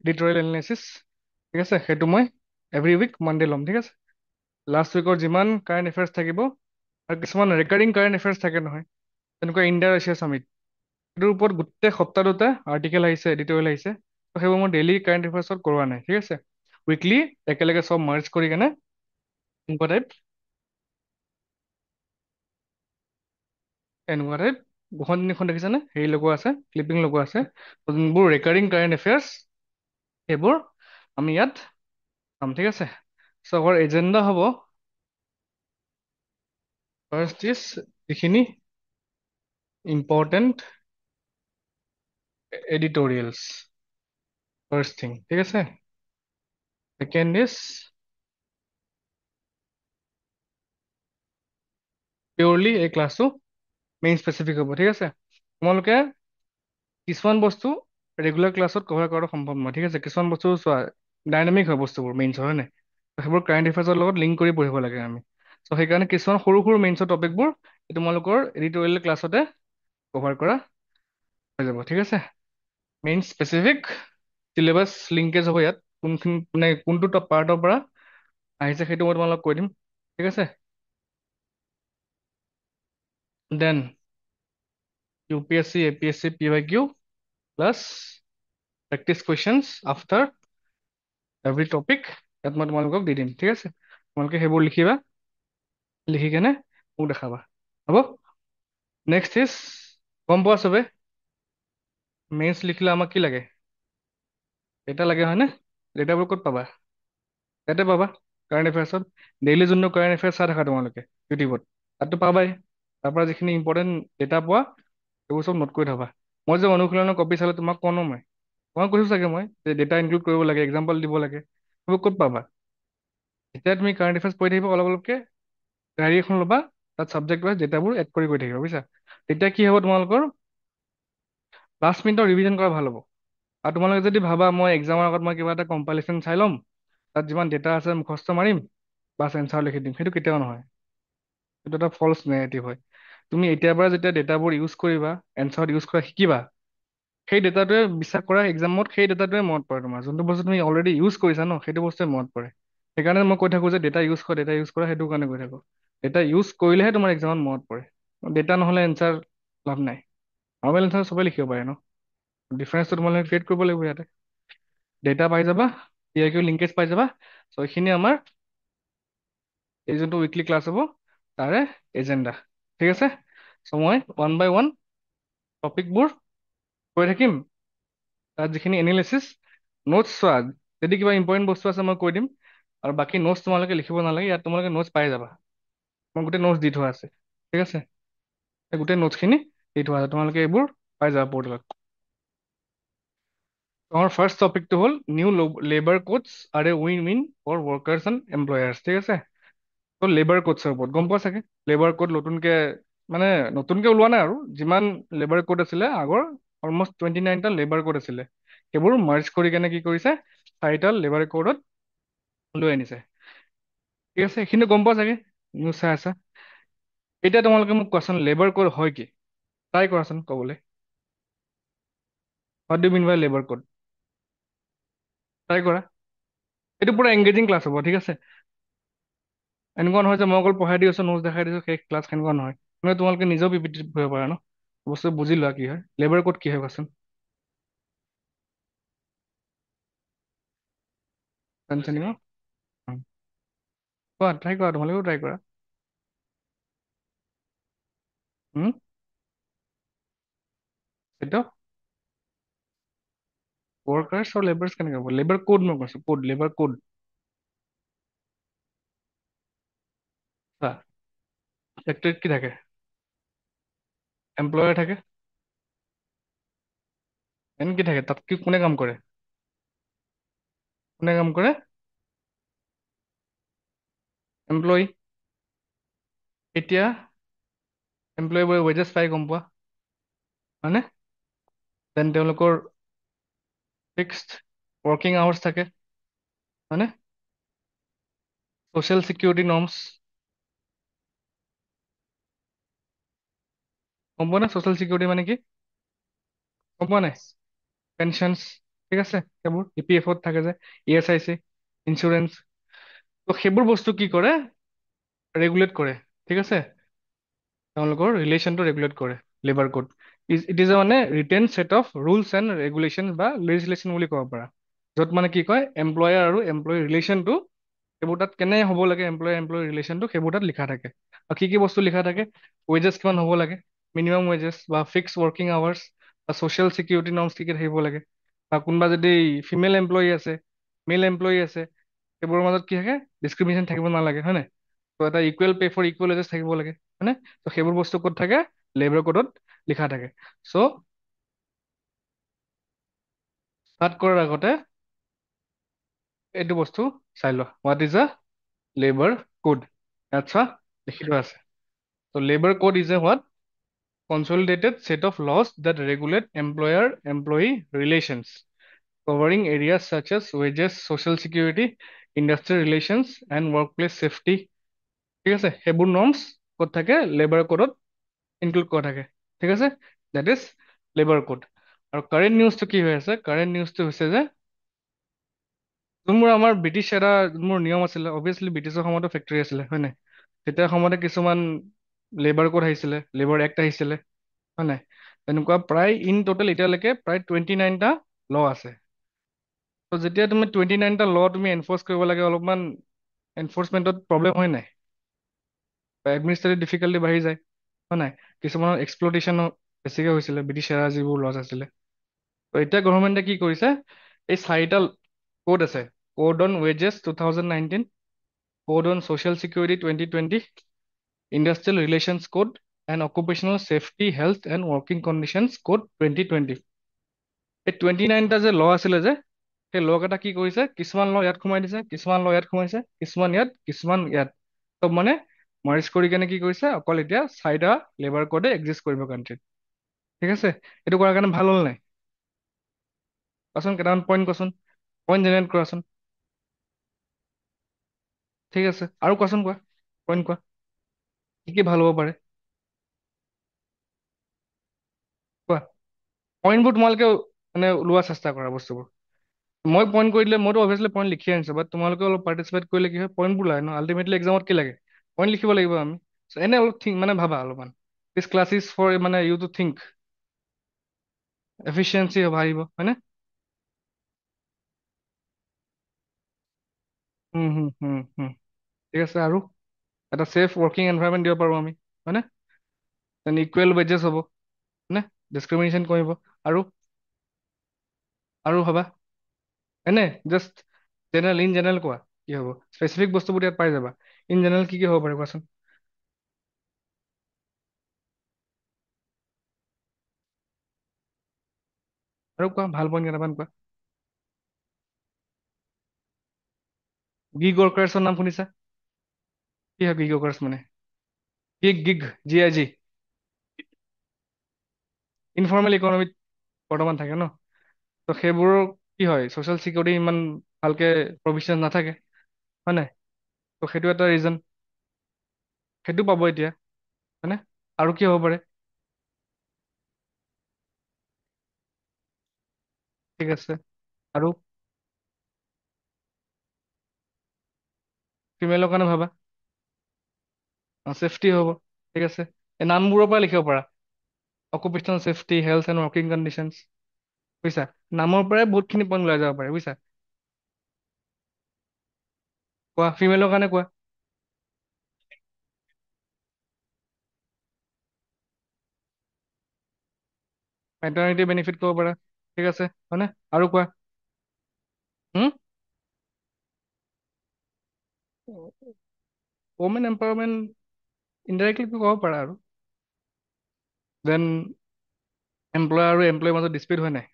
Editorial analysis, ঠিক আছে, সেইটো মই এভৰি উইক মানডে ল'ম, ঠিক আছে। লাষ্ট উইকৰ যিমান কাৰেণ্ট এফেয়াৰ্ছ থাকিব আৰু কিছুমান ৰেকাৰিং কাৰেণ্ট এফেয়াৰ্ছ থাকে নহয়, তেনেকুৱা ইণ্ডিয়া ৰাছিয়া চামিট, সেইটোৰ ওপৰত গোটেই সপ্তাহটোতে আৰ্টিকেল আহিছে, এডিটৰিয়েল আহিছে। ত' সেইবোৰ মই ডেইলি কাৰেণ্ট এফেয়াৰ্ছত কৰোৱা নাই, ঠিক আছে। উইকলি একেলগে চব মাৰ্চ কৰি কেনে এনেকুৱা টাইপ দুখন তিনিখন দেখিছেনে, হেৰি লগোৱা আছে, ক্লিপিং লগোৱা আছে। ত' যোনবোৰ ৰেকাৰিং কাৰেণ্ট এফেয়াৰ্ছ সেইবোৰ আমি ইয়াত পাম, ঠিক আছে। চ' আমাৰ এজেণ্ডা হ'ব ফাৰ্ষ্ট ইজ যিখিনি ইম্পৰ্টেণ্ট এডিটৰিয়েলছ, ফাৰ্ষ্ট থিং, ঠিক আছে। ছেকেণ্ড ইজ পিয়ৰলি এই ক্লাছটো মেইন স্পেচিফিক হ'ব, ঠিক আছে। তোমালোকে কিছুমান বস্তু ৰেগুলাৰ ক্লাছত কভাৰ কৰাটো সম্ভৱ নহয়, ঠিক আছে। কিছুমান বস্তু চোৱা ডাইনামিক হয় বস্তুবোৰ, মেইনছৰ হয় নাই। ত' সেইবোৰ কাৰেণ্ট এফেয়াৰ্ছৰ লগত লিংক কৰি পঢ়িব লাগে আমি। চ' সেইকাৰণে কিছুমান সৰু সৰু মেইনছৰ টপিকবোৰ তোমালোকৰ এডিটৰিয়েল ক্লাছতে কভাৰ কৰা হৈ যাব, ঠিক আছে। মেইন স্পেচিফিক চিলেবাছ লিংকেজ হ'ব ইয়াত, কোনখিনি মানে কোনটো পাৰ্টৰ পৰা আহিছে সেইটো মই তোমালোকক কৈ দিম, ঠিক আছে। Then UPSC APSC PYQ plus practice questions after every topic ইয়াত মই তোমালোকক দি দিম, ঠিক আছে। তোমালোকে সেইবোৰ লিখিবা, লিখি কেনে মোক দেখাবা, হ'ব। নেক্সট ইজ, গম পোৱা চবে মেইনছ লিখিলে আমাক কি লাগে? ডেটা লাগে হয়নে? ডেটাবোৰ ক'ত পাবা? ইয়াতে পাবা, কাৰেণ্ট এফেয়াৰ্ছত। ডেইলি যোনটো কাৰেণ্ট এফেয়াৰ্ছ চাই থাকা তোমালোকে ইউটিউবত, তাততো পাবাই। তাৰ পৰা যিখিনি ইম্পৰ্টেণ্ট ডেটা পোৱা সেইবোৰ চব নোট কৰি থবা। মই যে অনুশীলনৰ কপি চালে তোমাক কওঁ ন, মই কৈছোঁ চাগে মই যে ডেটা ইনক্লুড কৰিব লাগে, এক্সাম্পল দিব লাগে, সেইবোৰ ক'ত পাবা? যেতিয়া তুমি কাৰেণ্ট এফেয়াৰ্ছ পঢ়ি থাকিবা অলপ অলপকে, ডায়েৰী এখন ল'বা, তাত ছাবজেক্ট ৱাইজ ডেটাবোৰ এড কৰি গৈ থাকিবা, বুজিছা। তেতিয়া কি হ'ব, তোমালোকৰ লাষ্ট মিনিটৰ ৰিভিজন কৰা ভাল হ'ব। আৰু তোমালোকে যদি ভাবা মই এক্সামৰ আগত মই কিবা এটা কম্পাইলেশ্যন চাই ল'ম, তাত যিমান ডেটা আছে মুখস্থ মাৰিম, বাছ এনচাৰ লিখি দিম, সেইটো কেতিয়াও নহয়। সেইটো এটা ফল্ছ নেগেটিভ হয়। তুমি এতিয়াৰ পৰা যেতিয়া ডেটাবোৰ ইউজ কৰিবা, এনচাৰত ইউজ কৰা শিকিবা, সেই ডেটাটোৱে বিশ্বাস কৰা এক্সামত সেই ডেটাটোৱে মনত পৰে তোমাৰ। যোনটো বস্তু তুমি অলৰেডি ইউজ কৰিছা ন, সেইটো বস্তুৱে মনত পৰে। সেইকাৰণে মই কৈ থাকোঁ যে ডেটা ইউজ কৰা, ডেটা ইউজ কৰা, সেইটো কাৰণে কৈ থাকোঁ। ডেটা ইউজ কৰিলেহে তোমাৰ এক্সামত মনত পৰে। ডেটা নহ'লে এনচাৰ লাভ নাই। নৰ্মেল এনচাৰ চবেই লিখিব পাৰে ন, ডিফাৰেঞ্চটো তোমালোকে ক্ৰিয়েট কৰিব লাগিব ইয়াতে। ডেটা পাই যাবা, PIQ লিংকেজ পাই যাবা। চ' এইখিনি আমাৰ এই যোনটো উইকলি ক্লাছ হ'ব তাৰে এজেণ্ডা, ঠিক আছে। চ' মই ওৱান বাই ওৱান টপিকবোৰ কৈ থাকিম, তাত যিখিনি এনালিচিছ নোটছ চোৱা, যদি কিবা ইম্পৰ্টেণ্ট বস্তু আছে মই কৈ দিম। আৰু বাকী নোটছ তোমালোকে লিখিব নালাগে, ইয়াত তোমালোকে নোটছ পাই যাবা। মই গোটেই নোটছ দি থোৱা আছে, ঠিক আছে। এই গোটেই নোটছখিনি দি থোৱা আছে, তোমালোকে এইবোৰ পাই যাবা পৰ্টেলত। আমাৰ ফাৰ্ষ্ট টপিকটো হ'ল new labour codes are a win win for workers and employers, ঠিক আছে। ত' লেবাৰ কোডছৰ ওপৰত গম পোৱা চাগে, লেবাৰ কোড নতুনকে মানে নতুনকে ওলোৱা নাই আৰু যিমান লেবাৰ কোড আছিলে আগৰ, অলমষ্ট 29টা লেবাৰ কোড আছিলে, সেইবোৰ মাৰ্জ কৰি কেনে কি কৰিছে, 4টা লেবাৰ কোডত লৈ আনিছে, ঠিক আছে। এইখিনি গম পোৱা চাগে, নিউজ চাই আছা। এতিয়া তোমালোকে মোক কোৱাচোন লেবাৰ কোড হয় কি? ট্ৰাই কৰাচোন ক'বলৈ। What do mean by labour code? Try কৰা। এইটো পুৰা এংগেজিং ক্লাছ হ'ব, ঠিক আছে। এনেকুৱা নহয় যে মই অকল পঢ়াই দি আছোঁ, নোটছ দেখাই দিছোঁ, সেই ক্লাছ সেনেকুৱা নহয়। মানে তোমালোকে নিজেও পিপিটি পঢ়িব পাৰা ন, বস্তু বুজি লোৱা কি হয়। লেবাৰ কোড কি হয় কোৱাচোন? জানিছা নি? কোৱা, ট্ৰাই কৰা, তোমালোকেও ট্ৰাই কৰা। হুম, সেইটো ৱৰ্কাৰ্ছ আৰু লেবাৰ্ছ কেনেকৈ হ'ব? লেবাৰ কোড মই কৈছোঁ, কোড, লেবাৰ কোড। চোৱা, ফেক্টৰীত কি থাকে? এমপ্লয়াৰ থাকে। এন কি থাকে? তাত কি কোনে কাম কৰে? কোনে কাম কৰে? এমপ্লয়ী। এতিয়া এমপ্লয়ীবোৰে ৱেজেছ পাই, গম পোৱা হয়নে? দেন তেওঁলোকৰ ফিক্সড ৱৰ্কিং আৱাৰ্ছ থাকে, হয়নে? ছ'চিয়েল ছিকিউৰিটি নৰ্মছ, গম পোৱা নে ছ'চিয়েল ছিকিউৰিটি মানে কি? গম পোৱা নাই? পেনশ্যনছ, ঠিক আছে, সেইবোৰ EPF থাকে যে, ESIC, ইঞ্চুৰেঞ্চ। তো সেইবোৰ বস্তু কি কৰে, ৰেগুলেট কৰে। ঠিক আছে, তেওঁলোকৰ ৰিলেশ্যনটো ৰেগুলেট কৰে labour code. It is a মানে written set of rules and regulation বা লেজিছলেশ্যন বুলি ক'ব পাৰা, য'ত মানে কি কয় এমপ্লয়াৰ আৰু এমপ্লয়ী ৰিলেশ্যনটো, সেইবোৰ তাত কেনে হ'ব লাগে, এমপ্লয়াৰ এমপ্লয়ী ৰিলেশ্যনটো সেইবোৰ তাত লিখা থাকে। আৰু কি কি বস্তু লিখা থাকে, ৱেজেছ কিমান হ'ব লাগে, মিনিমাম ৱেজেছ বা ফিক্স ৱৰ্কিং আৱাৰ্ছ, বা ছ'চিয়েল চিকিউৰিটি নৰ্মছ কি কি থাকিব লাগে, বা কোনোবা যদি ফিমেল এমপ্লয়ী আছে, মেল এমপ্লয়ী আছে, সেইবোৰৰ মাজত কি থাকে, ডিছক্ৰিমিনেশ্যন থাকিব নালাগে, হয় নাই? ত' এটা equal pay for equal wages থাকিব লাগে, হয়নে? ত' সেইবোৰ বস্তু ক'ত থাকে, লেবাৰ কোডত লিখা থাকে। চ' ষ্টাৰ্ট কৰাৰ আগতে এইটো বস্তু চাই লোৱা, what is a labour code. আচ্ছা, লিখি থোৱা আছে। ত' labour code is a what, consolidated set of laws that regulate employer employee relations, covering areas such as wages, social security, industrial relations, and workplace safety। ঠিক আছে, সেইবোৰ norms ক'ত থাকে, লেবাৰ কোডত ইনক্লুড কৰা থাকে। ঠিক আছে, দেট ইজ লেবাৰ কোড। আৰু কাৰেণ্ট নিউজটো কি হৈ আছে, কাৰেণ্ট নিউজটো হৈছে যে যোনবোৰ আমাৰ ব্ৰিটিছ এটা যোনবোৰ নিয়ম আছিলে, অভিয়াছলি ব্ৰিটিছৰ সময়তো ফেক্টৰী আছিলে, হয় নাই? তেতিয়া সময়তে কিছুমান লেবাৰ কোড আহিছিলে, লেবাৰ এক্ট আহিছিলে, হয় নাই? তেনেকুৱা প্ৰায় ইন টোটেল এতিয়ালৈকে প্ৰায় 29টা ল আছে। ত' যেতিয়া তুমি 29টা ল তুমি এনফৰ্চ কৰিব লাগে, অলপমান এনফৰ্চমেণ্টত প্ৰব্লেম হয় নাই, বা এডমিনিষ্ট্ৰেটিভ ডিফিকাল্টি বাঢ়ি যায়, হয় নাই? কিছুমানৰ এক্সপ্লটেশ্যনো বেছিকৈ হৈছিলে ব্ৰিটিছ এৰা যিবোৰ লজ আছিলে। ত' এতিয়া গভৰ্ণমেণ্টে কি কৰিছে, এই 4টা কোড আছে, code on wages 2019, code on social security 2020, industrial relations code, and occupational safety health and working conditions code 2020। এই 29টা যে ল আছিলে যে, সেই ল কেইটা কি কৰিছে, কিছুমান ল ইয়াত সোমাই দিছে, কিছুমান ল ইয়াত সোমাইছে, কিছুমান ইয়াত, কিছুমান ইয়াত, চব মানে মাৰ্জ কৰি কেনে কি কৰিছে, অকল এতিয়া 4টা লেবাৰ কোডে এক্সিষ্ট কৰিব কাণ্ট্ৰিত। ঠিক আছে, এইটো কৰাৰ কাৰণে ভাল হ'ল নাই? কোৱাচোন, কেইটামান পইণ্ট কোৱাচোন, পইণ্ট জেনেৰেট কৰাচোন। ঠিক আছে, আৰু কোৱাচোন, কোৱা, পইণ্ট কোৱা, কি কি ভাল হ'ব পাৰে, কোৱা। পইণ্টবোৰ তোমালোকে মানে ওলোৱা চেষ্টা কৰা বস্তুবোৰ। মই পইণ্ট কৰি দিলে, মইতো অভিয়াছলি পইণ্ট লিখি আনিছোঁ, বাট তোমালোকে অলপ পাৰ্টিচিপেট কৰিলে কি হয়, পইণ্টবোৰ লাগে ন, আল্টিমেটলি এক্সামত কি লাগে, পইণ্ট লিখিব লাগিব আমি। চ' এনে অলপ থিংক মানে ভাবা অলপমান, দিছ ক্লাছ ইজ ফৰ মানে ইউ টু থিংক, এফিচিয়েঞ্চি বাঢ়িব, হয়নে? ঠিক আছে, আৰু এটা ছেফ ৱৰ্কিং এনভাইৰনমেণ্ট দিব পাৰোঁ আমি, হয়নে? দেন ইকুৱেল ৱেজেছ হ'ব, হয়নে? ডিছক্ৰিমিনেশ্যন কৰিব। আৰু আৰু ভাবা, এনে জাষ্ট জেনেৰেল, ইন জেনেৰেল কোৱা, কি হ'ব, স্পেচিফিক বস্তুবোৰ ইয়াত পাই যাবা। ইন জেনেৰেল কি কি হ'ব পাৰে কোৱাচোন। আৰু কোৱা, ভাল পইণ্ট কেইটামান কোৱা। গিগ ৱৰ্কাৰ্ছৰ নাম শুনিছা? কি হয় গিগ ৱৰ্কাৰ্ছ মানে? গিগ, গিগ, GIG, ইনফৰ্মেল ইকনমিত বৰ্তমান থাকে ন। ত' সেইবোৰৰ কি হয়, ছ'চিয়েল চিকিউৰিটি ইমান ভালকে প্ৰভিজন নাথাকে, হয় নাই? ত' সেইটো এটা ৰিজন, সেইটো পাব এতিয়া, হয়নে? আৰু কি হ'ব পাৰে? ঠিক আছে, আৰু ফিমেলৰ কাৰণে ভাবা, ছেফটি হ'ব। ঠিক আছে, এই নামবোৰৰ পৰা লিখিব পাৰা, occupational safety, health and working conditions, বুজিছা? নামৰ পৰাই বহুতখিনি পইণ্ট ওলাই যাব পাৰে, বুজিছা? কোৱা, ফিমেলৰ কাৰণে কোৱা। মেটাৰনিটি বেনিফিট ক'ব পাৰা, ঠিক আছে, হয়নে? আৰু কোৱা। হুম, ওমেন এম্পাৱাৰমেণ্ট ইনডাইৰেক্টলি ক'ব পাৰা। আৰু দেন এমপ্লয়াৰ আৰু এমপ্লয়ীৰ মাজত ডিছপিউট হয় নাই,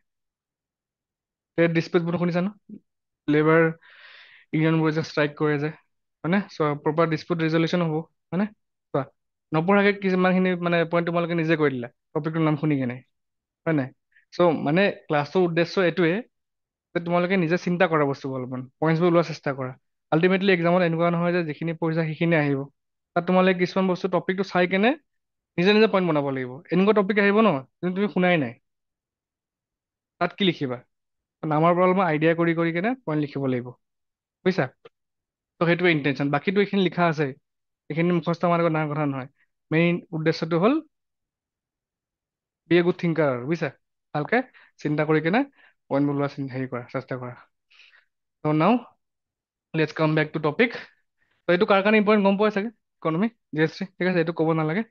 ট্ৰেড ডিছপিউটবোৰ শুনিছা ন, লেবাৰ ইউনিয়নবোৰে যে ষ্ট্ৰাইক কৰে যে, হয়নে? চ' প্ৰপাৰ ডিছপিউট ৰিজলিউশ্যন হ'ব, হয়নে? চোৱা, নপঢ়াকৈ কিছুমানখিনি মানে পইণ্ট তোমালোকে নিজে কৰি দিলা টপিকটোৰ নাম শুনি কেনে, হয় নাই? চ' মানে ক্লাছটোৰ উদ্দেশ্য এইটোৱে যে তোমালোকে নিজে চিন্তা কৰা, বস্তুবোৰ অলপমান পইণ্টছবোৰ ওলোৱাৰ চেষ্টা কৰা। আল্টিমেটলি এক্সামত এনেকুৱা নহয় যে যিখিনি পঢ়িছা সেইখিনি আহিব, তাত তোমালোকে কিছুমান বস্তু টপিকটো চাই কেনে নিজে নিজে পইণ্ট বনাব লাগিব। এনেকুৱা টপিক আহিব ন যোনটো তুমি শুনাই নাই, তাত কি লিখিবা, নামৰ পৰা অলপমান আইডিয়া কৰি কৰি কেনে পইণ্ট লিখিব লাগিব, বুজিছা? তো সেইটোৱে ইণ্টেনশ্যন, বাকীটো এইখিনি লিখা আছে, এইখিনি মুখস্থ মাৰা ডাঙৰ কথা নহয়। মেইন উদ্দেশ্যটো হ'ল বি এ গুড থিংকাৰ আৰু, বুজিছা? ভালকে চিন্তা কৰি কেনে পইণ্ট বলোৱা হেৰি কৰা, চেষ্টা কৰা। ত' নাও লেটছ কাম বেক টু টপিক। ত' এইটো কাৰ কাৰণে ইম্পৰ্টেণ্ট গম পোৱা চাগে, ইকনমি জিএছটি, ঠিক আছে, এইটো ক'ব নালাগে।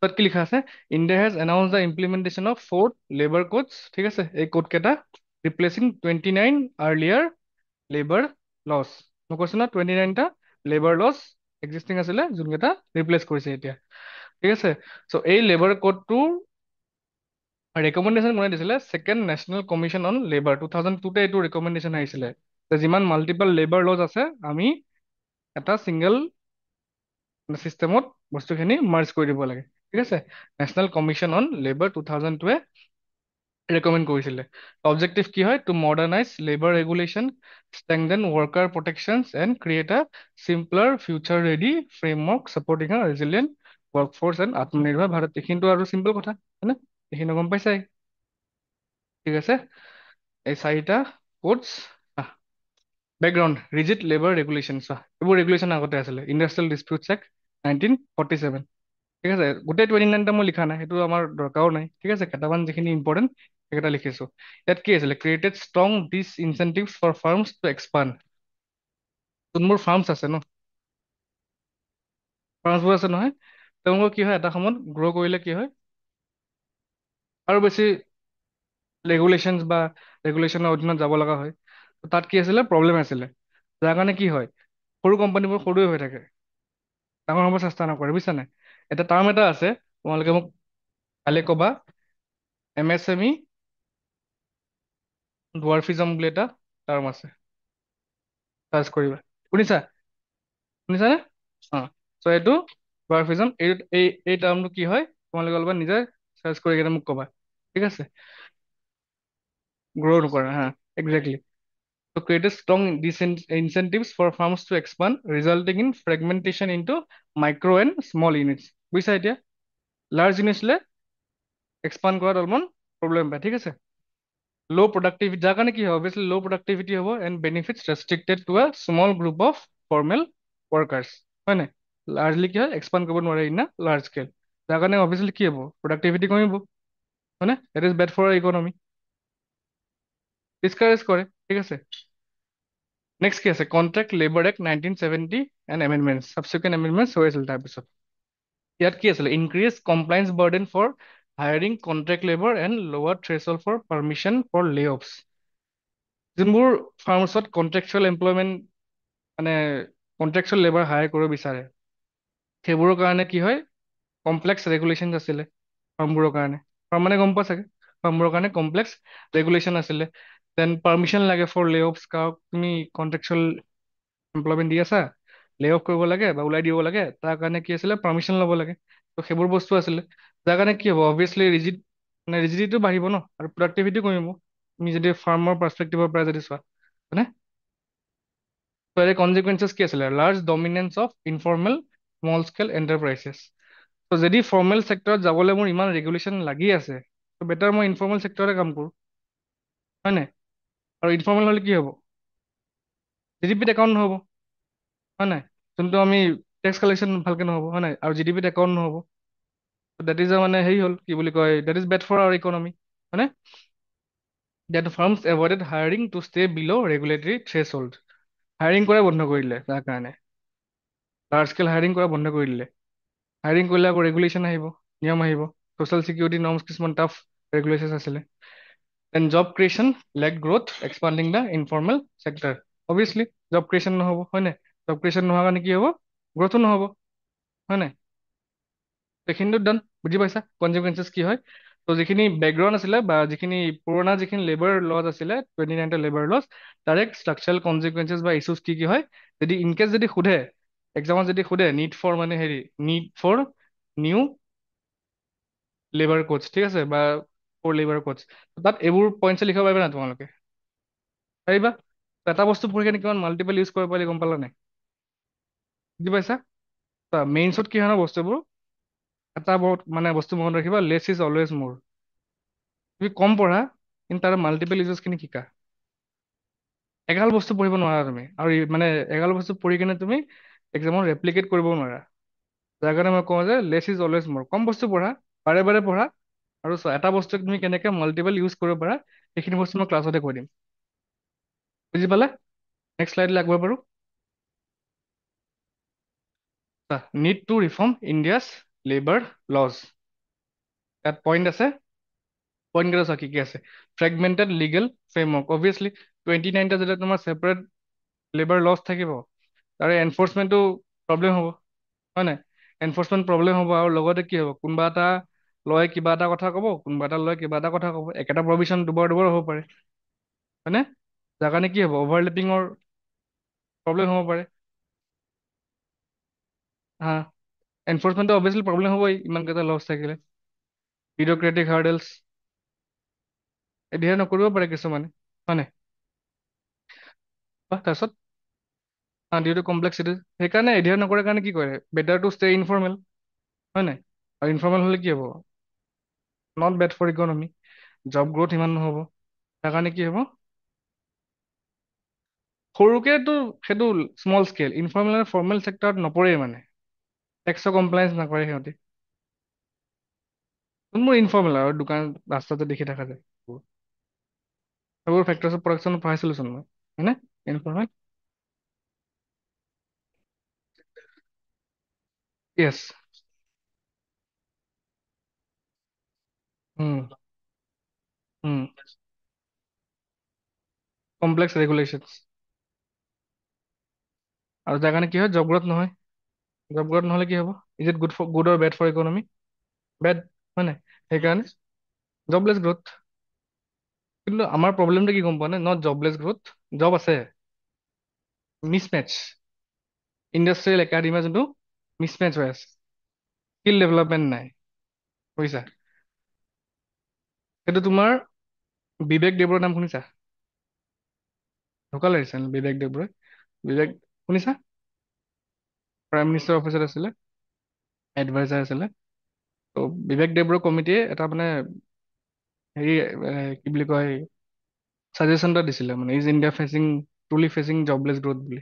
তাত কি লিখা আছে, India has announce the implementation of 4 labour codes, ঠিক আছে, এই কোড কেইটা ৰিপ্লেচিং 29 আৰ্লিয়াৰ লেবাৰ লছ। মই কৈছো না 29টা লেবাৰ লছ এক্সিষ্টিং আছিলে, যোনকেইটা ৰিপ্লেচ কৰিছে এতিয়া, ঠিক আছে। চ' এই লেবাৰ কোডটোৰ ৰেকমেণ্ডেশ্যন কোনে দিছিলে, second national commission on labour, 2002তে এইটো ৰেকমেণ্ডেশ্যন আহিছিলে যে যিমান মাল্টিপল লেবাৰ লজ আছে আমি এটা ছিংগল চিষ্টেমত বস্তুখিনি মাৰ্জ কৰি দিব লাগে, ঠিক আছে। নেশ্যনেল কমিশ্যন অন লেবাৰ 2002-এ ৰেকমেণ্ড কৰিছিলে। অবজেক্টিভ কি হয়, to modernise labour regulation, strengthen worker protections and create a simpler future ready framework supporting a resilient workforce and আত্মনিৰ্ভৰ ভাৰত। এইখিনিতো আৰু চিম্পল কথা হয় না, এইখিনি গম পাইছাই, ঠিক আছে। এই চাৰিটা কোডছ, বেকগ্ৰাউণ্ড ৰিজিড লেবাৰ ৰেগুলেশ্যন, চোৱা এইবোৰ ৰেগুলেশ্যন আগতে আছিলে, ইণ্ডাষ্ট্ৰিয়েল ডিস্পিউটছ এক্ট 1947, ঠিক আছে। গোটেই 29টা মই লিখা নাই, সেইটো আমাৰ দৰকাৰো নাই, ঠিক আছে, কেইটামান যিখিনি ইম্পৰ্টেণ্ট সেইকেইটা লিখিছো। ইয়াত কি আছিলে, created strong disincentives for firms to expand. যোনবোৰ ফাৰ্মছ আছে ন, ফাৰ্মছবোৰ আছে নহয়, তেওঁলোকৰ কি হয়, এটা সময়ত গ্ৰ' কৰিলে কি হয়, আৰু বেছি ৰেগুলেশ্যনছ বা ৰেগুলেশ্যনৰ অধীনত যাব লগা হয়। তাত কি আছিলে, প্ৰব্লেম আছিলে, যাৰ কাৰণে কি হয়, সৰু কোম্পানীবোৰ সৰুৱে হৈ থাকে, ডাঙৰ হ'ব চেষ্টা নকৰে, বুজিছা নাই। এটা টাৰ্ম এটা আছে, তোমালোকে মোক কালি ক'বা, MSME ডুৱাৰ্ফিজম বুলি এটা টাৰ্ম আছে, চাৰ্চ কৰিবা, শুনিছা, শুনিছানে? অঁ, চ' এইটো ডুৱাৰ্ফিজম, এই টাৰ্মটো কি হয়, তোমালোকে অলপমান নিজে চাৰ্চ কৰি কিনে মোক ক'বা, ঠিক আছে। গ্ৰ' নকৰা, হা, exactly. To create a strong incentives for farms to expand, resulting in fragmentation into micro and small units. বুজিছা এতিয়া, লাৰ্জ ইউনিটছলে এক্সপাণ্ড কৰাত অলপমান প্ৰব্লেম পায়, ঠিক আছে। ল' প্ৰডাক্টিভিটি, যাৰ কাৰণে কি হ'ব, অভিয়াছলি ল' প্ৰডাক্টিভিটি হ'ব and benefits restricted to a small group of formal workers, হয় নাই। লাৰ্জলি কি হয়, এক্সপাণ্ড কৰিব নোৱাৰে ইন আ লাৰ্জ স্কেল, যাৰ কাৰণে অভিয়াছলি কি হ'ব, প্ৰডাক্টিভিটি কমিব, হয়নে, that is bad for economy, discourage কৰে, ঠিক আছে। নেক্সট কি আছে, contract labour act 1970 and amendments, subsequent amendments হৈ আছিল তাৰপিছত। ইয়াত কি আছিলে, increase compliance burden for hiring contract labour and lower threshold for permission for layoffs. যোনবোৰ ফাৰ্মাছত কন্ট্ৰেকচুৱেল এমপ্লয়মেণ্ট, মানে কন্ট্ৰেকচুৱেল লেবাৰ হায়াৰ কৰিব বিচাৰে, সেইবোৰৰ কাৰণে কি হয়, কমপ্লেক্স ৰেগুলেশ্যন আছিলে ফাৰ্মবোৰৰ কাৰণে। ফাৰ্ম মানে গম পোৱা চাগে, ফাৰ্মবোৰৰ কাৰণে কমপ্লেক্স ৰেগুলেশ্যন আছিলে। দেন পাৰ্মিশ্যন লাগে ফৰ লে অফছ, কাৰক তুমি কন্ট্ৰেকচুৱেল এমপ্লয়মেণ্ট দি আছা, লে অফ কৰিব লাগে বা ওলাই দিব লাগে, তাৰ কাৰণে কি আছিলে, পাৰ্মিশ্যন ল'ব লাগে। ত' সেইবোৰ বস্তু আছিলে, যাৰ কাৰণে কি হ'ব, অবভিয়াছলি ৰিজিডিটিটো বাঢ়িব ন, আৰু প্ৰডাক্টিভিটি কমিব, তুমি যদি ফাৰ্মৰ পাৰ্চপেক্টিভৰ পৰা যদি চোৱা, হয়নে। ত' ইয়াৰে কনজিকুৱেঞ্চেছ কি আছিলে, large dominance of informal small scale enterprises. ত' যদি ফৰ্মেল ছেক্টৰত যাবলৈ মোৰ ইমান ৰেগুলেশ্যন লাগি আছে, ত' বেটাৰ মই ইনফৰ্মেল ছেক্টৰতে কাম কৰোঁ, হয় নাই। আৰু ইনফৰ্মেল হ'লে কি হ'ব, জিডিপিত একাউণ্ট নহ'ব, হয় নাই, যোনটো আমি টেক্স কালেকশ্যন ভালকে নহ'ব, হয় নাই, আৰু জিডিপিত একাউণ্ট নহ'ব, দেট ইজ মানে হেৰি হ'ল, কি বুলি কয়, that is bad for our economy, হয়নে। That firms avoided hiring to stay below' regulatory threshold. Hiring কৰা বন্ধ কৰি দিলে, তাৰ কাৰণে লাৰ্জ স্কেল হায়াৰিং কৰা বন্ধ কৰি দিলে। হায়াৰিং কৰিলে আকৌ ৰেগুলেশ্যন আহিব, নিয়ম আহিব, ছ'চিয়েল চিকিউৰিটি নৰ্মছ কিছুমান টাফ ৰেগুলেশ্যন আছিলে। Then job creation lag growth expanding the informal sector, obviously job creation নহ'ব, হয় নাই, জব ক্ৰিয়েশ্যন নোহোৱাৰ কাৰণে কি হ'ব, গ্ৰথো নহ'ব, হয় নাই। এইখিনিতো ডান, বুজি পাইছা কনজিকুৱেঞ্চেছ কি হয়। ত' যিখিনি বেকগ্ৰাউণ্ড আছিলে বা যিখিনি পুৰণা যিখিনি লেবাৰ লজ আছিলে, 29টা লেবাৰ লজ, তাৰে ষ্ট্ৰাকচাৰেল কনজিকুৱেঞ্চেছ বা ইছ্যুজ কি কি হয়, যদি ইনকেছ যদি সোধে, এক্সামত যদি সোধে, নিড ফৰ মানে হেৰি, need for new labour codes, ঠিক আছে, বা ফৰ লেবাৰ কোডছ, তাত এইবোৰ পইণ্টছ লিখিব পাৰিবা না তোমালোকে, পাৰিবা। এটা বস্তু পঢ়ি কিনে কিমান মাল্টিপল ইউজ কৰিব পাৰি গম পালা নাই, বুজি পাইছা। মেইনছত কি হয় ন বস্তুবোৰ, এটা বহুত মানে বস্তু মনত ৰাখিবা, লেছ ইজ অলৱেজ মোৰ। তুমি কম পঢ়া, কিন্তু তাৰ মাল্টিপল ইউজেছখিনি শিকা, এগাল বস্তু পঢ়িব নোৱাৰা তুমি, আৰু মানে এগাল বস্তু পঢ়ি কিনে তুমি এক্সামত ৰেপ্লিকেট কৰিব নোৱাৰা। যাৰ কাৰণে মই কওঁ যে লেছ ইজ অলৱেজ মোৰ। কম বস্তু পঢ়া, বাৰে বাৰে পঢ়া, আৰু চোৱা এটা বস্তুক তুমি কেনেকে মাল্টিপল ইউজ কৰিব পাৰা, সেইখিনি বস্তু মই ক্লাছতে কৈ দিম। বুজি পালা? নেক্সট শ্লাইডলৈ আগবাঢ়িব পাৰোঁ। Need to reform India's labour laws. তাত পইণ্ট আছে, পইণ্ট কেইটা চোৱা কি কি আছে। ফ্ৰেগমেণ্টেড লিগেল ফ্ৰেমৱৰ্ক, অবভিয়াছলি 29টা যেতিয়া তোমাৰ ছেপাৰেট লেবাৰ লজ থাকিব, তাৰে এনফৰ্চমেণ্টটো প্ৰব্লেম হ'ব, হয় নাই? এনফৰ্চমেণ্ট প্ৰব্লেম হ'ব, আৰু লগতে কি হ'ব, কোনোবা এটা লয় কিবা এটা কথা ক'ব, কোনোবা এটা লয় কিবা এটা কথা ক'ব, একেটা প্ৰভিশ্যন দুবাৰ দুবাৰ হ'ব পাৰে, হয়নে? যাৰ কাৰণে কি হ'ব, অভাৰলেপিঙৰ প্ৰব্লেম হ'ব পাৰে। হা, এনফৰ্চমেণ্টটো অবভিয়াছলি প্ৰব্লেম হ'বই ইমান কেইটা লছ থাকিলে। বিউৰক্ৰেটিক হাৰ্ডেলছ, এডিয়াৰ নকৰিব পাৰে কিছুমানে, হয় নাই? তাৰপিছত ডিউ টু কমপ্লেক্সিটি, সেইকাৰণে এডিয়াৰ নকৰাৰ কাৰণে কি কৰে, বেটাৰ টু ষ্টে ইনফৰ্মেল, হয় নাই? আৰু ইনফৰ্মেল হ'লে কি হ'ব, not bad for economy, job growth ইমান নহ'ব। তাৰ কাৰণে কি হ'ব, সৰুকেতো সেইটো স্মল স্কেল, ইনফৰ্মেল আৰু ফৰ্মেল ছেক্টৰত নপৰেই মানে, টেক্সৰ কমপ্লায়েন্স নকৰে সিহঁতি। মোৰ ইনফৰ্মেল আৰু দোকান ৰাস্তাতে দেখি থকা যায় সেইবোৰ ফেক্টৰ্ছ অফ প্ৰডাকশ্যন পঢ়াইছিলোচোন মই, হয়নে? ইনফৰ্মেল, য়েছ। কমপ্লেক্স ৰেগুলেশ্যনছ, আৰু যাৰ কাৰণে কি হয়, জব গ্ৰথ নহয়। জব গ্ৰথ নহ'লে কি হ'ব, is it good or bad for economy? Bad, হয় নাই? সেইকাৰণে জবলেছ গ্ৰথ। কিন্তু আমাৰ প্ৰব্লেমটো কি গম পোৱা নে, নট জবলেছ গ্ৰথ, জব আছে, মিছমেচ, ইণ্ডাষ্ট্ৰিয়েল একাডেমিয়া যোনটো মিছমেচ হৈ আছে, স্কিল ডেভেলপমেণ্ট নাই, বুজিছা? সেইটো তোমাৰ বিবেক দেৱৰ নাম শুনিছা? ঢুকালে ৰিচেণ্ট বিবেক দেৱৰাই। বিবেক, শুনিছা? প্ৰাইম মিনিষ্টাৰ অফিচত আছিলে, এডভাইজাৰ আছিলে। ত' বিবেক দেৱৰৰ কমিটিয়ে এটা মানে হেৰি কি বুলি কয়, ছাজেশ্যন এটা দিছিলে, মানে is India facing truly facing jobless growth বুলি।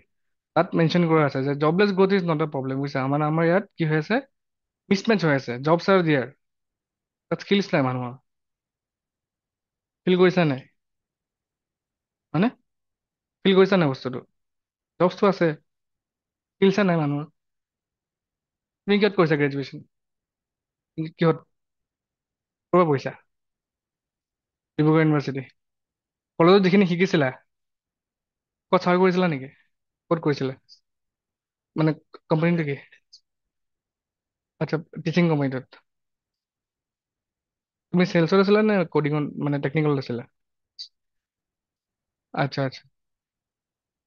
তাত মেনশ্যন কৰা আছে যে jobless growth is not a problem, বুজিছা? মানে আমাৰ ইয়াত কি হৈ আছে, মিছমেচ হৈ আছে, জবছ আৰ দিয়াৰ, তাত স্কিলছ নাই মানুহৰ। ফিল কৰিছা নাই, হয়নে? ফিল কৰিছা নাই বস্তুটো? জবছটো আছে, স্কিলছে নাই মানুহৰ। তুমি কিহত কৰিছা গ্ৰেজুৱেশ্যন? কিহত, ক'ৰ পৰা পঢ়িছা? ডিব্ৰুগড় ইউনিভাৰ্চিটি। কলেজত যিখিনি শিকিছিলা, ক'ত চাকৰি কৰিছিলা নেকি? ক'ত কৰিছিলা? মানে কোম্পানীটো কি? আচ্ছা, টিচিং কোম্পানীটোত। তুমি চেলছত আছিলা নে কডিঙত, মানে টেকনিকেলত আছিলা? আচ্ছা আচ্ছা।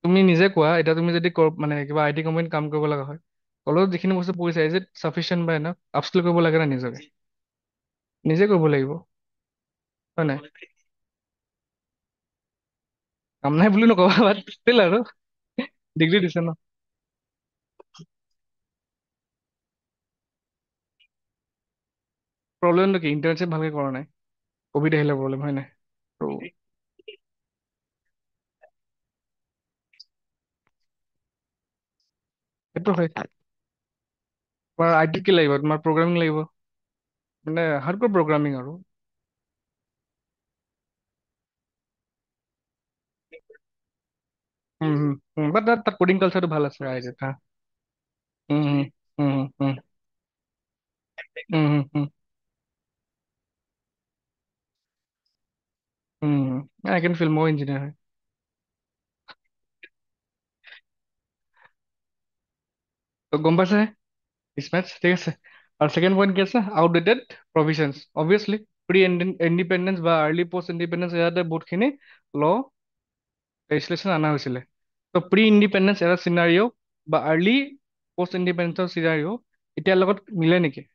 তুমি নিজে কোৱা, এতিয়া তুমি যদি মানে কিবা আই টি কোম্পানীত কাম কৰিব লগা হয়, কলেজত যিখিনি বস্তু পঢ়িছা, ইজ ইট চাফিচিয়েণ্ট বা এনাফ? আপস্কিল কৰিব লাগে না নিজকে? নিজে কৰিব লাগিব, হয় নাই? কাম নাই বুলি নকবা, বাট ষ্টিল আৰু ডিগ্ৰী দিছে ন। প্ৰব্লেমটো কি, ইণ্টাৰ্ণশ্বিপ ভালকে কৰা নাই, ক'ভিড আহিলে প্ৰব্লেম, হয় নাই? ত' সেইটো হয়। তোমাৰ আই টিত কি লাগিব, তোমাৰ প্ৰগ্ৰামিং লাগিব, মানে হাৰ্ডক'ৰ প্ৰগ্ৰামিং আৰু। বাট তাত তাত কডিং কালচাৰটো ভাল আছে আই টিত, হা। উম, উম, উম, উম, উম। আই কেন ফিল, মই ইঞ্জিনিয়াৰ হয়। ত' গম পাইছে, মিছমেচ, ঠিক আছে। আৰু ছেকেণ্ড পইণ্ট কি আছে, আউটডেটেড প্ৰভিজনছ, অবভিয়াছলি প্ৰি ইণ্ডিপেণ্ডেঞ্চ বা আৰ্লি পষ্ট ইণ্ডিপেণ্ডেঞ্চ ইয়াতে বহুতখিনি ল লেজিছলেশ্যন অনা হৈছিলে। ত' প্ৰি ইণ্ডিপেণ্ডেঞ্চ এটা চিনাৰিঅ' বা আৰ্লি পষ্ট ইণ্ডিপেণ্ডেঞ্চৰ চিনাৰিঅ' এতিয়াৰ লগত মিলে নেকি?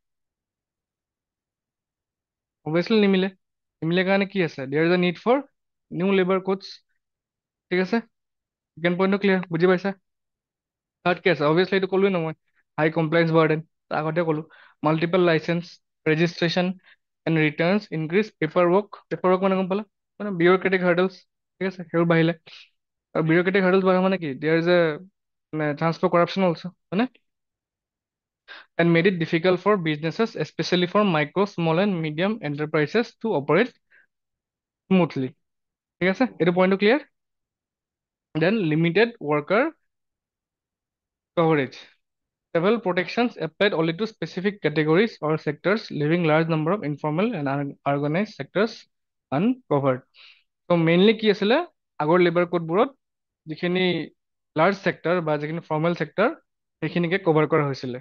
অবভিয়াছলি নিমিলে। নিমিলে কাৰণে কি আছে, there is a need for new labour codes, ঠিক আছে। ছেকেণ্ড পইণ্টটো ক্লিয়াৰ, বুজি পাইছা? থাৰ্ড কি আছে, অবভিয়াছলি এইটো ক'লোৱে ন মই, হাই কমপ্লায়েন্স বাৰ্ডেন, আগতে ক'লো। Multiple licence, registration and returns increase paper work, paper work মানে গম পালা, মানে বিউৰক্ৰেটিক হাৰ্ডেলছ, ঠিক আছে, সেইবোৰ বাঢ়িলে। আৰু bureaucratic hurdles বঢ়া মানে কি, there is a মানে chance for corruption also, হয়নে? And made it difficult for businesses, especially for micro, small and medium enterprises to operate smoothly. ঠিক আছে, এইটো পইণ্টটো clear? Then limited worker coverage. Several protections applied only to specific categories or sectors, leaving large number of informal and unorganized sectors uncovered. So mainly কি আছিলে, আগৰ labour কোডবোৰত যিখিনি large চেক্টৰ বা যিখিনি ফৰ্মেল চেক্টৰ সেইখিনিকে কভাৰ কৰা হৈছিলে।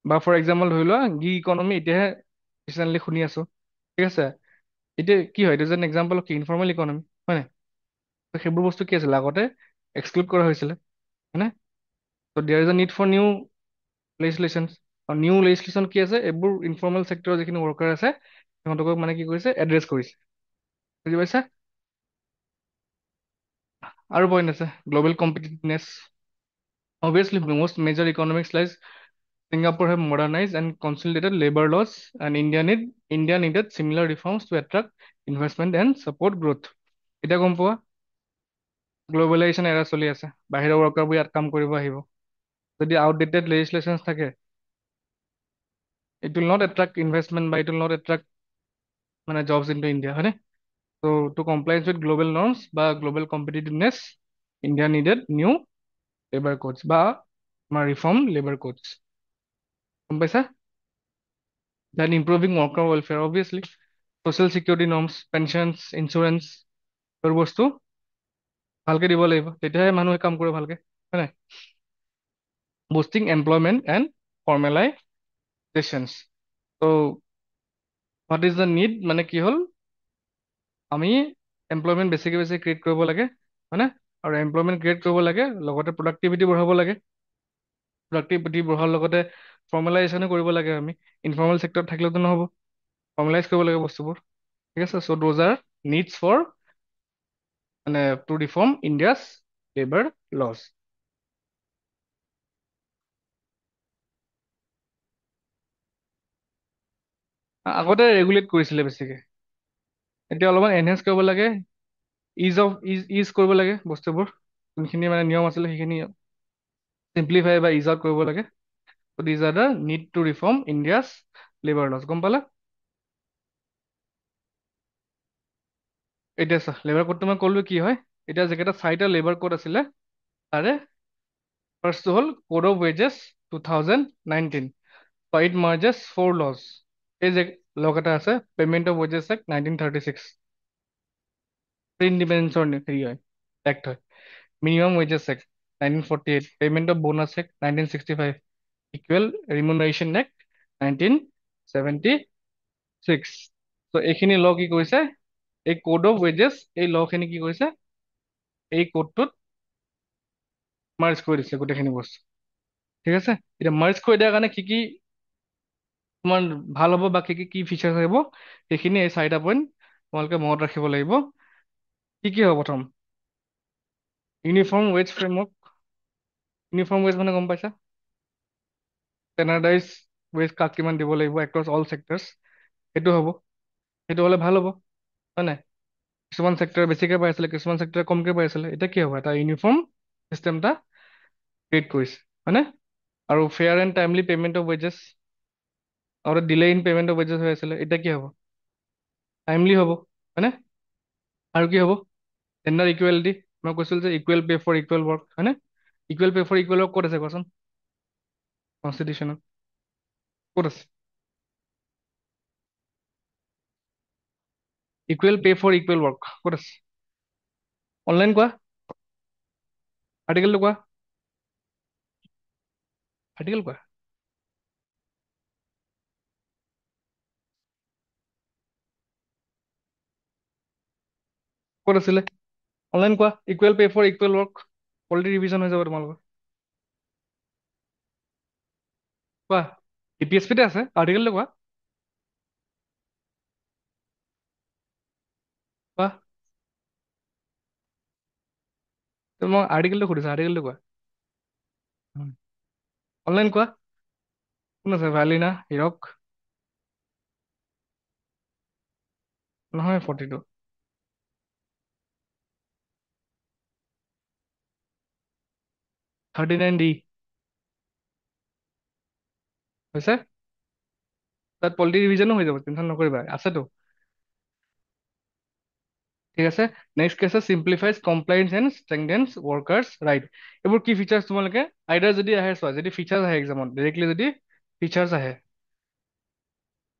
বা ফৰ এক্সাম্পল ধৰি লোৱা গি ইকনমি, এতিয়াহে ৰিচেণ্টলি শুনি আছো, ঠিক আছে? এতিয়া কি হয়, এইটো যেন এক্সাম্পল কি ইনফৰ্মেল ইকনমি, হয় নাই? তো সেইবোৰ বস্তু কি আছিলে আগতে এক্সক্লুড কৰা হৈছিলে, হয়নে? তো there is a need for new legislation. আৰু নিউ লেজিসলেশ্যন কি আছে, এইবোৰ ইনফৰ্মেল চেক্টৰৰ যিখিনি ৱৰ্কাৰ আছে সিহঁতক মানে কি কৰিছে, এড্ৰেছ কৰিছে। বুজি পাইছা? আৰু পইণ্ট আছে, global competitiveness. Obviously, most major economics like Singapore have modernized and consolidated labor laws, and India needed similar reforms to attract investment and support growth. এতিয়া গম পোৱা, গ্ল'বেলাইজেশ্যন এৰা চলি আছে, বাহিৰৰ ৱৰ্কাৰবোৰ ইয়াত কাম কৰিব আহিব। যদি আউটডেটেড লেজিসলেশ্যন থাকে, it will not attract investment বা it will not attract মানে jobs into India, হয়নে? So to comply with global norms বা global competitiveness, India needed new labor codes বা আমাৰ reform labor codes। গম পাইছা? Then improving worker welfare, obviously social security norms, pensions, insurance, এইবোৰ বস্তু ভালকে দিব লাগিব, তেতিয়াহে মানুহে কাম কৰিব ভালকে, হয় নাই? Boosting employment and formalizations. So what is the need, মানে কি হ'ল, আমি এমপ্লয়মেণ্ট বেছিকে বেছি ক্ৰিয়েট কৰিব লাগে, হয়নে? আৰু এমপ্লয়মেণ্ট ক্ৰিয়েট কৰিব লাগে, লগতে প্ৰডাক্টিভিটি বঢ়াব লাগে। প্ৰডাক্টিভিটি বঢ়াৰ লগতে ফৰ্মেলাইজেশ্যনো কৰিব লাগে আমি। ইনফৰ্মেল চেক্টৰত থাকিলেতো নহ'ব, ফৰ্মেলাইজ কৰিব লাগে বস্তুবোৰ, ঠিক আছে? So' those are needs for মানে to reform India's labour laws. আগতে ৰেগুলেট কৰিছিলে বেছিকে, এতিয়া অলপমান এনহেঞ্চ কৰিব লাগে, ইজ কৰিব লাগে বস্তুবোৰ, যোনখিনি মানে নিয়ম আছিলে সেইখিনি চিম্প্লিফাই বা ইজ আউট কৰিব লাগে। So' these are the need to reform India's labour laws. গম পালা? এতিয়া চা, লেবাৰ কোডটো মই ক'লো কি হয়। এতিয়া যিকেইটা 4টা লেবাৰ কোড আছিলে, তাৰে ফাৰ্ষ্টটো হ'ল code of wages 2019, it merges 4 laws. এই যে লগ এটা আছে, পেমেণ্ট অফ ৱেজেছ এক্ট 1936, ইণ্ডিপেণ্ডেন্সৰ হেৰি হয়, এক্ট হয়। Minimum wages act 1948, payment of bonus act 1965, equal remuneration act 1976। ত' এইখিনি ল কি কৰিছে, এই কোড অফ ৱেজেছ এই ল খিনি কি কৰিছে, এই কোডটোত মাৰ্জ কৰি দিছে গোটেইখিনি বস্তু, ঠিক আছে? এতিয়া মাৰ্জ কৰি দিয়াৰ কাৰণে কি কি তোমাৰ ভাল হ'ব বা কি কি কি ফিচাৰ্ছ আহিব, সেইখিনি এই 4টা পইণ্ট তোমালোকে মনত ৰাখিব লাগিব। কি কি হ'ব প্ৰথম, uniform ways framework. Uniform ways মানে গম পাইছা, ষ্টেণ্ডাৰ্ডাইজ ৱেজ কাক কিমান দিব লাগিব এক্ৰছ অল চেক্টৰছ, সেইটো হ'ব। সেইটো হ'লে ভাল হ'ব, হয় নাই? কিছুমান চেক্টৰে বেছিকৈ পাই আছিলে, কিছুমান চেক্টৰে কমকৈ পাই আছিলে, এতিয়া কি হ'ব, এটা ইউনিফৰ্ম চিষ্টেম এটা ক্ৰিয়েট কৰিছে, হয়নে? আৰু fair and timely payment of wages, আগতে delay in payment of wages হৈ আছিলে, এতিয়া কি হ'ব, টাইমলি হ'ব, হয়নে? আৰু কি হ'ব, জেণ্ডাৰ ইকুৱেলিটি, মই কৈছিলোঁ যে equal pay' for equal work, হয়নে? Equal pay' for equal work ক'ত আছে কোৱাচোন, কনষ্টিটিউশ্যনত ক'ত আছে? Equal pay' for equal work ক'ত আছে? অনলাইন কোৱা, আৰ্টিকেলটো কোৱা, আৰ্টিকেল কোৱা। ক'ত আছিলে? অনলাইন কোৱা, equal pay' for equal work, polity revision হৈ যাব তোমালোকৰ। কোৱা, EPSP তে আছে, আৰ্টিকেলটো কোৱা, কোৱা। মই আৰ্টিকেলটো সুধিছোঁ, আৰ্টিকেলটো কোৱা। অনলাইন কোৱা, কোন আছে, ভালিনা, হিৰক? নহয় 42, 39D হৈছে। তাত পলিটি ৰিভিজনো হৈ যাব, টেনশ্যন নকৰিবা, আছেতো। ঠিক আছে। Next case simplifies compliance and strengthens workers right. এইবোৰ কি ফিচাৰ্ছ তোমালোকে আইদাৰ যদি আহে চোৱা, যদি ফিচাৰ্ছ আহে এক্সামত ডাইৰেক্টলি, যদি ফিচাৰ্ছ আহে,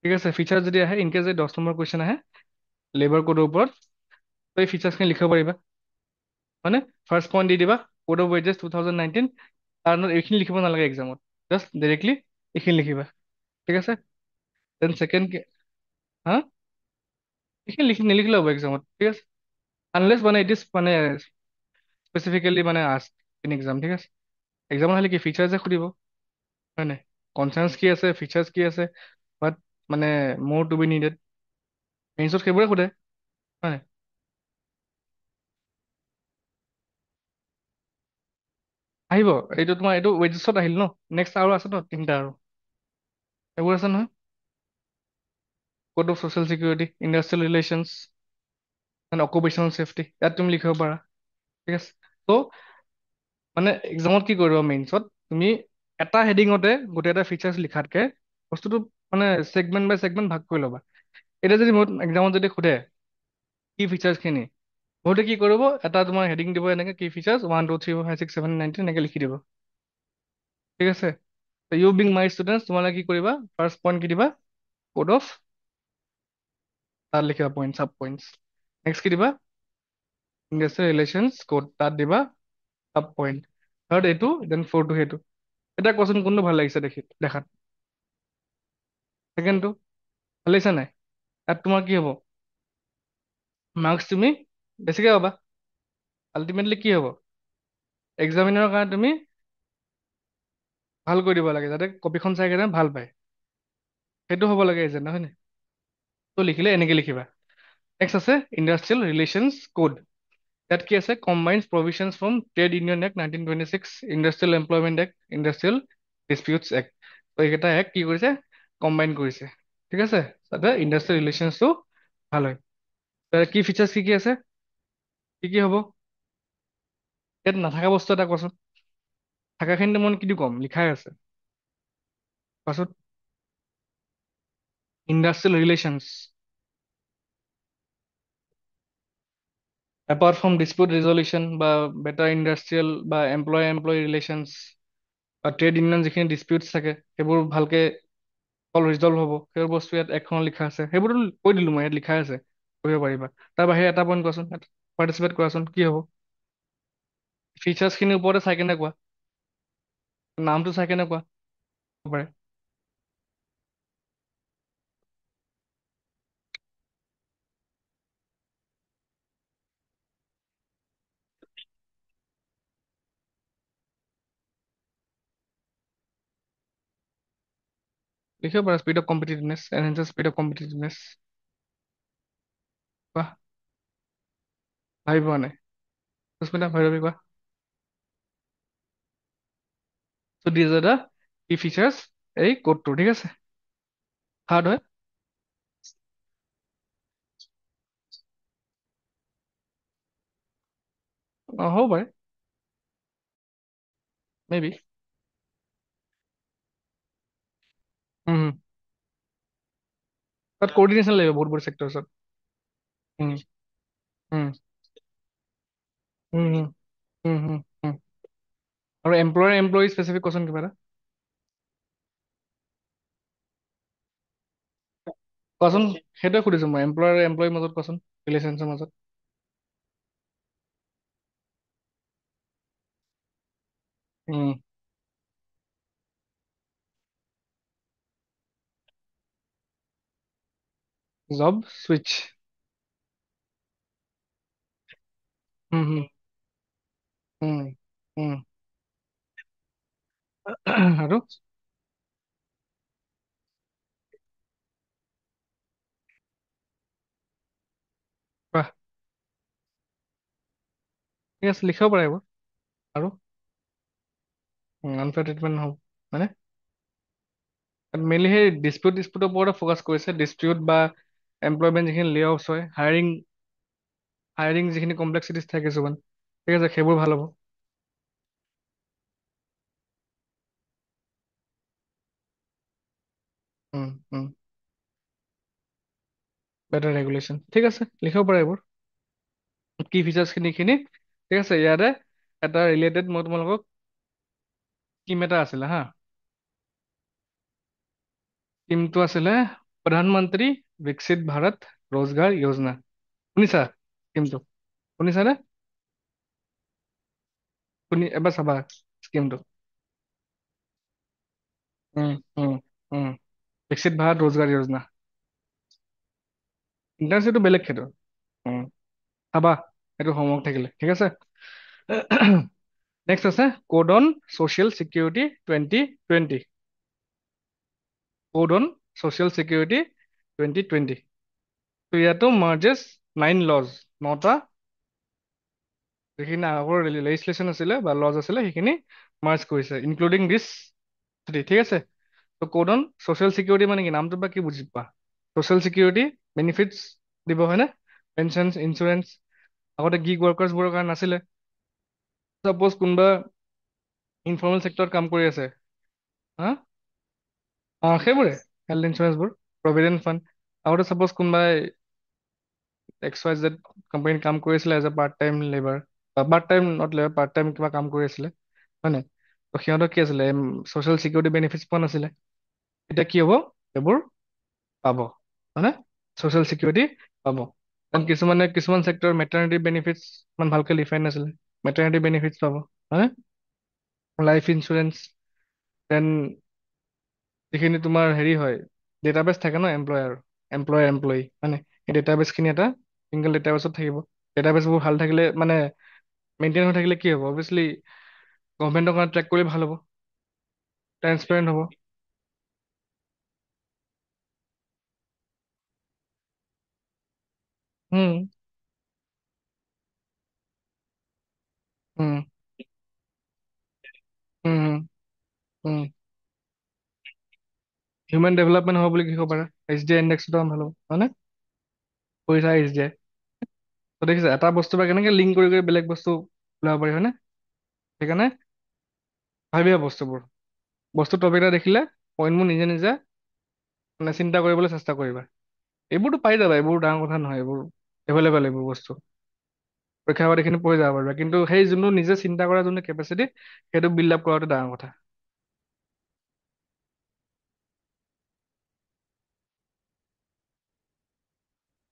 ঠিক আছে, ফিচাৰ্ছ যদি আহে, ইনকেছ যদি 10 নম্বৰ কুৱেশ্যন আহে লেবাৰ কোডৰ ওপৰত, তো এই ফিচাৰ্ছখিনি লিখিব পাৰিবা। মানে ফাৰ্ষ্ট পইণ্ট দি দিবা কোড অফ ৱেজেছ 2019, তাৰ নোট এইখিনি লিখিব নালাগে এক্সামত, জাষ্ট ডাইৰেক্টলি এইখিনি লিখিবা। ঠিক আছে। দেন ছেকেণ্ড, হা, এইখিনি নিলিখিলেও হ'ব এক্সামত, ঠিক আছে। আনলেছ মানে ইট ইজ মানে স্পেচিফিকেলি মানে আস্ক ইন এক্সাম, ঠিক আছে। এক্সামত খালি কি ফিচাৰ্ছে সুধিব, হয় নাই, কনচাৰ্নছ কি আছে, ফিচাৰ্ছ কি আছে, বাট মানে মোৰ টু বি নিডেড, মেইনছত সেইবোৰে সোধে, হয় নাই। আহিব, এইটো তোমাৰ এইটো ৱেজেছত আহিল ন, নেক্সট আৰু আছে ন তিনিটা আৰু, এইবোৰ আছে নহয়। Code of social security, industrial relations and occupational safety, ইয়াত তুমি লিখিব পাৰা। ঠিক আছে। ত' মানে এক্সামত কি কৰিবা, মেইনছত তুমি এটা হেডিঙতে গোটেই এটা ফিচাৰ্ছ লিখাতকে বস্তুটো মানে ছেগমেণ্ট বাই ছেগমেণ্ট ভাগ কৰি ল'বা। এতিয়া যদি মোৰ এক্সামত যদি সোধে কি ফিচাৰ্ছখিনি, বহুতে কি কৰিব, এটা তোমাৰ হেডিং দিব এনেকে কি ফিচাৰ্ছ 1 2 3 4 5 6 7 9 10 এনেকে লিখি দিব। ঠিক আছে। ইউ বিং মাই ষ্টুডেণ্টছ, তোমালোকে কি কৰিবা, ফাৰ্ষ্ট পইণ্ট কি দিবা, কোড অফ, তাত লিখিবা পইণ্ট চাব পইণ্টছ। নেক্সট কি দিবা, ইণ্ডাষ্ট্ৰিয়েল ৰিলেশ্যনছ কোড, তাত দিবা চাব পইণ্ট। থাৰ্ড এইটো, দেন ফ'ৰটো সেইটো। এতিয়া কোৱাচোন কোনটো ভাল লাগিছে দেখি দেখাত, ছেকেণ্ডটো ভাল লাগিছে নাই। ইয়াত তোমাৰ কি হ'ব, মাৰ্কছ তুমি বেছিকৈ পাবা। আল্টিমেটলি কি হ'ব, এক্সামিনাৰৰ কাৰণে তুমি ভাল কৰি দিব লাগে, যাতে কপিখন চাই কিনে ভাল পায়, সেইটো হ'ব লাগে এজেণ্ডা, হয় নাই। তো লিখিলে এনেকৈ লিখিবা। নেক্সট আছে ইণ্ডাষ্ট্ৰিয়েল ৰিলেশ্যনছ কোড। ইয়াত কি আছে, combines provisions from trade union act 1926, industrial employment act, industrial disputes act. তো এইকেইটা এক্ট কি কৰিছে, কম্বাইন কৰিছে। ঠিক আছে, যাতে ইণ্ডাষ্ট্ৰিয়েল ৰিলেশ্যনছটো ভাল হয়। কি ফিচাৰ্ছ কি কি আছে, কি কি হ'ব, ইয়াত নাথাকা বস্তু এটা কোৱাচোন, থাকাখিনিতো মই কি ক'ম, লিখাই আছে, কোৱাচোন। Industrial relations, apart from dispute resolution বা বেটাৰ ইণ্ডাষ্ট্ৰিয়েল বা এমপ্লয় ৰিলেশ্যনছ বা ট্ৰেড ইউনিয়ন যিখিনি ডিছপিউটছ থাকে সেইবোৰ ভালকে অল ৰিজল্ভ হ'ব, সেইবোৰ বস্তু ইয়াত এখনত লিখা আছে, সেইবোৰতো কৈ দিলোঁ মই, ইয়াত লিখাই আছে, কৰিব পাৰিবা। তাৰ বাহিৰে এটা পইণ্ট কোৱাচোন, পাৰ্টিচিপেট কৰাচোন, কি হ'ব, ফিচাৰ্ছখিনিৰ ওপৰতে চাই কেনে কোৱা, নামটো চাই কেনে কোৱা, হ'ব পাৰে। লিখিব পাৰা speed of competitiveness, enhances speed of competitiveness. কোৱা, ভাবি পোৱা নাই, সুস্মিতা ভৈৰৱী কোৱা। So' these are the key features এই কোডটো, ঠিক আছে। হাৰ্ড হয়, অঁ হ'ব পাৰে, মে বি। তাত কৰ্ডিনেশ্যন লাগিব বহুত বহুত চেক্টৰছত। উম, উম, উম, উম, উম, উম। আৰু এমপ্লয়াৰ এমপ্লয়ী স্পেচিফিক কোৱাচোন কিবা এটা, কোৱাচোন, সেইটোৱে সুধিছোঁ মই, এমপ্লয়াৰ আৰু এমপ্লয়ীৰ মাজত কোৱাচোন, ৰিলেশ্যনছৰ মাজত। উম, জব চুইচ। উম, হুম, উম, উম। আৰু কোৱা, ঠিক আছে, লিখিব পাৰে এইবোৰ। আৰু আনফেয়াৰ ট্ৰিটমেণ্ট নহ'ব, হয়নে। মেইনলি সেই ডিছপিউটৰ ওপৰতে ফ'কাছ কৰিছে, ডিছপিউট বা এমপ্লয়মেণ্ট যিখিনি লে অফছ হয়, হায়াৰিং যিখিনি কমপ্লেক্সিটিছ থাকে কিছুমান, ঠিক আছে, সেইবোৰ ভাল হ'ব। উম, উম, বেটাৰ ৰেগুলেশ্যন ঠিক আছে, লিখিব পাৰে এইবোৰ কি ফিচাৰ্ছ খিনি ঠিক আছে। ইয়াতে এটা ৰিলেটেড মই তোমালোকক স্কিম এটা আছিলে হা। স্কিমটো আছিলে প্ৰধানমন্ত্ৰী বিকশিত ভাৰত ৰোজগাৰ যোজনা। শুনিছা স্কিমটো? শুনিছানে? এবাৰ চাবা স্কিমটো। উম উম উম বিকশিত ভাৰত ৰোজগাৰ যোজনা। ইণ্টাৰ্ণশ্বিপটো বেলেগ সেইটো। উম চাবা সেইটো হোমৱৰ্ক থাকিলে ঠিক আছে। নেক্সট আছে code on social security 2020। Code on social security 2020। ত' ইয়াতো মাৰ্জেছ 9 লজ, 9টা যিখিনি আগৰ লেজিসলেশ্যন আছিলে বা লজ আছিলে সেইখিনি মাৰ্জ কৰিছে ইনক্লুডিং দিছ থ্ৰী ঠিক আছে। ত' কোড অন ছ'চিয়েল চিকিউৰিটি মানে কি, নামটো বা কি বুজি পা? ছ'চিয়েল চিকিউৰিটি বেনিফিটছ দিব হয়নে? পেঞ্চন ইঞ্চুৰেঞ্চ আগতে গিগ ৱৰ্কাৰ্ছবোৰৰ কাৰণে নাছিলে। চাপ'জ কোনোবা ইনফৰ্মেল চেক্টৰত কাম কৰি আছে হা, সেইবোৰে হেল্থ ইঞ্চুৰেঞ্চবোৰ, প্ৰভিডেণ্ট ফাণ্ড। আগতে চাপ'জ কোনোবাই এক্স ৱাই জেড কোম্পানীত কাম কৰিছিলে as a part time labour, part time not labour, part time কিবা কাম কৰি আছিলে হয় নাই? ত' সিহঁতৰ কি আছিলে, ছ'চিয়েল চিকিউৰিটি বেনিফিটছ পোৱা নাছিলে। এতিয়া কি হ'ব, এইবোৰ পাব হয়নে? ছ'চিয়েল চিকিউৰিটি পাব। কাৰণ কিছুমান চেক্টৰ মেটাৰনিটি বেনিফিটছ ইমান ভালকৈ ডিফাইন নাছিলে, মেটাৰনিটি বেনিফিটছ পাব হয়নে? লাইফ ইঞ্চুৰেঞ্চ, দেন যিখিনি তোমাৰ হেৰি হয় ডেটাবেছ থাকে ন এমপ্লয় মানে সেই ডেটাবেছখিনি এটা ছিংগল ডেটাবেছত থাকিব। ডেটাবেছবোৰ ভাল থাকিলে মানে মেইনটেইন হৈ থাকিলে কি হ'ব, অভিয়াছলি গভমেণ্টৰ কাৰণে ট্ৰেক কৰি ভাল হ'ব, ট্ৰেন্সপেৰেণ্ট হ'ব। উম উম উম উম হিউমেন ডেভেলপমেণ্ট হ'ব বুলি লিখিব পাৰা, HDI ইণ্ডেক্সটো ভাল হ'ব হয়নে? পইচা HDI দেখিছা এটা বস্তু বা কেনেকে লিংক কৰি বেলেগ বস্তু ওলাব পাৰি হয়নে? সেইকাৰণে ভাবিবা বস্তুবোৰ, বস্তু টপিক এটা দেখিলে পইণ্টবোৰ নিজে নিজে মানে চিন্তা কৰিবলৈ চেষ্টা কৰিবা। এইবোৰতো পাই যাবা, এইবোৰ ডাঙৰ কথা নহয়, এইবোৰ এভেইলেবল এইবোৰ বস্তু পৰীক্ষা এইখিনি পৰি যাব পাৰিবা। কিন্তু সেই যোনটো নিজে চিন্তা কৰা যোনটো কেপাচিটি সেইটো বিল্ড আপ কৰাটো ডাঙৰ কথা।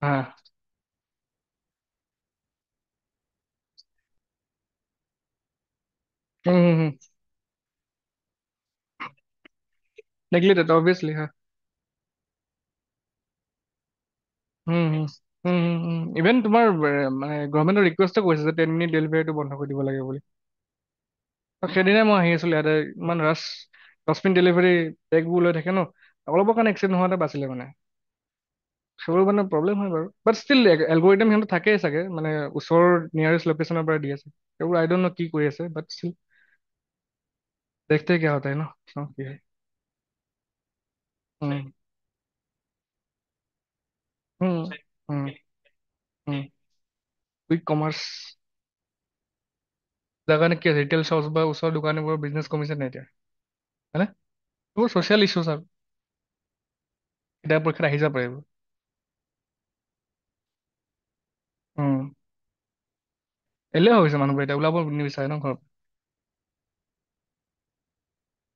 হা হুম নেগলেক্টেড অবভিয়াছলি হা। ইভেন তোমাৰ মানে গভৰ্ণমেণ্টৰ ৰিকুৱেষ্টো কৰিছে যে 10 মিনিট ডেলিভাৰীটো বন্ধ কৰি দিব লাগে বুলি। সেইদিনাই মই আহি আছিলোঁ ইয়াতে, ইমান ৰাছ 10 মিনিট ডেলিভাৰী পেকবোৰ লৈ থাকে ন, অলপৰ কাৰণে এক্সিডেণ্ট নোহোৱাতে বাচিলে মানে। সেইবোৰ মানে প্ৰব্লেম হয় বাৰু, বাট ষ্টিল এলগৰিদম সিহঁতৰ থাকেই চাগে, মানে ওচৰৰ নিয়াৰেষ্ট লোকেশ্যনৰ পৰা দি আছে সেইবোৰ। আই ডোন্ট ন কি কৰি আছে, বাট ষ্টিল দেখতে কিয়া হতা है ন, চাওঁ কি হয়। উম উম উম উম কুইক কমাৰ্চ যাৰ কাৰণে কি ৰিটেইল শ্বপছ বা ওচৰৰ দোকানীবোৰৰ বিজনেছ কমিছে নাই এতিয়া হয়নে? এইবোৰ ছ'চিয়েল ইছ্যুছ আৰু এতিয়া পৰীক্ষাত আহি যাব এইবোৰ। উম এলেহুৱা হৈছে মানুহবোৰ, এতিয়া ওলাব নিবিচাৰে ন ঘৰৰ পৰা।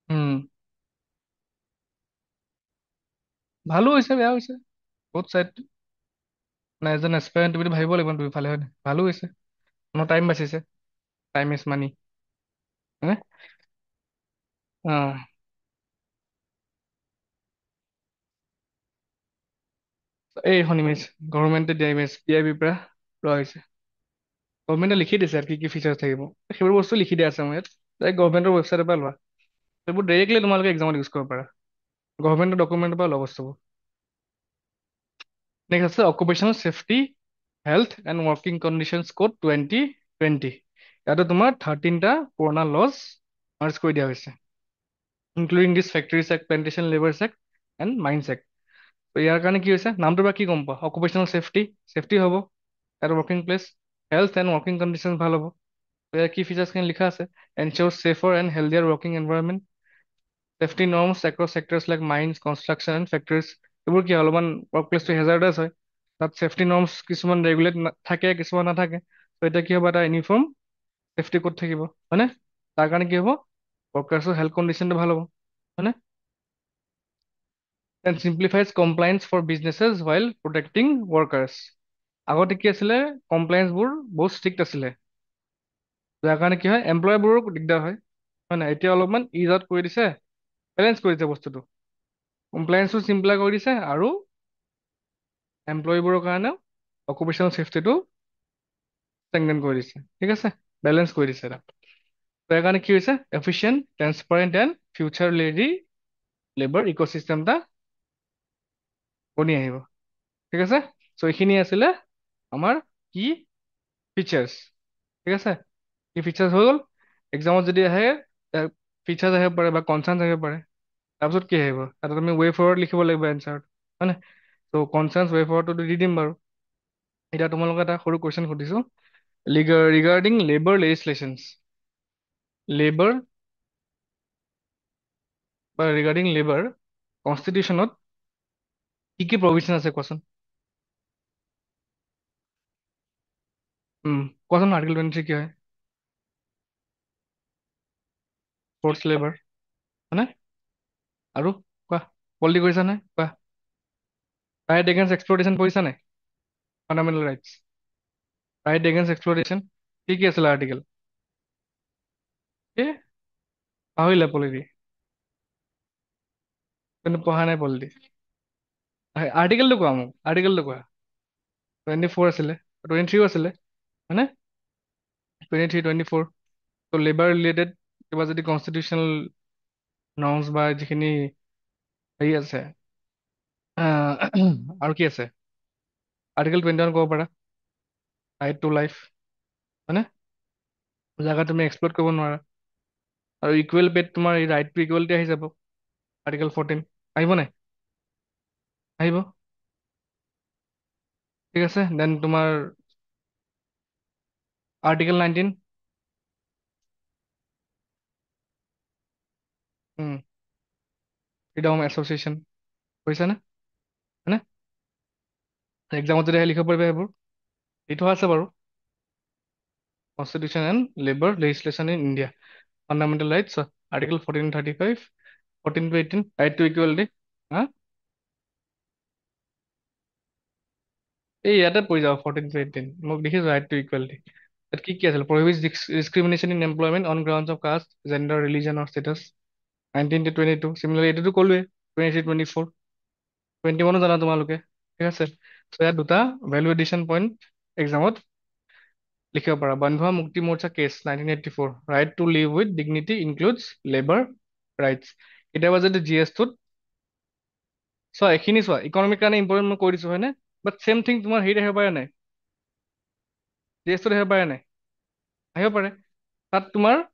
উম ভালো হৈছে বেয়া হৈছে বহুত চাইড। মানে এজন এছপাৰেণ্ট তুমিতো ভাবিব লাগিব ন দুইফালে হয় নাই? ভালো হৈছে, মোৰ টাইম বাচিছে, টাইম ইজ মানি হয়নে? অ এই এখন ইমেজ গভৰ্ণমেণ্টে দিয়া ইমেজ PIBৰ পৰা লোৱা হৈছে। গভৰ্ণমেণ্টে লিখি দিছে ইয়াত কি কি ফিচাৰ্ছ থাকিব, সেইবোৰ বস্তু লিখি দিয়া আছে মোৰ ইয়াত, ডাইৰেক্ট গভৰ্ণমেণ্টৰ ৱেবছাইটৰ পৰা লোৱা। সেইবোৰ ডাইৰেক্টলি তোমালোকে এক্সামত ইউজ কৰিব পাৰা, গভৰ্ণমেণ্টৰ ডকুমেণ্টৰ পৰা লোৱা বস্তুবোৰ। নেক্সট আছে occupational safety health and working conditions code 2020। ইয়াতে তোমাৰ 13টা পুৰণা লজ মাৰ্জ কৰি দিয়া হৈছে, including this factories act, plantation labours act and mines act. ত' ইয়াৰ কাৰণে কি হৈছে, নামটোৰ পৰা কি গম পোৱা, অকুপেশ্যনেল ছেফটি হ'ব এটা working place, health and working condition ভাল হ'ব। ত' ইয়াৰ কি ফিচাৰ্ছখিনি লিখা আছে, ensure safer and healthier working environment, safety norms across sectors like mines construction and factories, এইবোৰ কি হয়, অলপমান ৱৰ্ক প্লেচটো হেজাৰ্ডাছ হয়, তাত চেফটি নৰ্মছ কিছুমান ৰেগুলেট থাকে, কিছুমান নাথাকে। ত' এতিয়া কি হ'ব, এটা ইউনিফৰ্ম চেফটি ক'ড থাকিব হয়নে? তাৰ কাৰণে কি হ'ব, ৱৰ্কাৰ্ছৰ হেল্থ কণ্ডিশ্যনটো ভাল হ'ব হয়নে? And simplifies compliance for businesses while protecting workers. আগতে কি আছিলে, কমপ্লায়েন্সবোৰ বহুত ষ্ট্ৰিক্ট আছিলে, যাৰ কাৰণে কি হয় এমপ্লয়বোৰো দিগদাৰ হয়, হয় নাই? এতিয়া অলপমান ইজ আউট কৰি দিছে, বেলেঞ্চ কৰি দিছে বস্তুটো, কমপ্লায়েন্সো চিম্পলাই কৰি দিছে আৰু এমপ্লয়ীবোৰৰ কাৰণেও অকুপেশ্যনেল ছেফটিটো ষ্ট্ৰেংথেন কৰি দিছে, ঠিক আছে, বেলেঞ্চ কৰি দিছে তাত। তাৰ কাৰণে কি হৈছে, efficient transparent and future ready labour ecosystem এটা বনি আহিব, ঠিক আছে। চ' এইখিনি আছিলে আমাৰ কি ফিচাৰ্ছ, ঠিক আছে। কি ফিচাৰ্ছ হৈ গ'ল, এক্সামত যদি আহে ফিচাৰ্ছ আহিব পাৰে বা কনচাৰ্ণ আহিব পাৰে, তাৰপিছত কি আহিব, তাত তুমি ৱে ফৰৱাৰ্ড লিখিব লাগিব এনচাৰত, হয় নাই? ত' কনচাৰ্ণ ৱে ফৰৱাৰ্ডটো দি দিম বাৰু। এতিয়া তোমালোকে এটা সৰু কুৱেশ্যন সুধিছোঁ, ৰিগাৰ্ডিং লেবাৰ লেজিছলেশ্যনছ, লেবাৰ বা ৰিগাৰ্ডিং লেবাৰ কনষ্টিটিউশ্যনত কি কি প্ৰভিজন আছে কোৱাচোন? কোৱাচোন, আৰ্টিকল 23 কি হয়? ফৰ্চ লেবাৰ হয়নে? আৰু কোৱা, পলিটি কৰিছা নাই কোৱা? ৰাইট এগেইনষ্ট এক্সপ্ল'টেশ্যন কৰিছা নাই? ফাণ্ডামেণ্টেল ৰাইটছ, ৰাইট এগেইনষ্ট এক্সপ্ল'টেশ্যন, কি কি আছিলে আৰ্টিকেল? এ পাহৰিলা পলিটি, কিন্তু পঢ়া নাই পলিটি। আৰ্টিকেলটো কোৱা মোক, আৰ্টিকেলটো কোৱা। 24 আছিলে, 23ও আছিলে হয়নে? 23, 24। ত' লেবাৰ ৰিলেটেড কিবা যদি কনষ্টিটিউচনেল নৰ্মছ বা যিখিনি হেৰি আছে, আৰু কি আছে? আৰ্টিকেল 21 ক'ব পাৰা, ৰাইট টু লাইফ হয়নে? জেগা তুমি এক্সপ্ল'ৰ কৰিব নোৱাৰা। আৰু ইকুৱেল পেড, তোমাৰ এই ৰাইট টু ইকুৱেলিটি আহি যাব, আৰ্টিকেল 14 আহিব নাই? আহিব, ঠিক আছে। দেন তোমাৰ আৰ্টিকেল 19, ফ্ৰীডম অফ এছ'চিয়েশ্যন, কৰিছানে হয়নে? এক্সামত যদি আহে লিখিব পাৰিবা সেইবোৰ, দি থোৱা আছে বাৰু। Constitution and labour legislation in India, fundamental rights, article 14, 35, 14 to 18, right to equality. হা, এই ইয়াতে পৰি যাব 14 to 18, মোক দেখিছোঁ ৰাইট টু ইকুৱেলিটি। তাত কি কি আছিল, prohibits discrimination in employment on grounds of caste, gender, religion or status, 19 to 22, similarly এইটোতো ক'লোৱে, 23, 24, 21ও জানা তোমালোকে, ঠিক আছে। চ' ইয়াত দুটা ভেলু এডিশ্যন পইণ্ট এক্সামত লিখিব পাৰা। Bandhua Mukti Morcha case 1984, right to live with dignity includes labour rights. কেতিয়াবা যদি জি এছটোত চোৱা, এইখিনি চোৱা, ইকনমিৰ কাৰণে ইম্পৰ্টেণ্ট মই কৈ দিছোঁ হয়নে? বাট ছেম থিং তোমাৰ হেৰিত আহিব পাৰে নাই, জি এছটোত আহিব পাৰে নাই? আহিব পাৰে। তাত তোমাৰ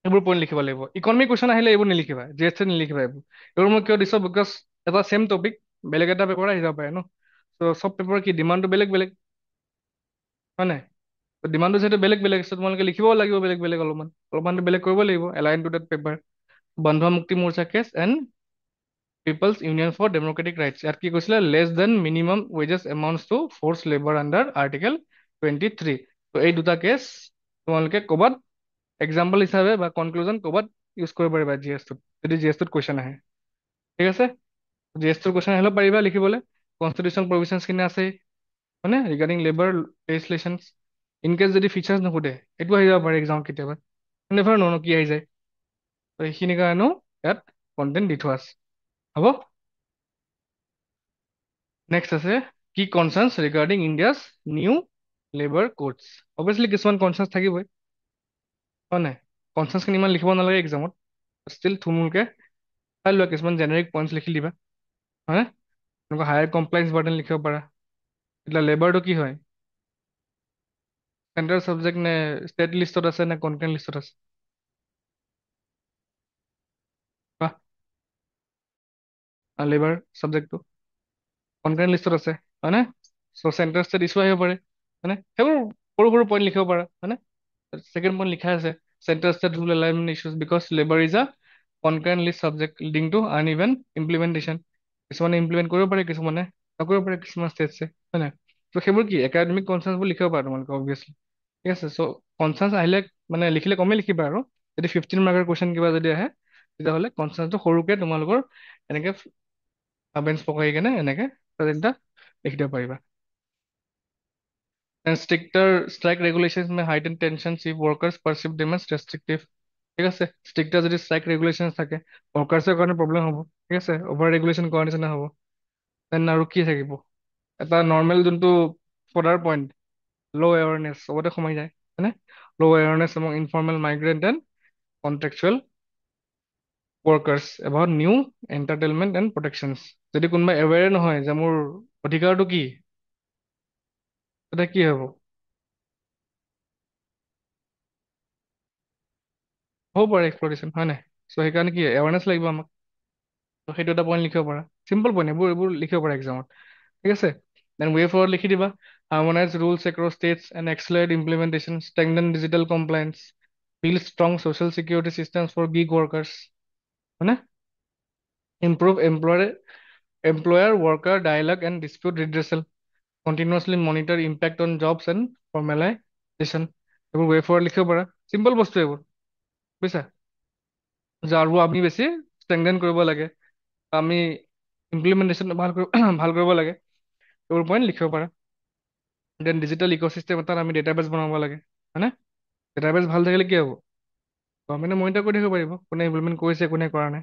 এইবোৰ পইণ্ট লিখিব লাগিব। ইকনমিক কুৱেশ্যন আহিলে এইবোৰ নিলিখিবা, জি এছ টি নিলিখিবা এইবোৰ। এইবোৰ মই কিয় দিছোঁ, বিকজ এটা ছেম টপিক বেলেগ এটা পেপাৰ আহি যাব পাৰে ন। ত' চব পেপাৰ কি ডিমাণ্ডটো বেলেগ বেলেগ হয় নাই? ডিমাণ্ডটো যিহেতু বেলেগ বেলেগ, চ' তোমালোকে লিখিবও লাগিব বেলেগ বেলেগ, অলপমানটো বেলেগ কৰিব লাগিব, align to that paper. Bandhua Mukti Morcha case and people's union for democratic rights, ইয়াত কি কৈছিলে, less than minimum wages amounts to forced labour under article 23। ত' এই দুটা কেছ তোমালোকে ক'ৰবাত এক্সাম্পল হিচাপে বা কনক্লুজন ক'ৰবাত ইউজ কৰিব পাৰিবা জি এছটোত, যদি জি এছটোত কুৱেশ্যন আহে, ঠিক আছে। জি এছটোৰ কুৱেশ্যন আহিলেও পাৰিবা লিখিবলৈ। কনষ্টিটিউচন প্ৰভিজনছখিনি আছেই হয়নে, ৰিগাৰ্ডিং লেবাৰ লেজিছলেশ্যনছ। ইন কেছ যদি ফিচাৰ্ছ নুসুধে, এইটো আহি যাব পাৰে এক্সামত কেতিয়াবা, নেভাৰ ন কি আহি যায়। ত' সেইখিনি কাৰণেও ইয়াত কণ্টেণ্ট দি থোৱা আছে, হ'ব। নেক্সট আছে কি concerns regarding India's new labour codes. Obviously কিছুমান কনচাৰ্নছ থাকিবই হয় নাই? কনচাৰ্নছখিনি ইমান লিখিব নালাগে এক্সামত, ষ্টিল থুলমূলকৈ চাই লোৱা, কিছুমান জেনেৰিক পইণ্টছ লিখি দিবা হয়নে? এনেকুৱা হায়াৰ কমপ্লেক্স বাৰ্ডেন লিখিব পাৰা। এতিয়া লেবাৰটো কি হয়, চেণ্ট্ৰেল ছাবজেক্ট নে ষ্টেট লিষ্টত আছে নে কনটেণ্ট লিষ্টত আছে? লেবাৰ ছাবজেক্টটো কনটেণ্ট লিষ্টত আছে হয়নে? চ' চেণ্টাৰ ষ্টেট ইছ্যু আহিব পাৰে হয়নে? সেইবোৰ সৰু সৰু পইণ্ট লিখিব পাৰা হয়নে? ছেকেণ্ড পইণ্ট লিখা আছে, centre state rule alignment issues because labour is a concurrent list subject leading to uneven implementation. কিছুমানে ইমপ্লিমেণ্ট কৰিব পাৰে, কিছুমানে নকৰিব পাৰে, কিছুমান ষ্টেটছে, হয় নাই? ত' সেইবোৰ কি একাডেমিক কনচাৰ্নবোৰ লিখিব পাৰা তোমালোকে অবভিয়াছলি। ঠিক আছে, চ' কনচাৰ্ন আহিলে মানে লিখিলে কমেই লিখিবা আৰু। যদি 15 মাৰ্কৰ কুৱেশ্যন কিবা যদি আহে, তেতিয়াহ'লে কনচাৰ্নটো সৰুকে তোমালোকৰ এনেকে বেঞ্চ পকাই কেনে এনেকে প্ৰেজেণ্ট এটা লিখি দিব পাৰিবা। And stricter strike regulations may heighten tensions if workers perceive them as restrictive. ঠিক আছে, stricter যদি strike regulations থাকে workers কাৰণে প্ৰব্লেম হ'ব। ঠিক আছে, অভাৰ ৰেগুলেশ্যন কৰা নিচিনা হ'ব। দেন আৰু কি থাকিব, এটা নৰ্মেল যোনটো ফডাৰ পইণ্ট, ল' এৱাৰনেছ চবতে সোমাই যায় হয়নে? ল' awareness among informal migrant and contractual workers about new entitlement and protections। যদি কোনোবা এৱেৰে নহয় যে মোৰ অধিকাৰটো কি, তেতিয়া কি হ'ব? হ'ব পাৰে এক্সপ্লৰেশ্যন, হয় নাই? চ' সেইকাৰণে কি এৱাৰনেছ লাগিব আমাক। ত' সেইটো এটা পইণ্ট লিখিব পাৰা, চিম্পল পইণ্ট, এইবোৰ লিখিব পাৰা এক্সামত। ঠিক আছে, দেন ৱে ফৰৱাৰ্ড লিখি দিবা। Harmonise rules across states and accelerate implementation, strengthen digital compliance, build strong social security systems for gig workers, হয়নে? Improve employer worker dialogue and dispute redressal, continuously monitor impact on jobs and formalisation. এইবোৰ way forward লিখিব পাৰা, simple বস্তু এইবোৰ, বুজিছা? যে আৰু আমি বেছি ষ্ট্ৰেংথেন কৰিব লাগে, আমি ইমপ্লিমেণ্টেশ্যনটো ভাল কৰিব ভাল কৰিব লাগে, এইবোৰ পইণ্ট লিখিব পাৰা। দেন ডিজিটেল ইক'চিষ্টেম এটাত আমি ডেটাবেছ বনাব লাগে, হয়নে? ডেটাবেছ ভাল থাকিলে কি হ'ব? গভৰ্ণমেণ্টে মনিটৰ কৰি থাকিব পাৰিব কোনে ইমপ্লিমেণ্ট কৰিছে কোনে কৰা নাই।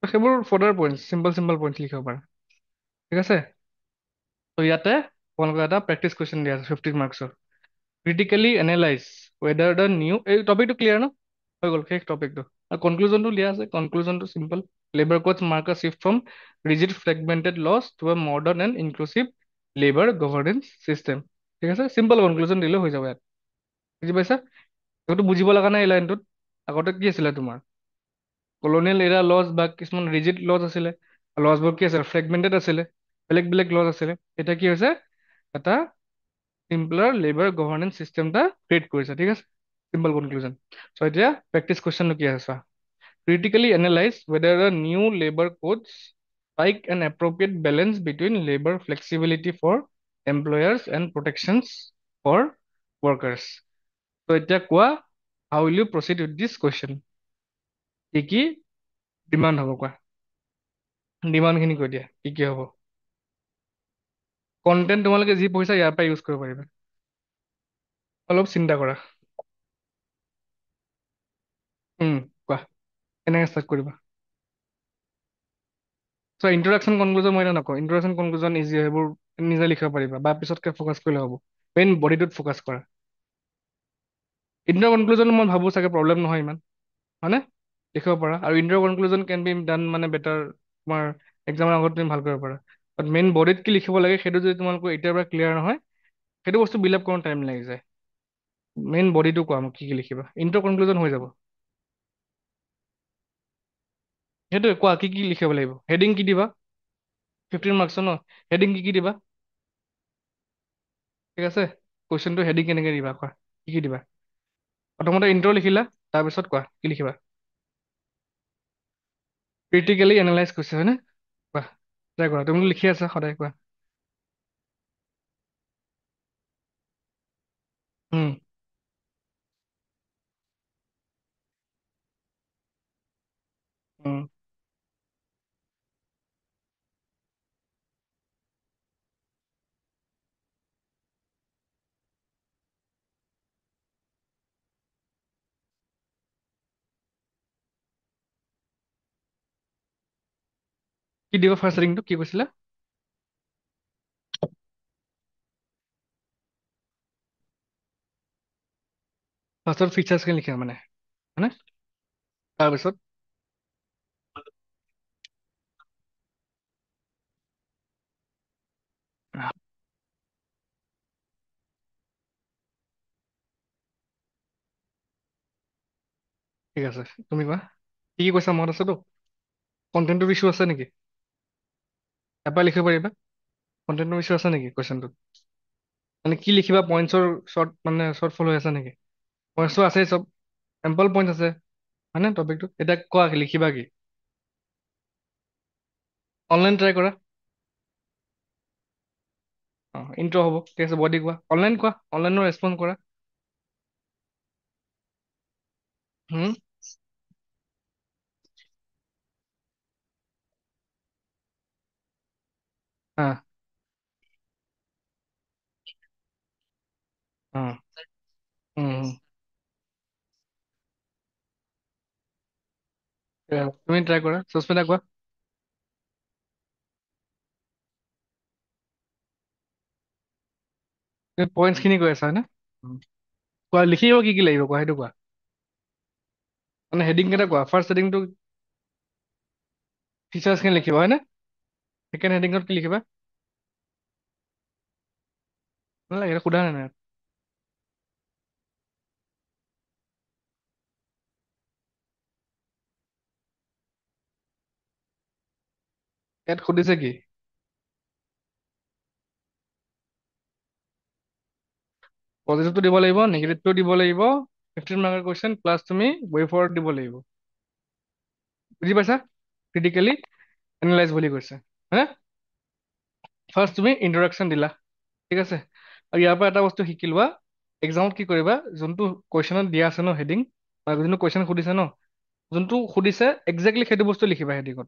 ত' সেইবোৰ ফৰ্ডাৰ পইণ্ট, চিম্পল চিম্পল পইণ্ট লিখিব পাৰা। ঠিক আছে, ত' ইয়াতে তোমালোকৰ এটা প্ৰেক্টিচ কুৱেশ্যন দিয়া আছে 15 মাৰ্কছৰ। Critically analyse whether the new, এই টপিকটো ক্লিয়াৰ ন? হৈ গ'ল, শেষ টপিকটো। আৰু কনক্লুজনটো দিয়া আছে, কনক্লুজনটো simple. Labour codes mark a shift from rigid fragmented laws to a modern and inclusive labour governance system. ঠিক আছে, চিম্পল কনক্লুজন দিলেও হৈ যাব ইয়াত। বুজি পাইছা? একোতো বুজিব লগা নাই এই লাইনটোত। আগতে কি আছিলে তোমাৰ কলনিয়েল এৰা লজ বা কিছুমান ৰিজিড লজ আছিলে, লজবোৰ কি আছিলে ফ্ৰেগমেণ্টেড আছিলে, বেলেগ বেলেগ লজ আছিলে। এতিয়া কি হৈছে, এটা চিম্পলাৰ লেবাৰ গভৰ্নেন্স চিষ্টেম এটা ক্ৰিয়েট কৰিছে। ঠিক আছে, চিম্পল কনক্লুজন। চ' এতিয়া প্ৰেক্টিচ কুৱেশ্যনটো কি আছে চোৱা। Critically analyse whether the new labour কোডছ strike an appropriate balance between labor flexibility for employers and protections for workers। তো এতিয়া কোৱা, how will you proceed with this question? কি কি ডিমাণ্ড হ'ব কোৱা, ডিমাণ্ডখিনি কৈ দিয়া কি কি হ'ব। কণ্টেণ্ট তোমালোকে যি পঢ়িছা ইয়াৰ পৰা ইউজ কৰিব পাৰিবা, অলপ চিন্তা কৰা। কোৱা, কেনেকৈ ষ্টাৰ্ট কৰিবা? চ' ইন্ট্ৰডাকশ্যন কনক্লুজন মই এতিয়া নকওঁ, ইন্ট্ৰডাকশ্যন কনক্লুজন ইজি হয়, সেইবোৰ নিজে লিখিব পাৰিবা বা পিছতকে ফ'কাছ কৰিলে হ'ব। মেইন বডিটোত ফ'কাছ কৰা। ইন্ট্ৰ কনক্লুজন মই ভাবোঁ চাগে প্ৰব্লেম নহয় ইমান, হয়নে? লিখিব পাৰা, আৰু intro conclusion can be done মানে বেটাৰ, তোমাৰ এক্সামৰ আগত তুমি ভাল কৰিব পাৰা। বাট মেইন বডিত কি লিখিব লাগে সেইটো যদি তোমালোকৰ এতিয়াৰ পৰা ক্লিয়াৰ নহয়, সেইটো বস্তু বিল আপ কৰোঁ টাইম লাগি যায়। মেইন বডিটো কোৱা মোক কি কি লিখিবা, ইন্ট্ৰ কনক্লুজন হৈ যাব। সেইটোৱে কোৱা, কি কি লিখিব লাগিব, হেডিং কি দিবা? 15 মাৰ্কছৰ ন, হেডিং কি কি দিবা? ঠিক আছে, কুৱেশ্যনটো হেডিং কেনেকৈ দিবা কোৱা, কি কি দিবা? প্ৰথমতে ইন্ট্ৰ লিখিলা, তাৰপিছত কোৱা কি লিখিবা? ক্ৰিটিকেলি এনালাইজ কৰিছে হয়নে? কোৱা, ট্ৰাই কৰা, তুমি লিখি আছা সদায়, কোৱা। উম, উম, কি দিবা ফাৰ্ষ্ট হেডিংটো কি কৈছিলা? ফাৰ্ষ্টত ফিচাৰ্ছখিনি লিখা মানে, হয়নে? তাৰপিছত ঠিক আছে, তুমি কোৱা কি কি কৈছা, মনত আছেতো? কণ্টেণ্টৰ ইছ্যু আছে নেকি? এবাৰ লিখিব পাৰিবা, কণ্টেণ্টৰ ইছ্যু আছে নেকি কুৱেশ্যনটোত? মানে কি লিখিবা, পইণ্টছৰ শ্বৰ্ট মানে শ্বৰ্ট ফল হৈ আছে নেকি? পইণ্টছটো আছেই চব, এম্পল পইণ্ট আছে। হয়নে টপিকটো? এতিয়া কোৱা লিখিবা কি? অনলাইন ট্ৰাই কৰা। ইণ্ট্ৰ হ'ব, ঠিক আছে, বডি কোৱা, অনলাইন কোৱা, অনলাইনৰ ৰেচপন্স কৰা। হুম। হা। হা। হুম। তুমি ট্ৰাই কৰা, সুস্মিতা কোৱা। তুমি পইণ্টছ খিনি কৈ আছা হয়নে? উম। কোৱা, লিখিব কি কি লাগিব কোৱা, সেইটো কোৱা। মানে হেডিং কেইটা কোৱা, ফাৰ্ষ্ট হেডিংটো ফিচাৰ্ছ খিনি লিখিবা হয়নে? ছেকেণ্ড হেডিঙত কি লিখিবা? নালাগে, এটা সোধা নাই। ইয়াত সুধিছে কি? পজিটিভটো দিব লাগিব, নেগেটিভটো দিব লাগিব, 15 মাৰ্কৰ কুৱেশ্যন প্লাছ তুমি ৱে ফৰৱাৰ্ড দিব লাগিব। বুজি পাইছা? ক্ৰিটিকেলি এনালাইজ বুলি কৈছে হা। ফাৰ্ষ্ট তুমি ইন্ট্ৰডাকশ্যন দিলা, ঠিক আছে। আৰু ইয়াৰ পৰা এটা বস্তু শিকি লোৱা, এক্সামত কি কৰিবা, যোনটো কুৱেশ্যনত দিয়া আছে ন হেডিং, বা যোনটো কুৱেশ্যন সুধিছে ন, যোনটো সুধিছে একজেক্টলি সেইটো বস্তু লিখিবা হেডিঙত।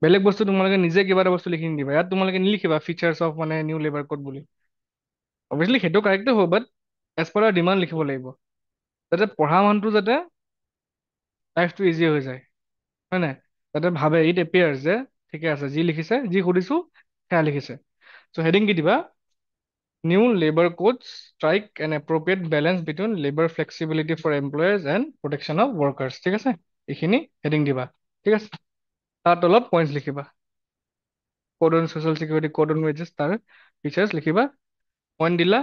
বেলেগ বস্তু তোমালোকে নিজে কিবা এটা বস্তু লিখি নিদিবা, ইয়াত তোমালোকে নিলিখিবা ফিচাৰ্ছ অফ মানে নিউ লেবাৰ কোড বুলি। অবভিয়াছলি সেইটো কাৰেক্টে হ'ব, বাট এজ পাৰ ডিমাণ্ড লিখিব লাগিব, যাতে পঢ়া মানুহটো যাতে লাইফটো ইজি হৈ যায়, হয় নাই? যাতে ভাবে ইট এপিয়াৰ্ছ যে ঠিকে আছে, যি লিখিছে, যি সুধিছো সেয়া লিখিছে। চ' হেডিং কি দিবা? New labour code strike an appropriate balance between labour flexibility for employers and protection of workers, ঠিক আছে। এইখিনি হেডিং দিবা, ঠিক আছে। তাৰ তলত পইণ্টছ লিখিবা, code on social security, code on wages, তাৰ ফিচাৰ্ছ লিখিবা, পইণ্ট দিলা,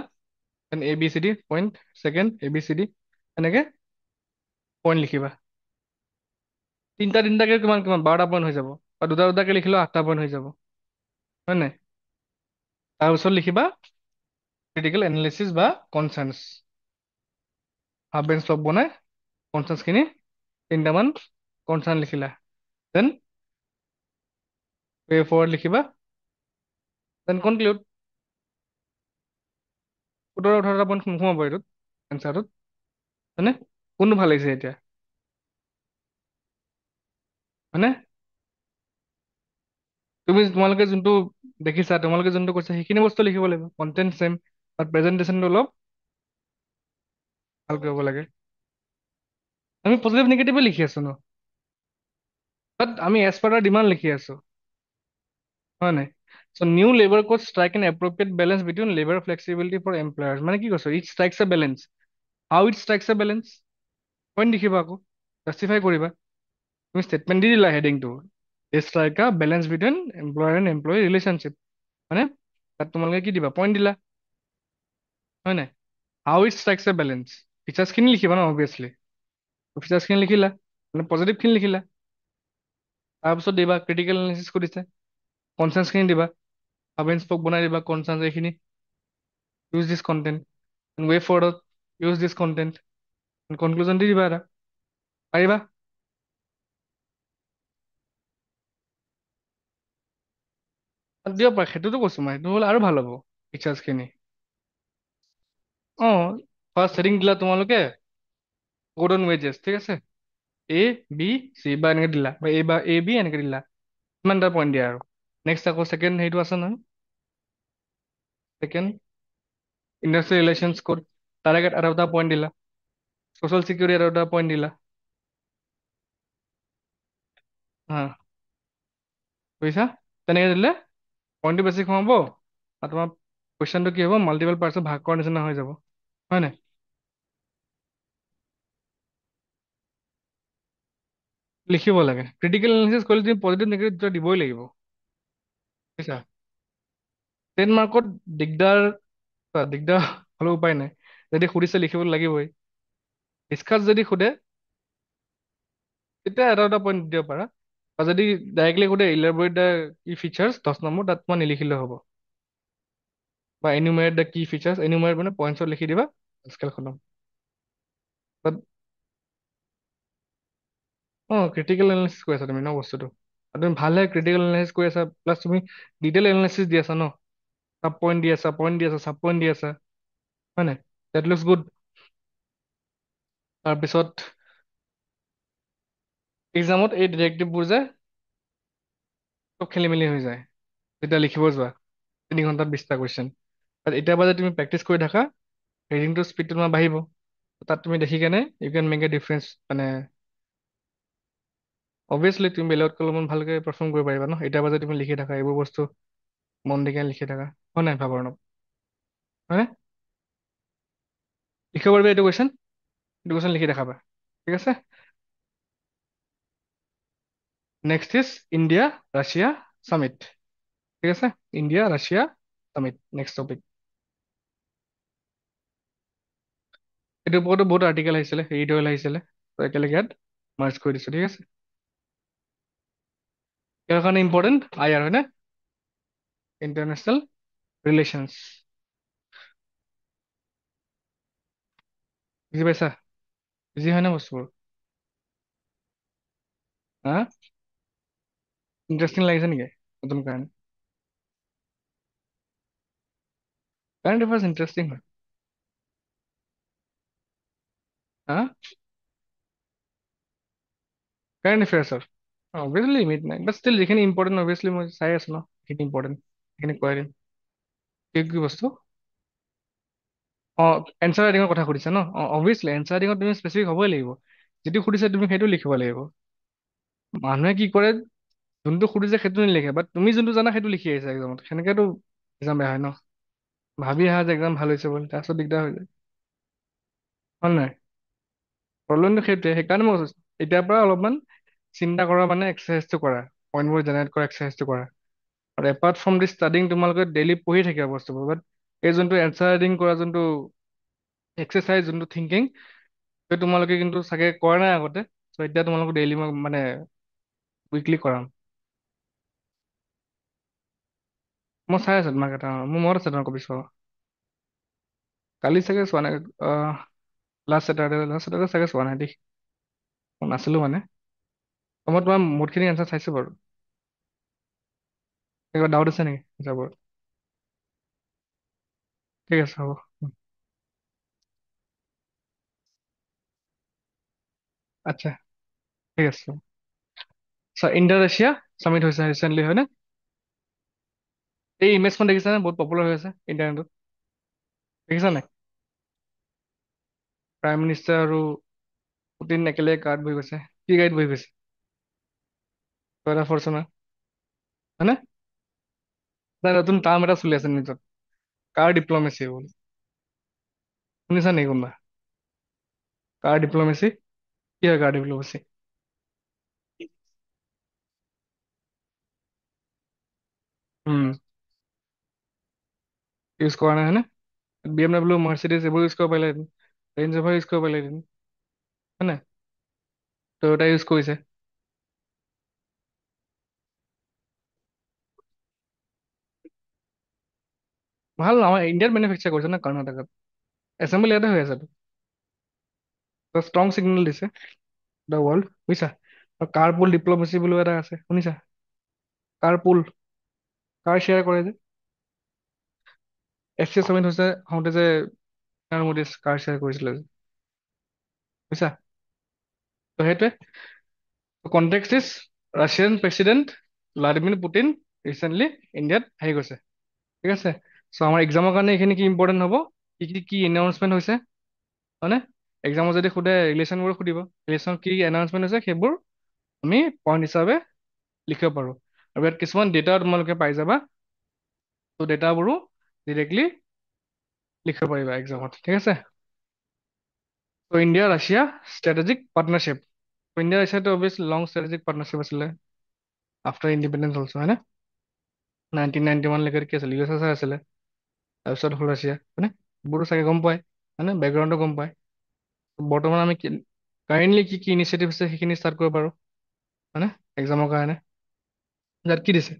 then A B C D point, second A B C D, এনেকে পইণ্ট লিখিবা। তিনিটা তিনিটাকে কিমান কিমান 12টা পইণ্ট হৈ যাব, বা দুটা দুটাকে লিখিলেও 8টা পইণ্ট হৈ যাব, হয় নাই? তাৰপিছত লিখিবা ক্ৰিটিকেল এনালিচিছ বা কনচাৰ্নছ, হাফ বেঞ্চ ব্লক বনাই কনচাৰ্নছখিনি তিনিটামান কনচাৰ্ন লিখিলা, দেন ৱে ফৰৱাৰ্ড লিখিবা, দেন কনক্লুড। 17-18টা পইণ্ট নোসোমাব এইটোত এনচাৰটোত, হয়নে? কোনটো ভাল লাগিছে এতিয়া, হয়নে? তোমালোকে যোনটো দেখিছা, তোমালোকে যোনটো কৈছা সেইখিনি বস্তু লিখিব লাগিব, কন্টেন্ট ছেম, বাট প্ৰেজেন্টেশ্যনটো অলপ ভালকৈ হ'ব লাগে। আমি পজিটিভ নিগেটিভে লিখি আছো ন, বাট আমি এজ পাৰ ডিমাণ্ড লিখি আছো, হয় নাই? So' new labour code strike an appropriate balance between labour flexibility for employers, মানে কি কৈছো? It strikes a balance. How it strikes a balance? Point লিখিবা আকৌ, জাষ্টিফাই কৰিবা। তুমি ষ্টেটমেণ্ট দি দিলা হেডিংটো, strike a balance between employer and employee relationship, মানে তাত তোমালোকে কি দিবা? পইণ্ট দিলা, হয় নাই? হাউ ইট ষ্ট্ৰাইকছ এ বেলেঞ্চ, ফিচাৰ্ছখিনি লিখিবা ন অবভিয়াছলি, ফিচাৰ্ছখিনি লিখিলা, মানে পজিটিভখিনি লিখিলা। তাৰপিছত দিবা ক্ৰিটিকেল এনালিচিছ সুধিছে, কনচাৰ্নছখিনি দিবা, হাব এণ্ড স্পক বনাই দিবা কনচাৰ্নছ এইখিনি, ইউজ দিছ কণ্টেণ্ট, ৱে ফৰৱাৰ্ডত ইউজ দিছ কণ্টেণ্ট, কনক্লুজন দি দিবা এটা, পাৰিবা। দিব পাৰা, সেইটোতো কৈছো মই, সেইটো হ'লে আৰু ভাল হ'ব ফিচাৰ্ছখিনি। অঁ, ফাৰ্ষ্ট হেডিং দিলা তোমালোকে কোড অন ৱেজেছ, ঠিক আছে, এ বি চি বা এনেকে দিলা, বা এ বি এনেকে দিলা, ইমানটা পইণ্ট দিয়া আৰু। নেক্সট আকৌ ছেকেণ্ড হেৰিটো আছে নহয়, ছেকেণ্ড ইণ্ডাষ্ট্ৰিয়েল ৰিলেশ্যনছ কোড, তাৰে এটা দুটা পইণ্ট দিলা, ছ'চিয়েল চিকিউৰিটি এটা দুটা পইণ্ট দিলা, হা, বুজিছা? তেনেকে দিলে পইণ্টটো বেছি কমাব, আৰু তোমাৰ কুৱেশ্যনটো কি হ'ব, মাল্টিপল পাৰ্টছত ভাগ কৰাৰ নিচিনা হৈ যাব, হয় নাই? লিখিব লাগে, ক্ৰিটিকেল এনালিচিছ কৰিলে তুমি পজিটিভ নেগেটিভ দুটা দিবই লাগিব, বুজিছা? 10 মাৰ্কত দিগদাৰ, দিগদাৰ হ'লেও উপায় নাই, যদি সুধিছে লিখিব লাগিবই। ডিছকাছ যদি সোধে তেতিয়া এটা দুটা পইণ্ট দিব পাৰা, আৰু যদি ডাইৰেক্টলি সোধে ইলাবৰেট দ্য কি ফিচাৰ্ছ 10 নম্বৰ, তাত তোমাৰ নিলিখিলেও হ'ব, বা এনুমেৰেট দ্য কি ফিচাৰ্ছ, এনুমেৰেট মানে পইণ্টছত লিখি দিবা, স্কেল খতম। বাট, ক্ৰিটিকেল এনালিচিছ কৰি আছা তুমি ন বস্তুটো, আৰু তুমি ভালহে ক্ৰিটিকেল এনালিচিছ কৰি আছা, প্লাছ তুমি ডিটেইল এনালিচিছ দি আছা ন, চাব পইণ্ট দি আছা, পইণ্ট দি আছা, চাব পইণ্ট দি আছা, হয় নাই? That looks good. তাৰপিছত এক্সামত এই ডিটেক্টিভবোৰ যে চব খেলি মেলি হৈ যায় যেতিয়া লিখিব যোৱা, 3 ঘণ্টাত 20টা কুৱেশ্যন। এতিয়াৰ পৰা যদি তুমি প্ৰেক্টিচ কৰি থাকা, ৰিডিংটো স্পীডটো তোমাৰ বাঢ়িব। তাত তুমি দেখি কেনে you can make a difference, মানে অবভিয়াছলি তুমি বেলেগতকৈ অলপমান ভালকৈ পাৰফৰ্ম কৰিব পাৰিবা ন, এতিয়াৰ পৰা যদি তুমি লিখি থাকা এইবোৰ বস্তু, মন দি কেনে লিখি থাকা, হয় নাই ভাবা প্ৰণৱ? হয়নে? লিখিব পাৰিবা এইটো কুৱেশ্যন লিখি দেখাবা, ঠিক আছে? Next is India Russia summit, ঠিক আছে? India Russia summit next topic. এইটোৰ ওপৰতো বহুত আৰ্টিকেল আহিছিলে, এডিটৰিয়েল আহিছিলে, তো একেলগে ইয়াত মাৰ্চ কৰি দিছোঁ, ঠিক আছে? ইয়াৰ কাৰণে ইম্পৰ্টেণ্ট আই আৰ, হয়নে? International relations. বুজি পাইছা? বুজি হয় নে বস্তুবোৰ? হা? ইণ্টাৰেষ্টিং লাগিছে নেকি নতুন কাৰণে? কাৰেণ্ট এফেয়াৰ্ছ ইণ্টাৰেষ্টিং হয়। হা? কাৰেণ্ট এফেয়াৰ্ছৰ অবভিয়াছলি লিমিট নাই, বাট ষ্টিল যিখিনি ইম্পৰ্টেণ্ট অবভিয়াছলি মই চাই আছো ন, সেইখিনি ইম্পৰ্টেণ্ট, সেইখিনি কৰাই দিম। কি কি বস্তু? এনচাৰ ৰাইটিঙৰ কথা সুধিছা ন? অবভিয়াছলি এনচাৰ ৰাইটিঙত তুমি স্পেচিফিক হ'বই লাগিব, যিটো সুধিছে তুমি সেইটো লিখিব লাগিব। মানুহে কি কৰে, যোনটো সুধিছে সেইটো নিলিখে, বাট তুমি যোনটো জানা সেইটো লিখি আহিছা এক্সামত, সেনেকেতো এক্সাম বেয়া হয় ন। ভাবি আহা যে এক্সাম ভাল হৈছে বুলি, তাৰপিছত দিগদাৰ হৈ যায়, হয় নাই? প্ৰব্লেমটো সেইটোৱে, সেইকাৰণে মই কৈছোঁ, এতিয়াৰ পৰা অলপমান চিন্তা কৰা, মানে এক্সাৰচাইজটো কৰা, পইণ্টবোৰ জেনেৰেট কৰা এক্সাৰচাইজটো কৰা। আৰু এপাৰ্ট ফ্ৰম দি ষ্টাডিং তোমালোকে ডেইলি পঢ়ি থাকিবা বস্তুবোৰ, বাট এই যোনটো এনচাৰ ৰাইটিং কৰা যোনটো এক্সাৰচাইজ, যোনটো থিংকিং, সেইটো তোমালোকে কিন্তু চাগে কৰা নাই আগতে। চ' এতিয়া তোমালোকক ডেইলি মই মানে উইকলি কৰাম। মই চাই আছোঁ তোমাক এটা, মোৰ মনত আছে তোমাৰ কপি চোৱা। কালি চাগে চোৱা নাই, লাষ্ট ছেটাৰডে চাগে চোৱা নাই দেই, মই নাছিলোঁ মানে। মই তোমাৰ বহুতখিনি এনচাৰ চাইছোঁ বাৰু। কিবা ডাউট আছে নেকি এনচাৰবোৰত? ঠিক আছে হ'ব। আচ্ছা, ঠিক আছে। ইণ্ডো এছিয়া চামিট হৈছে ৰিচেণ্টলি, হয়নে? এই ইমেজখন দেখিছানে? বহুত পপুলাৰ হৈ আছে ইণ্টাৰনেটত, দেখিছা নাই? প্ৰাইম মিনিষ্টাৰ আৰু পুটিন একেলগে কাৰত বহি গৈছে। কি গাড়ীত বহি গৈছে? টয়টা ফৰ্চুনাৰ, হয়নে? এটা নতুন টাৰ্ম এটা চলি আছে নিউজত, কাৰ ডিপ্ল'মেচি বুলি। শুনিছা নেকি কোনোবা? কাৰ ডিপ্ল'মেচি? কি হয় কাৰ ডিপ্ল'মেচি? ইউজ কৰা নাই, হয়নে? BMW, মাৰ্চিডিজ এইবোৰ ইউজ কৰিব পাৰিলেহেঁতেন, ৰেঞ্জ ৰভাৰ ইউজ কৰিব পাৰিলেহেঁতেন, হয় নাই? টয়টা ইউজ কৰিছে। ভাল, আমাৰ ইণ্ডিয়াত মেনুফেকচাৰ কৰিছে ন, কৰ্ণাটকত। এছেম্বল ইয়াতে হৈ আছে। ষ্ট্ৰং চিগনেল দিছে দ্য ৱৰ্ল্ড, বুজিছা? আৰু কাৰ পুল ডিপ্ল'মেচি বুলিও এটা আছে, শুনিছা? কাৰ পুল, কাৰ শ্বেয়াৰ কৰে যে, এফ চি চামিট হৈছে হওঁতে যে নৰেন্দ্ৰ মোদীয়ে কাৰ শ্বেয়াৰ কৰিছিলে যে, বুজিছা? ত' সেইটোৱে context is Russian president Vladimir Putin recently ইণ্ডিয়াত আহি গৈছে, ঠিক আছে? চ' আমাৰ এক্সামৰ কাৰণে এইখিনি কি ইম্পৰ্টেণ্ট হ'ব, কি কি কি এনাউন্সমেণ্ট হৈছে, হয়নে? এক্সামত যদি সোধে ৰিলেশ্যনবোৰ সুধিব, ৰিলেশ্যন কি এনাউন্সমেণ্ট হৈছে সেইবোৰ আমি পইণ্ট হিচাপে লিখিব পাৰোঁ। আৰু ইয়াত কিছুমান ডেটা তোমালোকে পাই যাবা, ত' ডেটাবোৰো ডিৰেক্টলি লিখিব পাৰিবা এক্সামত, ঠিক আছে? ত' India Russia strategic partnership, India ৰাছিয়াটো অবভিয়াছলি লং ষ্ট্ৰেটেজিক পাৰ্টনাৰশ্বিপ আছিলে আফটাৰ ইণ্ডিপেণ্ডেঞ্চ অলছ, হয়নে? 1991লৈকে কি আছিলে, USSR আছিলে, তাৰপিছত হ'ল ৰাছিয়া, হয়নে? এইবোৰতো চাগে গম পায়, হয়নে? বেকগ্ৰাউণ্ডটো গম পায়। বৰ্তমান আমি কাৰেণ্টলি কি কি ইনিচিয়েটিভ আছে সেইখিনি ষ্টাৰ্ট কৰিব পাৰোঁ, হয়নে? এক্সামৰ কাৰণে ইয়াত কি দিছে,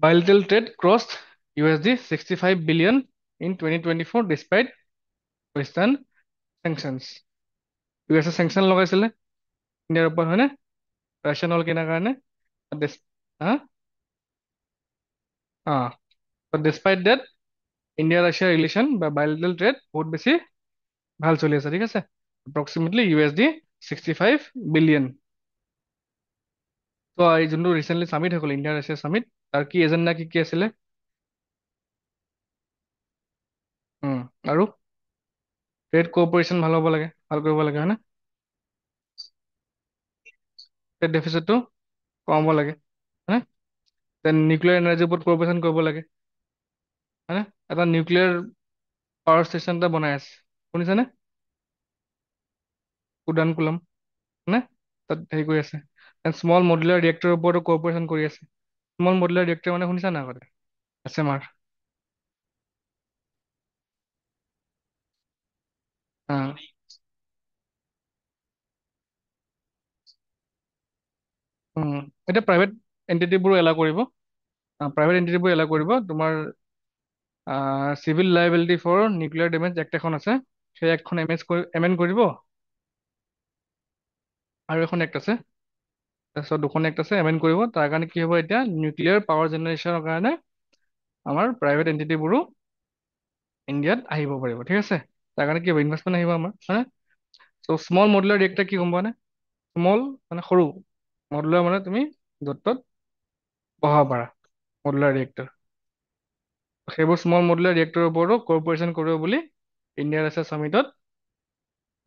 bilateral trade crossed USD 65 billion in 2024 despite western sanctions. U এছে চেংচন লগাইছিলে, ইণ্ডিয়াৰ ওপৰত হয়নে? ৰাছিয়ান অইল কিনাৰ কাৰণে Des- হা ডিছপাইট ডেট ইণ্ডিয়া ৰাছিয়া ৰিলেশ্যন বা বাইলেটাৰেল ট্ৰেড বহুত বেছি ভাল চলি আছে, ঠিক আছে। Approximately $65 billion. তো এই যোনটো ৰিচেণ্টলি চামিট হৈ গ'ল, ইণ্ডিয়া ৰাছিয়া চামিট, তাৰ কি এজেণ্ডা কি কি আছিলে? উম, আৰু ট্ৰেড কোঅপাৰেশ্যন ভাল হ'ব লাগে, ভাল কৰিব লাগে হয়নে? ট্ৰেড ডেফিচিটটো কমাব লাগে হয়নে? দেন নিউক্লিয়াৰ এনাৰ্জিৰ ওপৰত কোঅপাৰেশ্যন কৰিব লাগে হয়নে? এটা নিউক্লিয়াৰ পাৱাৰ ষ্টেচন এটা বনাই আছে, শুনিছানে? কুদান কুলম হয়নে? তাত হেৰি কৰি আছে। দেন স্মল মডুলাৰ ৰিয়েক্টৰৰ ওপৰতো কোঅপাৰেশ্যন কৰি আছে। স্মল মডুলাৰ ৰিয়েক্টৰ মানে শুনিছা নাই আগতে? SMR। উম, এতিয়া প্ৰাইভেট এণ্টিটিবোৰো এলাউ কৰিব। প্ৰাইভেট এণ্টিটিবোৰ এলাউ কৰিব। তোমাৰ civil liability for nuclear damage act এখন আছে, সেই এক্টখন এমেণ্ড কৰিব। আৰু এখন এক্ট আছে, তাৰপিছত দুখন এক্ট আছে এমেণ্ড কৰিব। তাৰ কাৰণে কি হ'ব, এতিয়া নিউক্লিয়াৰ পাৱাৰ জেনেৰেশ্যনৰ কাৰণে আমাৰ প্ৰাইভেট এণ্টিটিবোৰো ইণ্ডিয়াত আহিব পাৰিব, ঠিক আছে। তাৰ কাৰণে কি হ'ব, ইনভেষ্টমেণ্ট আহিব আমাৰ হয়নে? চ' স্মল মডুলাৰ ৰিয়েক্টৰ কি গম পোৱা নে? স্মল মানে সৰু, মডুলাৰ মানে তুমি য'ত ত'ত বহাব পাৰা মডুলাৰ ৰিয়েক্টৰ। সেইবোৰ স্মল মডুলাৰ ৰিয়েক্টৰৰ ওপৰতো কৰ্পৰেশ্যন কৰিব বুলি ইণ্ডিয়া ৰাছিয়া চামিটত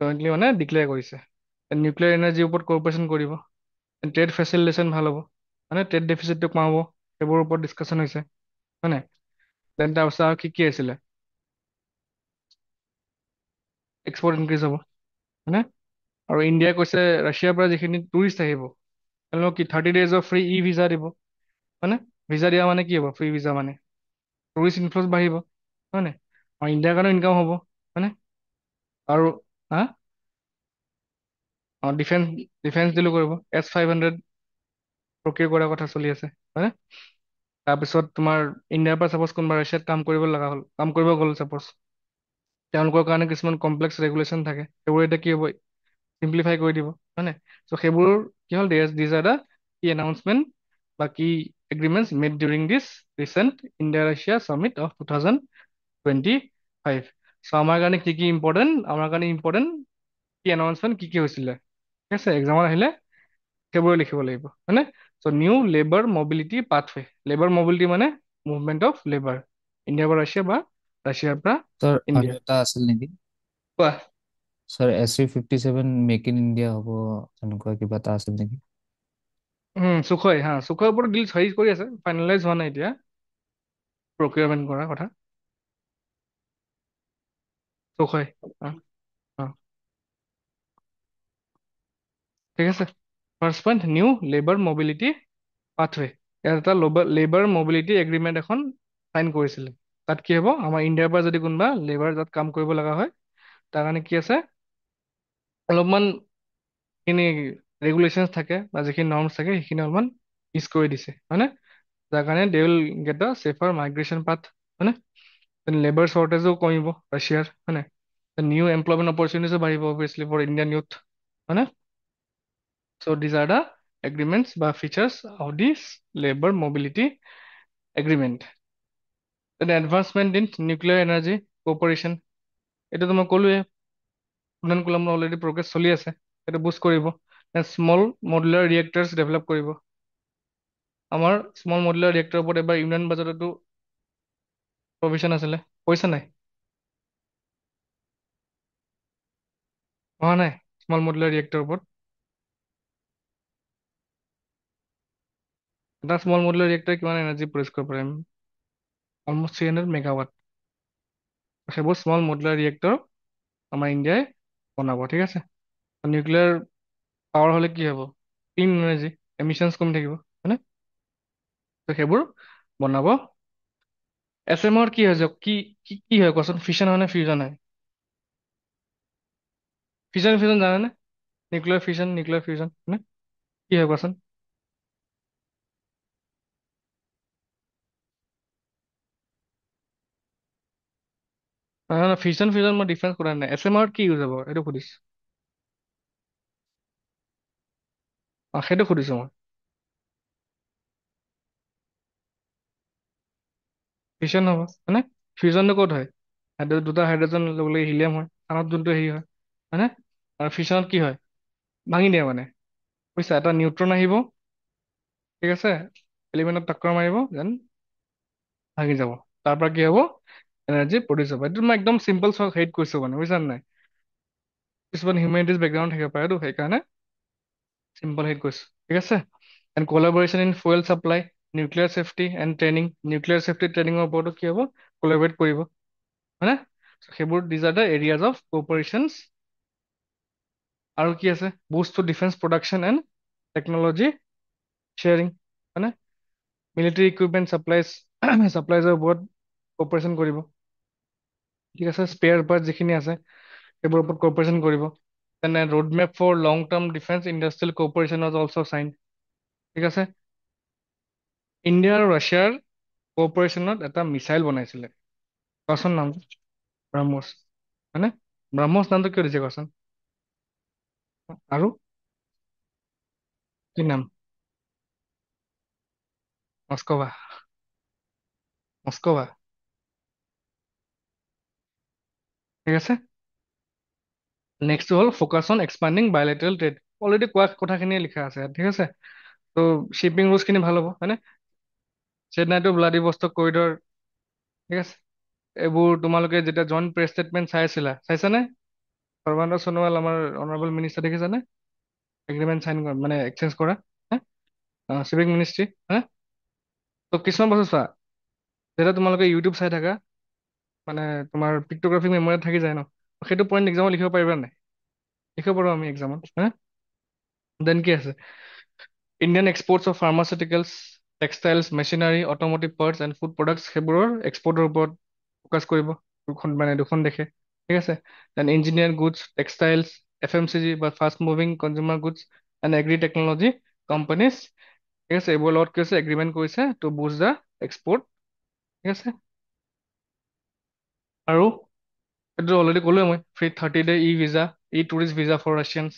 জইণ্টলি মানে ডিক্লেয়াৰ কৰিছে। নিউক্লিয়াৰ এনাৰ্জিৰ ওপৰত কৰ্পৰেশ্যন কৰিব। ট্ৰেড ফেচিলিটেশ্যন ভাল হ'ব মানে ট্ৰেড ডেফিচিটটো কমাব, সেইবোৰৰ ওপৰত ডিছকাশ্যন হৈছে হয় নাই? দেন তাৰপিছত আৰু কি কি আছিলে? এক্সপৰ্ট ইনক্ৰিজ হ'ব হয়নে? আৰু ইণ্ডিয়াই কৈছে ৰাছিয়াৰ পৰা যিখিনি টুৰিষ্ট আহিব তেওঁলোকক কি 30 days ফ্ৰী ই ভিজা দিব হয়নে? ভিজা দিয়া মানে কি হ'ব, ফ্ৰী ভিজা মানে টুৰিষ্ট ইনফ্লুছ বাঢ়িব হয় নাই? আৰু ইণ্ডিয়াৰ কাৰণেও ইনকাম হ'ব হয়নে? আৰু হা ডিফেন্স ডিফেন্স ডিলো কৰিব। S-500 প্ৰক্ৰিয়া কৰাৰ কথা চলি আছে হয়নে? তাৰপিছত তোমাৰ ইণ্ডিয়াৰ পৰা চাপ'জ কোনোবা ৰাছিয়াত কাম কৰিব লগা হ'ল, কাম কৰিব গ'ল চাপ'জ, তেওঁলোকৰ কাৰণে কিছুমান কমপ্লেক্স ৰেগুলেশ্যন থাকে, সেইবোৰ এতিয়া কি হ'ব, চিম্প্লিফাই কৰি দিব হয় নাই? চ' সেইবোৰ কি হ'ল, these are the key announcement বা key agreements made during this recent India Russia summit of 2025। So' আমাৰ কাৰণে কি কি ইম্পৰ্টেণ্ট, আমাৰ কাৰণে ইম্পৰ্টেণ্ট কি এনাউন্সমেণ্ট কি কি হৈছিলে, ঠিক আছে। এক্সামত আহিলে সেইবোৰে লিখিব লাগিব হয়নে? So' new labour mobility pathway, labour mobility মানে মুভমেণ্ট অফ লেবাৰ, ইণ্ডিয়াৰ পৰা ৰাছিয়া বা ৰাছিয়াৰ পৰা ছাৰ ইণ্ডিয়া। আৰু এটা আছিল নেকি? কোৱা। Sir SC-57 make in India হ'ব, তেনেকুৱা কিবা এটা আছিল নেকি? সুখৰ ওপৰত ডিল হেৰি কৰি আছে, ফাইনেলাইজ হোৱা নাই এতিয়া প্ৰকিউৰমেণ্ট কৰাৰ কথা। সুখই অ, ঠিক আছে। First point, new labour mobility pathway. ইয়াত এটা লেবাৰ মবিলিটি এগ্ৰিমেণ্ট এখন চাইন কৰিছিলে। তাত কি হ'ব, আমাৰ ইণ্ডিয়াৰ পৰা যদি কোনোবা লেবাৰ তাত কাম কৰিব লগা হয়, তাৰ কাৰণে কি আছে, অলপমান যিখিনি ৰেগুলেশ্যনছ থাকে বা যিখিনি নৰ্মছ থাকে সেইখিনি অলপমান ইজ কৰি দিছে হয়নে? যাৰ কাৰণে they will get a shepherd migration path হয়নে? লেবাৰ শ্বৰ্টেজো কমিব ৰাছিয়াৰ হয়নে? নিউ এমপ্লয়মেণ্ট অপৰচুনিটিজো বাঢ়িব অভিয়াছলি ফৰ ইণ্ডিয়ান ইউথ হয়নে? So' these are the agreements বা features of this labour mobility agreement. Then advancement in nuclear energy corporation, এইটোতো মই ক'লোৱে, কুনান কুলামৰ অলৰেডি প্ৰগ্ৰেছ চলি আছে, সেইটো বুষ্ট কৰিব। স্মল মডুলাৰ ৰিয়েক্টাৰ্ছ ডেভেলপ কৰিব। আমাৰ স্মল মডুলাৰ ৰিয়েক্টৰৰ ওপৰত এবাৰ ইউনিয়ন বাজেটতো প্ৰভিজন আছিলে, পইচা নাই, অহা নাই স্মল মডুলাৰ ৰিয়েক্টৰৰ ওপৰত। এটা স্মল মডুলাৰ ৰিয়েক্টৰে কিমান এনাৰ্জি প্ৰডিউচ কৰিব পাৰে, অলমষ্ট 300 মেগাৱাট। সেইবোৰ স্মল মডুলাৰ ৰিয়েক্টৰ আমাৰ ইণ্ডিয়াই বনাব, ঠিক আছে। নিউক্লিয়াৰ পাৱাৰ হ'লে কি হ'ব, ক্লিন এনাৰ্জি, এমিশ্যনছ কমি থাকিব হয়নে? ত' সেইবোৰ বনাব। SMR কি হয়, কি কি কি হয় কোৱাচোন, ফিছন হয় নে ফিউজন হয়? ফিছন ফিউজন জানানে? নিউক্লিয়াৰ ফিছন নিউক্লিয়াৰ ফিউজন হয়নে? কি হয় কোৱাচোন? ফিউজন ফিউজন মই ডিফাৰেঞ্চ কৰা নাই, SMR কি ইউজ হ'ব সেইটো সুধিছোঁ। সেইটো সুধিছো মই। ফিউচন হ'ব হয়নে? ফিউজনটো ক'ত হয়? দুটা হাইড্ৰজেন ল'বলৈ হিলিয়াম হয়, আনত যোনটো হেৰি হয় হয়নে? আৰু ফিউচনত কি হয়? ভাঙি দিয়ে মানে, বুজিছা? এটা নিউট্ৰন আহিব, ঠিক আছে, এলিমেণ্টত টক্কৰ মাৰিব, দেন ভাঙি যাব। তাৰ পৰা কি হ'ব? এনাৰ্জি প্ৰডিউচ হ'ব। এইটো মই একদম চিম্পল হেৰিত কৈছো মানে, বুজিছা নে নাই? কিছুমান হিউমেনিটিজ বেকগ্ৰাউণ্ড থাকিব পাৰেতো, সেইকাৰণে চিম্পল হেৰিত কৈছো, ঠিক আছে? And collaboration in fuel supply, nuclear safety and training, nuclear safety ট্ৰেইনিঙৰ ওপৰতো কি হ'ব? কোলাবৰেট কৰিব, হয়নে? So সেইবোৰ these are the areas of cooperations. আৰু কি আছে? Boost to defence production and technology sharing, হয়নে? মিলিটাৰী ইকুইপমেণ্ট ছাপ্লাইজৰ ওপৰত কোঅপাৰেশ্যন কৰিব, ঠিক আছে? স্পেয়াৰ পাৰ্ট যিখিনি আছে সেইবোৰৰ ওপৰত কোঅপাৰেশ্যন কৰিব। তেনে road map for long term defence industrial cooperation was also' signed, ঠিক আছে? ইণ্ডিয়া আৰু ৰাছিয়াৰ কোঅপাৰেশ্যনত এটা মিছাইল বনাইছিলে, কোৱাচোন নামটো? ব্ৰহ্মছ, হয়নে? ব্ৰহ্মছ নামটো কিয় দিছে কোৱাচোন? আৰু কি নাম? মস্কোভা, মস্কোভা, ঠিক আছে? নেক্সট হ'ল ফ'কাছ অন এক্সপাণ্ডিং বাইলেটাৰেল ট্ৰেড। অলৰেডি কোৱা কথাখিনিয়ে লিখা আছে ইয়াত, ঠিক আছে? ত' শ্বিপিং ৰুটছখিনি ভাল হ'ব, হয়নে? চেন্নাই টু ভ্লাদিভষ্টক কৰিডৰ, ঠিক আছে? এইবোৰ তোমালোকে যেতিয়া জইণ্ট প্ৰেছ ষ্টেটমেণ্ট চাই আছিলা, চাইছানে? সৰ্বানন্দ সোণোৱাল আমাৰ অনাৰেবল মিনিষ্টাৰ, দেখিছানে? এগ্ৰিমেণ্ট চাইন কৰা মানে এক্সচেঞ্জ কৰা, চিভিক মিনিষ্ট্ৰী, হা? ত' কিছুমান বস্তু চোৱা, যেতিয়া তোমালোকে ইউটিউব চাই থাকা, মানে তোমাৰ পিক্টোগ্ৰাফিক মেমৰিত থাকি যায় ন, সেইটো পইণ্ট এক্সামত লিখিব পাৰিবা নাই? লিখিব পাৰোঁ আমি এক্সামত, হা? দেন কি আছে? Indian exports of pharmaceuticals, textiles, machinery, automotive parts and food products, সেইবোৰৰ এক্সপৰ্টৰ ওপৰত ফ'কাছ কৰিব, দুখন দেশে, ঠিক আছে? Then engineer goods, textiles, FMCG বা fast moving consumer goods and agri technology companies, ঠিক আছে? এইবোৰৰ লগত কি হৈছে? এগ্ৰিমেণ্ট কৰিছে টু বুষ্ট দ্য এক্সপৰ্ট, ঠিক আছে? আৰু এইটো অলৰেডি ক'লোৱে মই, free 30 day e visa, e tourist visa for Russians.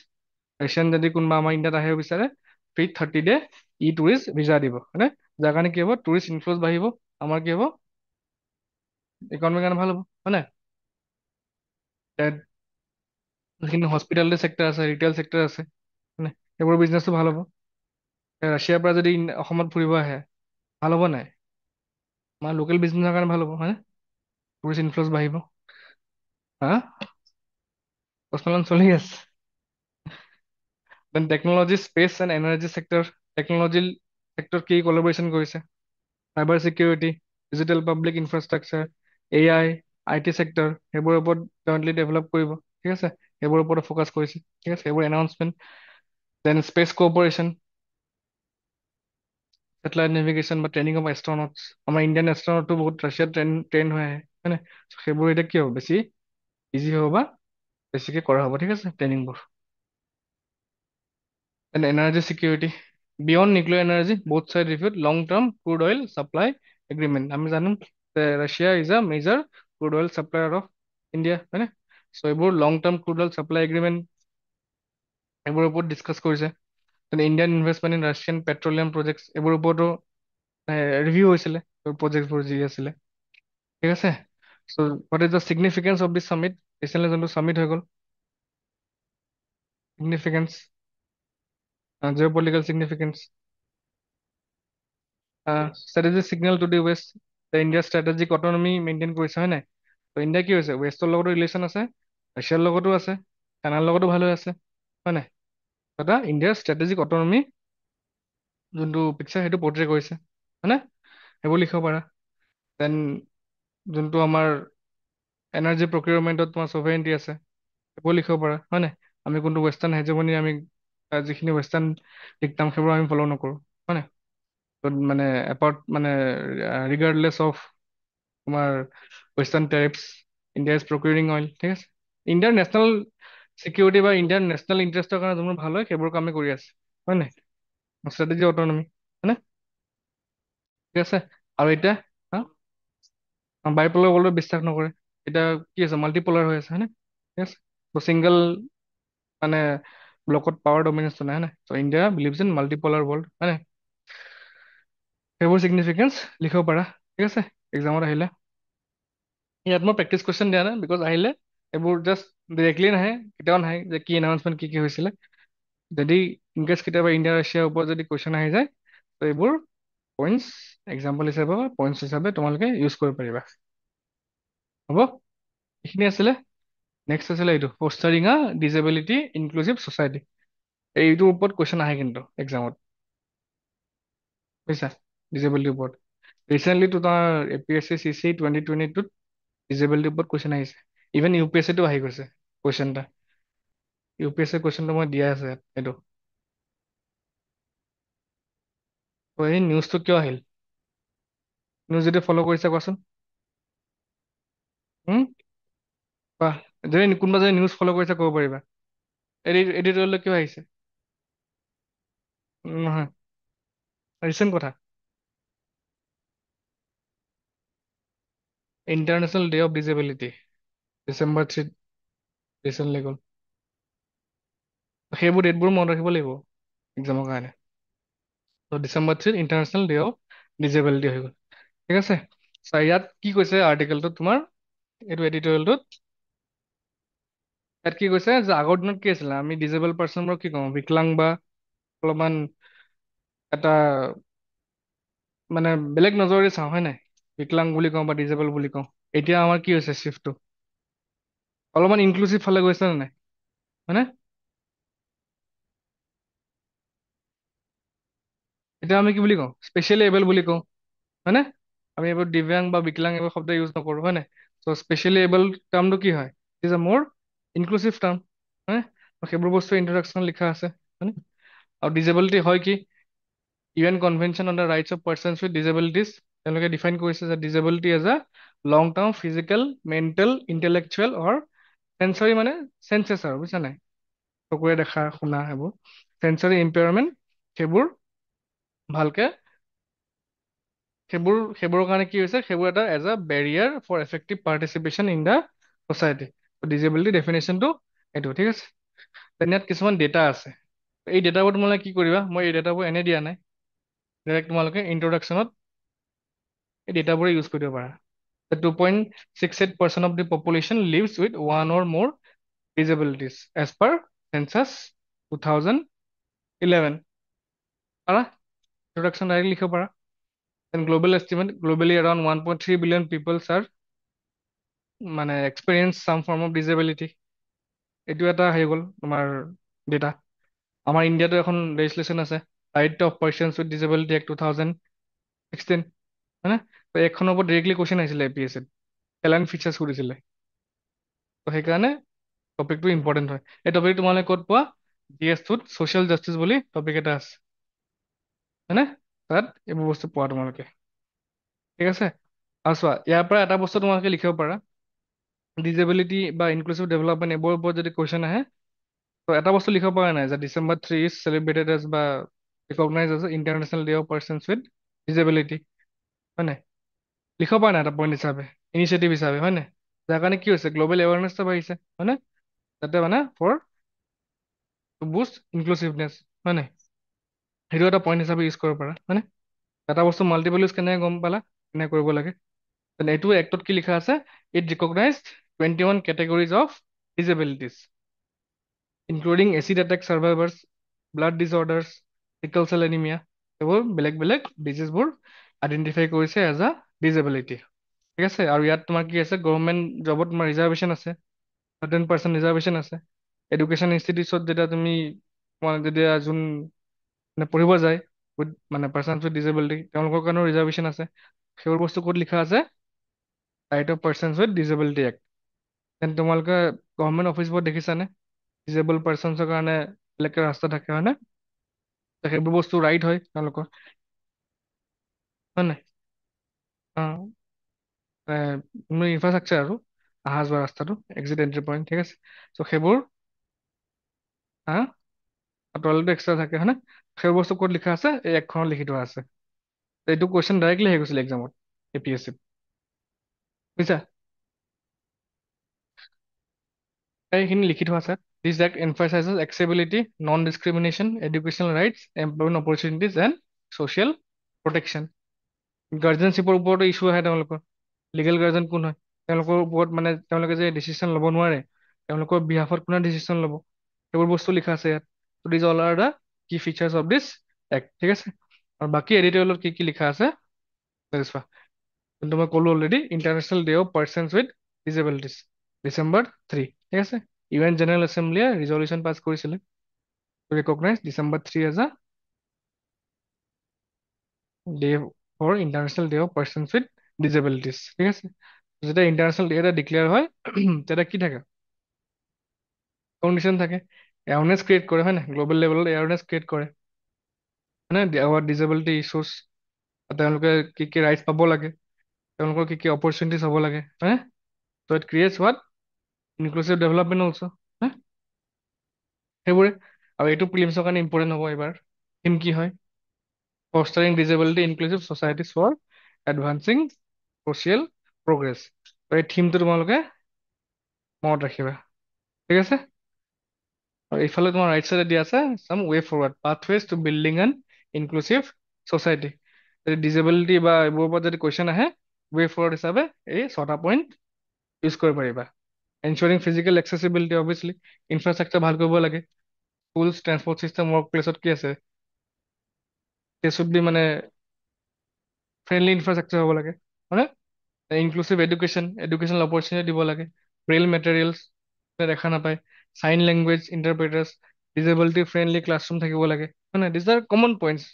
Russian যদি কোনোবা আমাৰ ইণ্ডিয়াত আহিব বিচাৰে, free 30 day e tourist visa দিব, হয়নে? যাৰ কাৰণে কি হ'ব? টুৰিষ্ট ইনফ্লুজ বাঢ়িব, আমাৰ কি হ'ব? ইকনমিৰ কাৰণে ভাল হ'ব, হয় নাই? তাত যিখিনি হস্পিটেলিটি চেক্টৰ আছে, ৰিটেইল চেক্টৰ আছে, হয় নাই? সেইবোৰ বিজনেছটো ভাল হ'ব। ৰাছিয়াৰ পৰা যদি অসমত ফুৰিব আহে, ভাল হ'ব নাই? আমাৰ লোকেল বিজনেছৰ কাৰণে ভাল হ'ব, হয়নে? টুৰিষ্ট ইনফ্লুজ বাঢ়িব, হা? পচমেলন চলি আছে। Then technology, space and energy sector, technology sector কি কলাবৰেশ্যন কৰিছে? Cyber security, digital public infrastructure, AI, IT sector, সেইবোৰৰ ওপৰত জইণ্টলি ডেভেলপ কৰিব, ঠিক আছে? সেইবোৰৰ ওপৰত ফ'কাছ কৰিছে, ঠিক আছে? সেইবোৰ announcement. Then space cooperation, satellite navigation বা ট্ৰেইনিং অফ এষ্ট্ৰনটছ, আমাৰ ইণ্ডিয়ান এষ্ট্ৰনটটো বহুত ৰাছিয়াত ট্ৰেইন হৈ আহে, হয় নাই? সেইবোৰ এতিয়া কি হ'ব? বেছি ইজি হ'ব বা বেছিকে কৰা হ'ব, ঠিক আছে? ট্ৰেইনিংবোৰ। And energy security, beyond nuclear energy, both sides reviewed long-term crude oil supply agreement. আমি জানো Russia is a major crude oil supplier of India, হয়নে? চ' এইবোৰ long term crude oil supply agreement, এইবোৰৰ ওপৰত ডিছকাছ কৰিছে। Indian investment in Russian petroleum projects, এইবোৰৰ ওপৰতো review হৈছিলে, প্ৰজেক্টবোৰ যি আছিলে, ঠিক আছে? So' what is the significance of this summit? Recently যোনটো চামিট হৈ গ'ল, significance, geopolitical significance, strategic signal to the west, ইণ্ডিয়াৰ ষ্ট্ৰেটেজিক অটনমি মেইনটেইন কৰিছে, হয় নাই? ত' ইণ্ডিয়া কি হৈছে? ৱেষ্টৰ লগতো ৰিলেশ্যন আছে, ৰাছিয়াৰ লগতো আছে, চাইনাৰ লগতো ভাল হৈ আছে, হয় নাই? এটা ইণ্ডিয়াৰ ষ্ট্ৰেটেজিক অটনমি যোনটো পিকচাৰ, সেইটো পৰ্ট্ৰে কৰিছে, হয়নে? সেইবোৰ লিখিব পাৰা। দেন যোনটো আমাৰ এনাৰ্জি প্ৰকিউৰমেণ্টত তোমাৰ ছভেৰেণ্টি আছে, সেইবোৰ লিখিব পাৰা, হয় নাই? আমি কোনটো ৱেষ্টাৰ্ণ হেজমনি, আমি যিখিনি ৱেষ্টাৰ্ণ ডিক্টাম সেইবোৰ আমি ফ'ল' নকৰোঁ, হয় নাই? মানে এপাৰ্ট মানে ৰিগাৰ্ডলেছ অফ তোমাৰ ৱেষ্টাৰ্ণ টেৰিফছ, ইণ্ডিয়া ইজ প্ৰকিউৰিং অইল, ঠিক আছে? ইণ্ডিয়াৰ নেশ্যনেল চিকিউৰিটি বা ইণ্ডিয়াৰ নেশ্যনেল ইণ্টাৰেষ্টৰ কাৰণে যোনবোৰ ভাল হয়, সেইবোৰ কামেই কৰি আছে, হয় নাই? ষ্ট্ৰেটেজি অটনমি, হয়নে? ঠিক আছে? আৰু এতিয়া বাইপলাৰ ৱৰ্ল্ডত বিশ্বাস নকৰে, এতিয়া কি আছে? মাল্টিপলাৰ হৈ আছে, হয়নে? ঠিক আছে? ত' ছিংগল মানে ব্লকত পাৱাৰ ডমিনেন্সটো নাই, হয় নাই? চ' ইণ্ডিয়া বিলিভছ ইন মাল্টিপলাৰ ৱৰ্ল্ড, হয় নাই? সেইবোৰ চিগনিফিকেঞ্চ লিখিব পাৰা, ঠিক আছে, এক্সামত আহিলে। ইয়াত মই প্ৰেক্টিচ কুৱেশ্যন দিয়া নাই, বিকজ আহিলে এইবোৰ জাষ্ট ডিৰেক্টলি নাহে, কেতিয়াও নাহে যে কি এনাউন্সমেণ্ট কি কি হৈছিলে। যদি ইনকেছ কেতিয়াবা ইণ্ডিয়া ৰাছিয়াৰ ওপৰত যদি কুৱেশ্যন আহি যায়, ত' এইবোৰ পইণ্টছ, এক্সাম্পল হিচাপে বা পইণ্টছ হিচাপে তোমালোকে ইউজ কৰিব পাৰিবা। হ'ব, এইখিনি আছিলে। নেক্সট আছিলে এইটো ফষ্টাৰিং আ ডিজেবিলিটি ইনক্লুচিভ ছ'চাইটি। এইটোৰ ওপৰত কুৱেশ্যন আহে কিন্তু এক্সামত, বুজিছা, ডিজেবিলিটিৰ ওপৰত। ৰিচেণ্টলি তোমাৰ APSC CC 2022ত ডিজেবিলিটিৰ ওপৰত কুৱেশ্যন আহিছে। ইভেন UPSCটো আহি গৈছে কুৱেশ্যন এটা। UPSC কুৱেশ্যনটো মই দিয়া আছে ইয়াত, এইটো। ত' এই নিউজটো কিয় আহিল? নিউজ যদি ফ'ল' কৰিছা কোৱাচোন। হুম, কোৱা। যদি কোনোবা যদি নিউজ ফ'ল' কৰিছা ক'ব পাৰিবা। এডিটৰিয়েললৈ কিয় আহিছে? নহয়, ৰিচেণ্ট কথা। International day of disability December 3 recently গ'ল। সেইবোৰ ডেটবোৰ মনত ৰাখিব লাগিব এক্সামৰ কাৰণে। ত' December 3 international day of disability হৈ গ'ল, ঠিক আছে। ইয়াত কি কৈছে আৰ্টিকেলটোত তোমাৰ, এইটো এডিটৰিয়েলটোত, ইয়াত কি কৈছে যে আগৰ দিনত কি আছিলে, আমি ডিজেবল পাৰ্চনবোৰক কি কওঁ, বিকলাং বা অলপমান এটা মানে বেলেগ নজৰেৰে চাওঁ, হয় নাই? বিকলাং বুলি কওঁ বা ডিজেবল বুলি কওঁ। এতিয়া আমাৰ কি হৈছে চিফ্টটো, অলপমান ইনক্লুচিভ ফালে গৈছে নে নাই, হয়নে? এতিয়া আমি কি বুলি কওঁ, স্পেচিয়েলি এবল বুলি কওঁ, হয়নে? আমি এইবোৰ দিব্যাং বা বিকলাং এইবোৰ শব্দ ইউজ নকৰোঁ, হয় নাই? চ' স্পেচিয়েলি এবল টাৰ্মটো কি হয়, ইজ এ মোৰ ইনক্লুচিভ টাৰ্ম, হয়নে? সেইবোৰ বস্তু ইন্ট্ৰডাকশ্যন লিখা আছে, হয়নে? আৰু ডিজেবিলিটি হয় কি, UN convention on the rights of persons with disabilities, তেওঁলোকে ডিফাইন কৰিছে যে disability as a long term physical, mental, intellectual or sensory, মানে চেঞ্চেছ আৰু, বুজিছা নাই? চকুৰে দেখা শুনা সেইবোৰ চেঞ্চৰী ইম্পেয়াৰমেণ্ট, সেইবোৰ ভালকে, সেইবোৰৰ কাৰণে কি হৈছে, সেইবোৰ এটা as a barrier for effective participation in the society. Disability ডেফিনেশ্যনটো এইটো, ঠিক আছে। তেনে ইয়াত কিছুমান ডেটা আছে। এই ডেটাবোৰ তোমালোকে কি কৰিবা, মই এই ডেটাবোৰ এনে দিয়া নাই, ডাইৰেক্ট তোমালোকে ইন্ট্ৰডাকশ্যনত এই ডেটাবোৰে ইউজ কৰিব পাৰা। 2.68% of the population lives with one or more disabilities as per census 2011, পাৰা ইন্ট্ৰডাকশ্যন ডাইৰেক্ট লিখিব পাৰা। Then global estimate, globally around 1.3 billion people are মানে experience some form of disability, এইটো এটা হৈ গ'ল তোমাৰ ডেটা। আমাৰ ইণ্ডিয়াতো এখন লেজিসলেশ্যন আছে, right of persons with disability act 2016, হয়নে? তো এইখনৰ ওপৰত ডিৰেক্টলি কুৱেশ্যন আহিছিলে APSCত, এলাইন ফিচাৰ্ছ সুধিছিলে। তো সেইকাৰণে টপিকটো ইম্পৰ্টেণ্ট হয়। এই টপিক তোমালোকে ক'ত পোৱা, GS2ত ছ'চিয়েল জাষ্টিচ বুলি টপিক এটা আছে, হয়নে? তাত এইবোৰ বস্তু পোৱা তোমালোকে, ঠিক আছে। আৰু চোৱা, ইয়াৰ পৰা এটা বস্তু তোমালোকে লিখিব পাৰা, ডিজেবিলিটি বা ইনক্লুচিভ ডেভেলপমেণ্ট এইবোৰৰ ওপৰত যদি কুৱেশ্যন আহে, তো এটা বস্তু লিখিব পৰা নাই যে ডিচেম্বৰ 3 ইজ চেলিব্ৰেটেড এজ বা recognise as international day of persons with disability, হয় নাই? লিখিব পৰা নাই এটা পইণ্ট হিচাপে, ইনিচিয়েটিভ হিচাপে, হয় নাই? যাৰ কাৰণে কি হৈছে, গ্ল'বেল এৱাৰনেছটো বাঢ়িছে, হয়নে? যাতে মানে ফৰ টু বুষ্ট ইনক্লুচিভনেছ, হয় নাই? সেইটো এটা পইণ্ট হিচাপে ইউজ কৰিব পাৰা, হয়নে? এটা বস্তু মাল্টিপল ইউজ কেনেকৈ গম পালা, কেনেকৈ কৰিব লাগে। তেনে এইটো এক্টত কি লিখা আছে, it recognised 21 categories of disabilities including acid attack survivors, blood disorders, sickle cell anaemia, এইবোৰ বেলেগ বেলেগ ডিজিজবোৰ আইডেণ্টিফাই কৰিছে এজ আ ডিজেবিলিটি, ঠিক আছে। আৰু ইয়াত তোমাৰ কি আছে, গভৰ্ণমেণ্ট জবত তোমাৰ ৰিজাৰ্ভেশ্যন আছে, 10% ৰিজাৰ্ভেশ্যন আছে। এডুকেশ্যন ইনষ্টিটিউটছত যেতিয়া তুমি যেতিয়া যোন মানে পঢ়িব যায় উইথ মানে পাৰ্চনছ উইথ ডিজেবিলিটি, তেওঁলোকৰ কাৰণেও ৰিজাৰ্ভেশ্যন আছে। সেইবোৰ বস্তু ক'ত লিখা আছে, right of persons with disability act. Then তোমালোকে গভৰ্ণমেণ্ট অফিচবোৰত দেখিছানে, ডিজেবল পাৰ্চনছৰ কাৰণে বেলেগকৈ ৰাস্তা থাকে, হয়নে? তো সেইবোৰ বস্তু ৰাইট হয় তেওঁলোকৰ, হয় নাই? অঁ, ইনফ্ৰাষ্ট্ৰাকচাৰ আৰু অহা যোৱা ৰাস্তাটো, এক্সিট এণ্ট্ৰি পইণ্ট, ঠিক আছে। চ' সেইবোৰ, হা, টয়লেটো এক্সট্ৰা থাকে, হয়নে? সেইবোৰ বস্তু ক'ত লিখা আছে, এই একখনত লিখি থোৱা আছে। এইটো কুৱেশ্যন ডাইৰেক্টলি আহি গৈছিলে এক্সামত, APSCত, বুজিছা? এইখিনি লিখি থোৱা আছে। This act emphasizes accessibility, non-discrimination, educational rights, employment opportunities, and social protection. গাৰ্জেনশ্বিপৰ ওপৰতো ইছ্যু আহে তেওঁলোকৰ। লিগেল গাৰ্জেন কোন হয়, তেওঁলোকৰ ওপৰত মানে তেওঁলোকে যে ডিচিশ্যন ল'ব নোৱাৰে, তেওঁলোকৰ বিহাফত কোনে ডিচিশ্যন ল'ব, সেইবোৰ বস্তু লিখা আছে ইয়াত। ত' these all R the key features of this act, ঠিক আছে। আৰু বাকী এডিটৰিয়েলত কি কি লিখা আছে চোৱা, যোনটো মই ক'লো already, international day of persons with disabilities, December 3, ঠিক আছে। UN জেনেৰেল এছেম্বলিয়ে ৰিজলিউশ্যন পাছ কৰিছিলে to recognize December 3 as a day for International Day of Persons with Disabilities, ঠিক আছে। যেতিয়া ইণ্টাৰনেশ্যনেল ডে এটা ডিক্লেয়াৰ হয় তেতিয়া কি থাকে, কণ্ডিশ্যন থাকে, এৱাৰনেছ ক্ৰিয়েট কৰে, হয় নাই, গ্ল'বেল লেভেলত এৱাৰনেছ ক্ৰিয়েট কৰে, হয় নাই, আৱাৰ ডিজেবিলিটি ইছ্যুছ, তেওঁলোকে কি কি ৰাইটছ পাব লাগে, তেওঁলোকৰ কি কি অপৰচুনিটিছ হ'ব লাগে, হয়। ত' it creates what, inclusive development also', সেইবোৰে। আৰু এইটো প্ৰিলিমছৰ কাৰণে ইম্পৰ্টেণ্ট হ'ব এইবাৰ। থিম কি হয়, fostering disability inclusive societies for advancing social progress। তো এই থিমটো তোমালোকে মনত ৰাখিবা, ঠিক আছে। আৰু এইফালে তোমাৰ ৰাইট চাইডে দিয়া আছে some way forward pathways to building an inclusive society. যদি ডিজেবিলিটি বা এইবোৰৰ ওপৰত যদি কুৱেশ্যন আহে, ৱে ফৰৱাৰ্ড হিচাপে এই 6টা পইণ্ট ইউজ কৰিব পাৰিবা। এনশ্বৰিং ফিজিকেল এক্সেচিবিলিটি, অভিয়াছলি ইনফ্ৰাষ্ট্ৰাকচাৰ ভাল কৰিব লাগে। স্কুলছ, ট্ৰেন্সপৰ্ট চিষ্টেম, ৱৰ্ক প্লেচত কি আছে, দে শুড বি মানে ফ্ৰেণ্ডলি ইনফ্ৰাষ্ট্ৰাকচাৰ হ'ব লাগে, হয়নে। ইনক্লুচিভ এডুকেশ্যন, এডুকেশ্যনেল অপৰচুনিটি দিব লাগে। ব্ৰেইল মেটেৰিয়েলছ দেখা নাপায়, sign language interpreters, disability friendly classroom থাকিব লাগে, হয় নাই, দিজ আৰ কমন পইণ্টছ,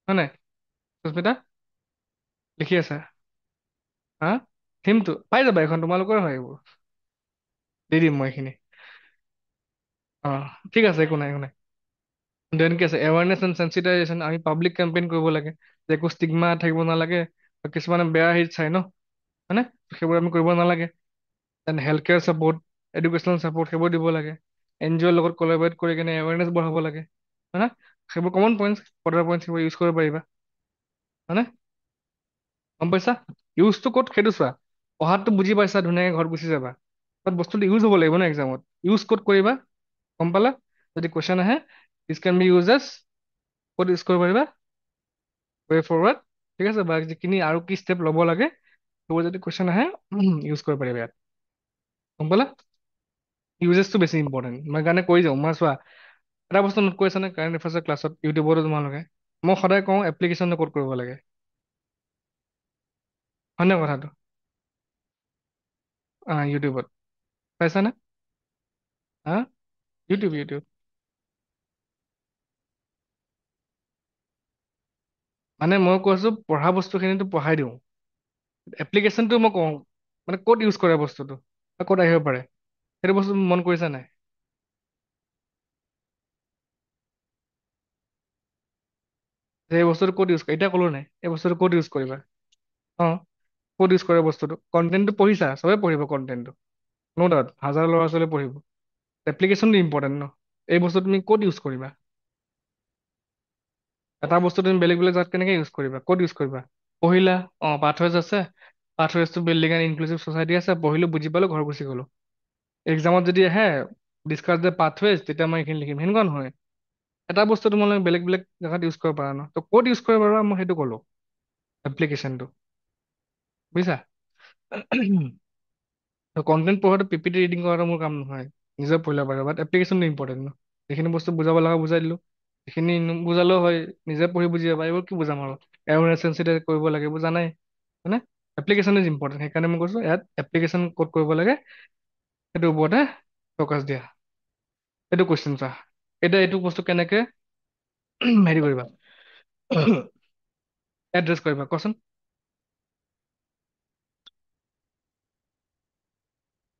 হয় নাই। সুস্মিতা লিখি আছা, হা, থিমটো পাই যাবা, এখন তোমালোকৰ হয় এইবোৰ, দি দিম মই এইখিনি। অঁ ঠিক আছে, একো নাই একো নাই। দেন কি আছে, এৱাৰনেছ এণ্ড চেঞ্চিটাইজেশ্যন, আমি পাব্লিক কেম্পেইন কৰিব লাগে, যে একো ষ্টিগমা থাকিব নালাগে, কিছুমানে বেয়া হেৰিত চাই ন, হয়নে, সেইবোৰ আমি কৰিব নালাগে। Then health care support, educational support, সেইবোৰ দিব লাগে। এন জি অ'ৰ লগত কলাবৰেট কৰি কিনে এৱাৰনেছ বঢ়াব লাগে, হয় না, সেইবোৰ কমন পইণ্টছ, ফৰ্ডাৰ পইণ্টছ, সেইবোৰ ইউজ কৰিব পাৰিবা, হয়নে, গম পাইছা। ইউজটো ক'ত সেইটো চোৱা, পঢ়াতটো বুজি পাইছা, ধুনীয়াকৈ ঘৰত গুচি যাবা, বাট বস্তুটো ইউজ হ'ব লাগিব ন এক্সামত, ইউজ ক'ত কৰিবা, গম পালা। যদি কুৱেশ্যন আহে, দিছ কেন বি ইউজেছ, ক'ত ইউজ কৰিব পাৰিবা, ৱে ফৰৱাৰ্ড, ঠিক আছে, বা যিখিনি আৰু কি ষ্টেপ ল'ব লাগে সেইবোৰ যদি কুৱেশ্যন আহে ইউজ কৰিব পাৰিবা ইয়াত, গম পালা। ইউজেছটো বেছি ইম্পৰ্টেণ্ট, মই কাৰণে কৈ যাওঁ, মই চোৱা এটা বস্তু নোট কৰিছা নে, কাৰেণ্ট এফেয়াৰ্ছৰ ক্লাছত ইউটিউবতো তোমালোকে, মই সদায় কওঁ এপ্লিকেশ্যনটো ক'ত কৰিব লাগে, হয় নে কথাটো, ইউটিউবত পাইছানে, হা, ইউটিউব ইউটিউব, মানে মই কৈছোঁ পঢ়া বস্তুখিনিতো পঢ়াই দিওঁ, এপ্লিকেশ্যনটো মই কওঁ মানে ক'ত ইউজ কৰে বস্তুটো, বা ক'ত আহিব পাৰে, সেইটো বস্তু মন কৰিছা নাই। যে এই বস্তুটো ক'ত ইউজ কৰে, এতিয়া ক'লো নাই, এই বস্তুটো ক'ত ইউজ কৰিবা, অঁ ক'ত ইউজ কৰে বস্তুটো, কণ্টেণ্টটো পঢ়িছা, চবে পঢ়িব কণ্টেণ্টটো, ন' ডাউট, হাজাৰ ল'ৰা ছোৱালীয়ে পঢ়িব, এপ্লিকেশ্যনটো ইম্পৰ্টেণ্ট ন, এই বস্তু তুমি ক'ত ইউজ কৰিবা, এটা বস্তু তুমি বেলেগ বেলেগ জেগাত কেনেকৈ ইউজ কৰিবা, ক'ত ইউজ কৰিবা, পঢ়িলা, পাথৱেজ আছে, pathways to building and inclusive society আছে, পঢ়িলো বুজি পালো ঘৰ গুচি গ'লো। এক্সামত যদি আহে ডিছকাছ দ্য পাথৱেজ, তেতিয়া মই এইখিনি লিখিম, সেনেকুৱা নহয়। এটা বস্তু তোমালোকে বেলেগ বেলেগ জেগাত ইউজ কৰিব পাৰা ন, তো ক'ত ইউজ কৰিব পাৰা মই সেইটো ক'লো, এপ্লিকেশ্যনটো, বুজিছা। কণ্টেণ্ট পঢ়াটো পিপিটি ৰিডিং কৰাটো মোৰ কাম নহয়, নিজে পঢ়িব পাৰিব, বাট এপ্লিকেশ্যনটো ইম্পৰ্টেণ্ট ন, যিখিনি বস্তু বুজাব লগা বুজাই দিলোঁ, যিখিনি নুবুজালেও হয়, নিজে পঢ়ি বুজি পাবা, এইবোৰ কি বুজাম আৰু, এৱাৰনেছ চেঞ্চিটাইজ কৰিব লাগে, এইবোৰ জানাই, হয়নে। এপ্লিকেশ্যন ইজ ইম্পৰ্টেণ্ট, সেইকাৰণে মই কৈছোঁ ইয়াত এপ্লিকেশ্যন ক'ত কৰিব লাগে সেইটোৰ ওপৰতে ফ'কাছ দিয়া। এইটো কুৱেশ্যন চোৱা, এতিয়া এইটো বস্তু কেনেকে হেৰি কৰিবা, এড্ৰেছ কৰিবা কোৱাচোন,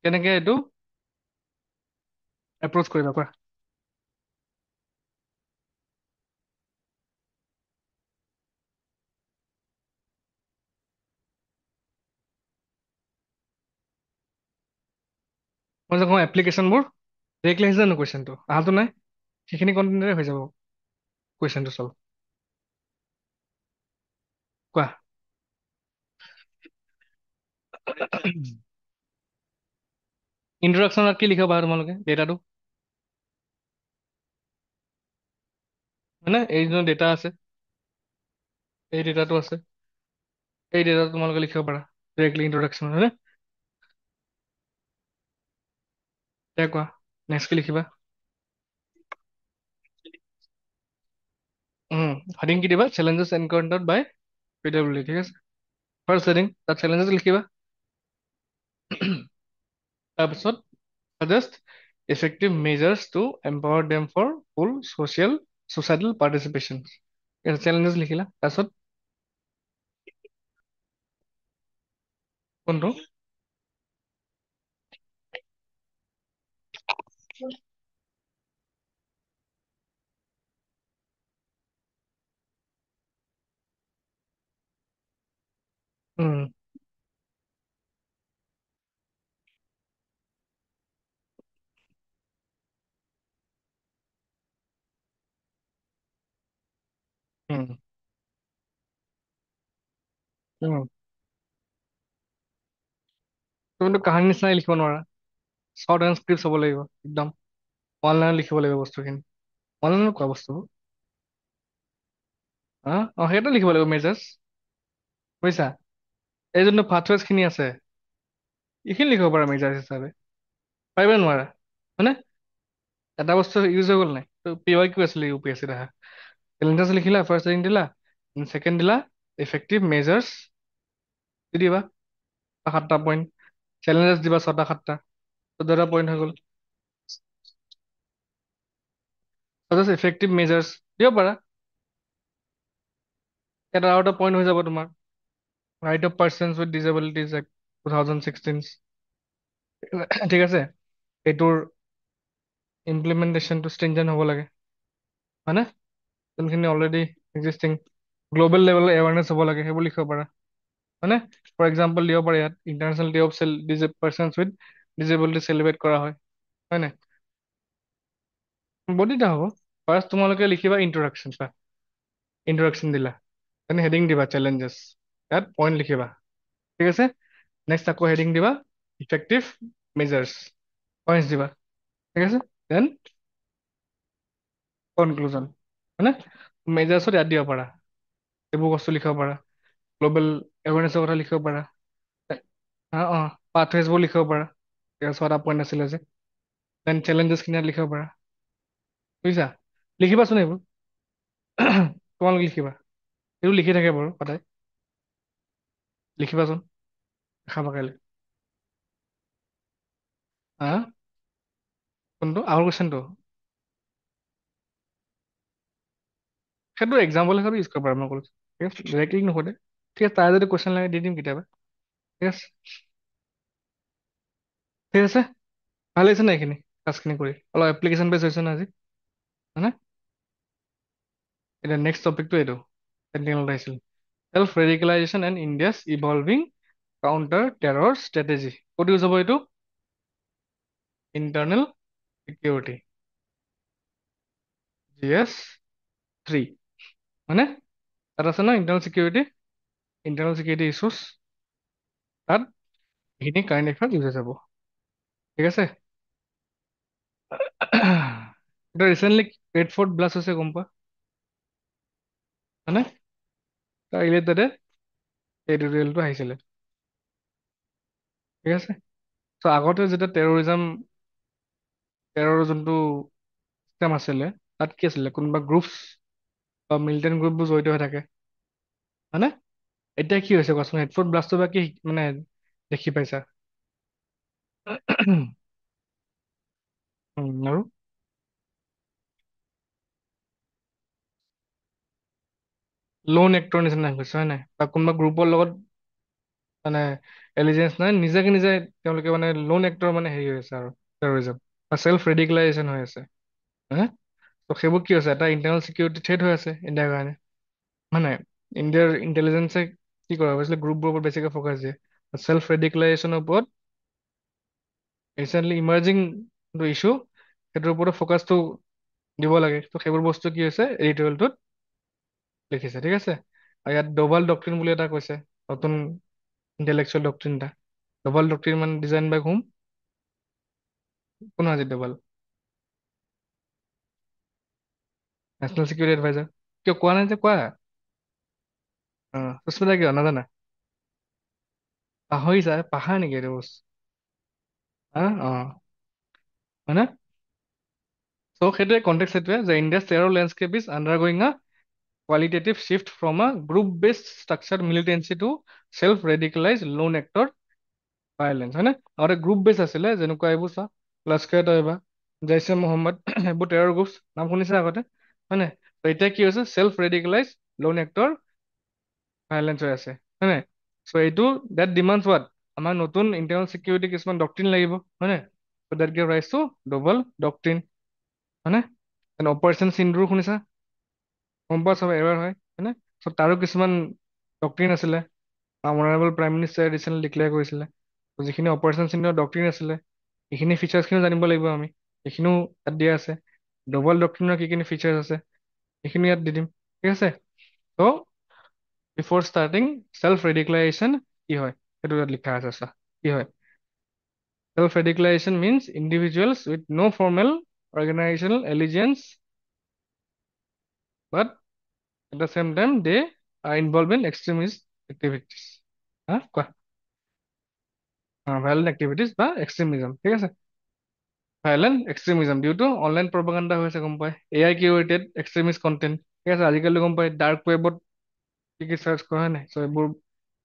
কেনেকে এইটো এপ্ৰ'চ কৰিবা কোৱা। মই যে কওঁ এপ্লিকেশ্যনবোৰ ডাইৰেক্টলি আহিছে জানো, কুৱেশ্যনটো আহাটো নাই, সেইখিনি কণ্টেণ্টৰে হৈ যাব কুৱেশ্যনটো চল্ভ, কোৱা। ইন্ট্ৰডাকশ্যনত কি লিখিব পাৰা তোমালোকে ডেটাটো, মানে এই যোনটো ডেটা আছে, এই ডেটাটো আছে, এই ডেটাটো তোমালোকে লিখিব পাৰা ডাইৰেক্টলি ইন্ট্ৰডাকশ্যন, হয়নে? এতিয়া কোৱা, নেক্সট কি লিখিবা? হেডিং কি দিবা? চেলেঞ্জেছ এনকাউন্টাৰ্ড বাই PWD, ঠিক আছে। ফাৰ্ষ্ট হেডিং তাত চেলেঞ্জেছ লিখিবা। তাৰপিছত suggest effective measures to empower them for full societal participation. Challenges লিখিলা, তাৰপিছত কোনটো? উম উম উম তুমিতো কাহানী নিচিনাই লিখিব নোৱাৰা, শ্বৰ্ট এণ্ড স্ক্ৰিপ্ট হ'ব লাগিব একদম, অনলাইনত লিখিব লাগিব বস্তুখিনি। অনলাইনত কোৱা বস্তুবোৰ, সেইটো লিখিব লাগিব মেজাজ, বুজিছা? এই যোনটো পাথৱেজ খিনি আছে, এইখিনি লিখিব পাৰা মেজাজ হিচাপে, পাৰিবা নোৱাৰা? হয়নে? এটা বস্তু ইউজ হৈ গ'ল নাই? PYQ আছিলে UPSC দেখা। চেলেঞ্জেছ লিখিলা, ফাৰ্ষ্ট হেডিং দিলা, ছেকেণ্ড দিলা ইফেক্টিভ মেজাৰ্ছ দি দিবা, 7টা পইণ্ট, চেলেঞ্জেছ দিবা 6টা 7টা, 14টা পইণ্ট হৈ গ'ল। জাষ্ট ইফেক্টিভ মেজাৰ্ছ দিব পাৰা, এটা আৰু এটা পইণ্ট হৈ যাব তোমাৰ, right of persons with disabilities act 2016, ঠিক আছে। এইটোৰ ইমপ্লিমেণ্টেশ্যনটো ষ্ট্ৰিংজেণ্ট হ'ব লাগে, হয়নে? যোনখিনি অলৰেডি এক্সিষ্টিং গ্ল'বেল লেভেলৰ এৱাৰনেছ হ'ব লাগে, সেইবোৰ লিখিব পাৰা, হয়নে? ফৰ এক্সাম্পল দিব পাৰা, ইয়াত international day of persons with disability celebrate কৰা হয়, হয় নাই? বডিটা হ'ব। ফাৰ্ষ্ট তোমালোকে লিখিবা ইন্ট্ৰডাকশ্যন, ইন্ট্ৰডাকশ্যন দিলা, দেন হেডিং দিবা চেলেঞ্জেছ, ইয়াত পইণ্ট লিখিবা, ঠিক আছে। নেক্সট আকৌ হেডিং দিবা ইফেক্টিভ মেজাৰ্ছ, পইণ্টছ দিবা, ঠিক আছে। দেন কনক্লুজন, হয়নে? মেজাৰ্ছত ইয়াত দিব পাৰা, এইবোৰ বস্তু লিখিব পাৰা, গ্ল'বেল এৱাৰনেছৰ কথা লিখিব পাৰা, অঁ পাথৱেজবোৰ লিখিব পাৰা, 6টা পইণ্ট আছিলে যে, দেন চেলেঞ্জেছখিনি ইয়াত লিখিব পাৰা, বুজিছা? লিখিবাচোন এইবোৰ। তোমালোকে লিখিবা, এইবোৰ লিখি থাকে বাৰু সদায়, লিখিবাচোন, দেখাবা কাইলৈ। হা? কোনটো আগৰ কুৱেশ্যনটো? সেইটো এক্সাম্পল হিচাপে ইউজ কৰিব পাৰা, মই ক'লো, ঠিক আছে, ডাইৰেক্টলি নোসোধে, ঠিক আছে। তাৰ যদি কুৱেশ্যন লাগে দি দিম কেতিয়াবা, ঠিক আছে। ঠিক আছে, ভাল হৈছে নাই এইখিনি টাস্কখিনি কৰি? অলপ এপ্লিকেশ্যন বেছ হৈছে না আজি, হয়নে? এতিয়া নেক্সট টপিকটো এইটো টেকনিকেলত আহিছিল, self radicalisation and India's evolving counter terror strategy. ক'ত ইউজ হ'ব এইটো? ইণ্টাৰনেল চিকিউৰিটি, GS3, হয়নে? তাত আছে ন internal security, internal security issues, তাত এইখিনি কাৰেণ্ট এফেয়াৰ্ছ ইউজ হৈ যাব, ঠিক আছে। এতিয়া ৰিচেণ্টলি ৰেড ফৰ্ট ব্লাষ্ট হৈছে, গম পোৱা, হয়নে? তাৰ ৰিলেটেডে এই টিউটৰিয়েলটো আহিছিলে, ঠিক আছে। চ' আগতে যেতিয়া টেৰৰৰ যোনটো চিষ্টেম আছিলে, তাত কি আছিলে, কোনোবা গ্ৰুপছ বা মিলিটেণ্ট গ্ৰুপবোৰ জড়িত হৈ থাকে, হয়নে? এতিয়া কি হৈছে কোৱাচোন, ৰেড ফৰ্ট ব্লাষ্টৰ বা কি মানে দেখি পাইছা? আৰু লোন এক্টৰ নিচিনা হৈ গৈছে, হয় নাই? বা কোনোবা গ্ৰুপৰ লগত মানে এলিজেঞ্চ নাই, নিজাকে নিজে তেওঁলোকে মানে লোন এক্টৰ মানে হেৰি হৈ আছে আৰু টেৰৰিজম বা চেল্ফ ৰেডিকেলাইজেশ্যন হৈ আছে, হয়নে? ত' সেইবোৰ কি হৈছে, এটা ইণ্টাৰনেল চিকিউৰিটি থ্ৰেট হৈ আছে ইণ্ডিয়াৰ কাৰণে, হয় নাই? ইণ্ডিয়াৰ ইণ্টেলিজেঞ্চে কি কৰা হৈছিলে, গ্ৰুপবোৰৰ ওপৰত বেছিকৈ ফ'কাছ দিয়ে, চেল্ফ ৰেডিকেলাইজেশ্যনৰ ওপৰত ৰিচেণ্টলি ইমাৰ্জিং যোনটো ইছ্যু, সেইটোৰ ওপৰত ফ'কাছটো দিব লাগে। ত' সেইবোৰ বস্তু কি হৈছে এডিটৰিয়েলটোত লিখিছে, ঠিক আছে। আৰু ইয়াত ড'ভাল ডক্ট্ৰিন বুলি এটা কৈছে, নতুন ইণ্টেলেকচুৱেল ডক্ট্ৰিন এটা। ড'ভাল ডক্ট্ৰিন মানে ডিজাইন বাই হোম? কোন আজি ড'ভাল? National security adviser. কিয় কোৱা নাই যে কোৱা। সুস্মিতা কিয় নাজানা? পাহৰি যায়, পাহাৰ নেকি এইটো বস্তু? হয়নে? চ' সেইটোৱে কণ্টেক্ট, সেইটোৱে যে ইণ্ডিয়াছ টেৰৰ লেণ্ডস্কেপ ইজ আণ্ডাৰগোয়িং আ qualitative shift from a group-based structured militancy to self-radicalized lone actor violence, হয় নে? আগতে গ্ৰুপ বেছ আছিলে, যেনেকুৱা এইবোৰ চোৱা লস্কৰ তইবা, জৈছে মহম্মদ এইবোৰ টেৰৰ গ্ৰুপছ নাম শুনিছে আগতে, হয় নে? ত' এতিয়া কি হৈছে? চেল্ফ ৰেডিকেলাইজ লোন এক্টৰ ভাইলেঞ্চ হৈ আছে, হয় নে? চ' এইটো ডেট ডিমাণ্ডছ হোৱাট? আমাৰ নতুন ইণ্টাৰনেল চিকিউৰিটি কিছুমান ডক্ট্ৰিন লাগিব, হয় নে? চ' ডেট গিভ ৰাইজ টু ডবল ডক্ট্ৰিন, হয় নে? অপাৰেশ্যন চিন্দুৰ শুনিছা? গম পোৱা, চব এবাৰ হয়নে? চ' তাৰো কিছুমান ডক্ট্ৰিন আছিলে, অনাৰেবল প্ৰাইম মিনিষ্টাৰে ৰিচেণ্টলি ডিক্লেয়াৰ কৰিছিলে। ত' যিখিনি অপাৰেশ্যন চিনৰ ডক্ট্ৰিন আছিলে, সেইখিনি ফিচাৰ্ছখিনিও জানিব লাগিব আমি, সেইখিনিও ইয়াত দিয়া আছে। ডবল ডক্ট্ৰিনৰ কি কি ফিচাৰ্ছ আছে সেইখিনি ইয়াত দি দিম, ঠিক আছে? ত' বিফৰ ষ্টাৰ্টিং চেল্ফ ৰেডিকেলাইজেশ্যন কি হয় সেইটো ইয়াত লিখা আছে, চা কি হয়? Self radicalization means individuals with no formal organizational allegiance, but at the same time they are involved in extremist activities. কোৱা? ভাইলেণ্ট এক্টিভিটিজ বা এক্সট্ৰিমিজম, ঠিক আছে? Violent extremism due to online propaganda হৈছে, গম পায়? AI কিউৰেটেড এক্সট্ৰিমিষ্ট কণ্টেন্ট, ঠিক আছে? আজিকালি গম পায় ডাৰ্ক ৱেবত কি কি চাৰ্চ কৰা হয় নাই? চ' এইবোৰ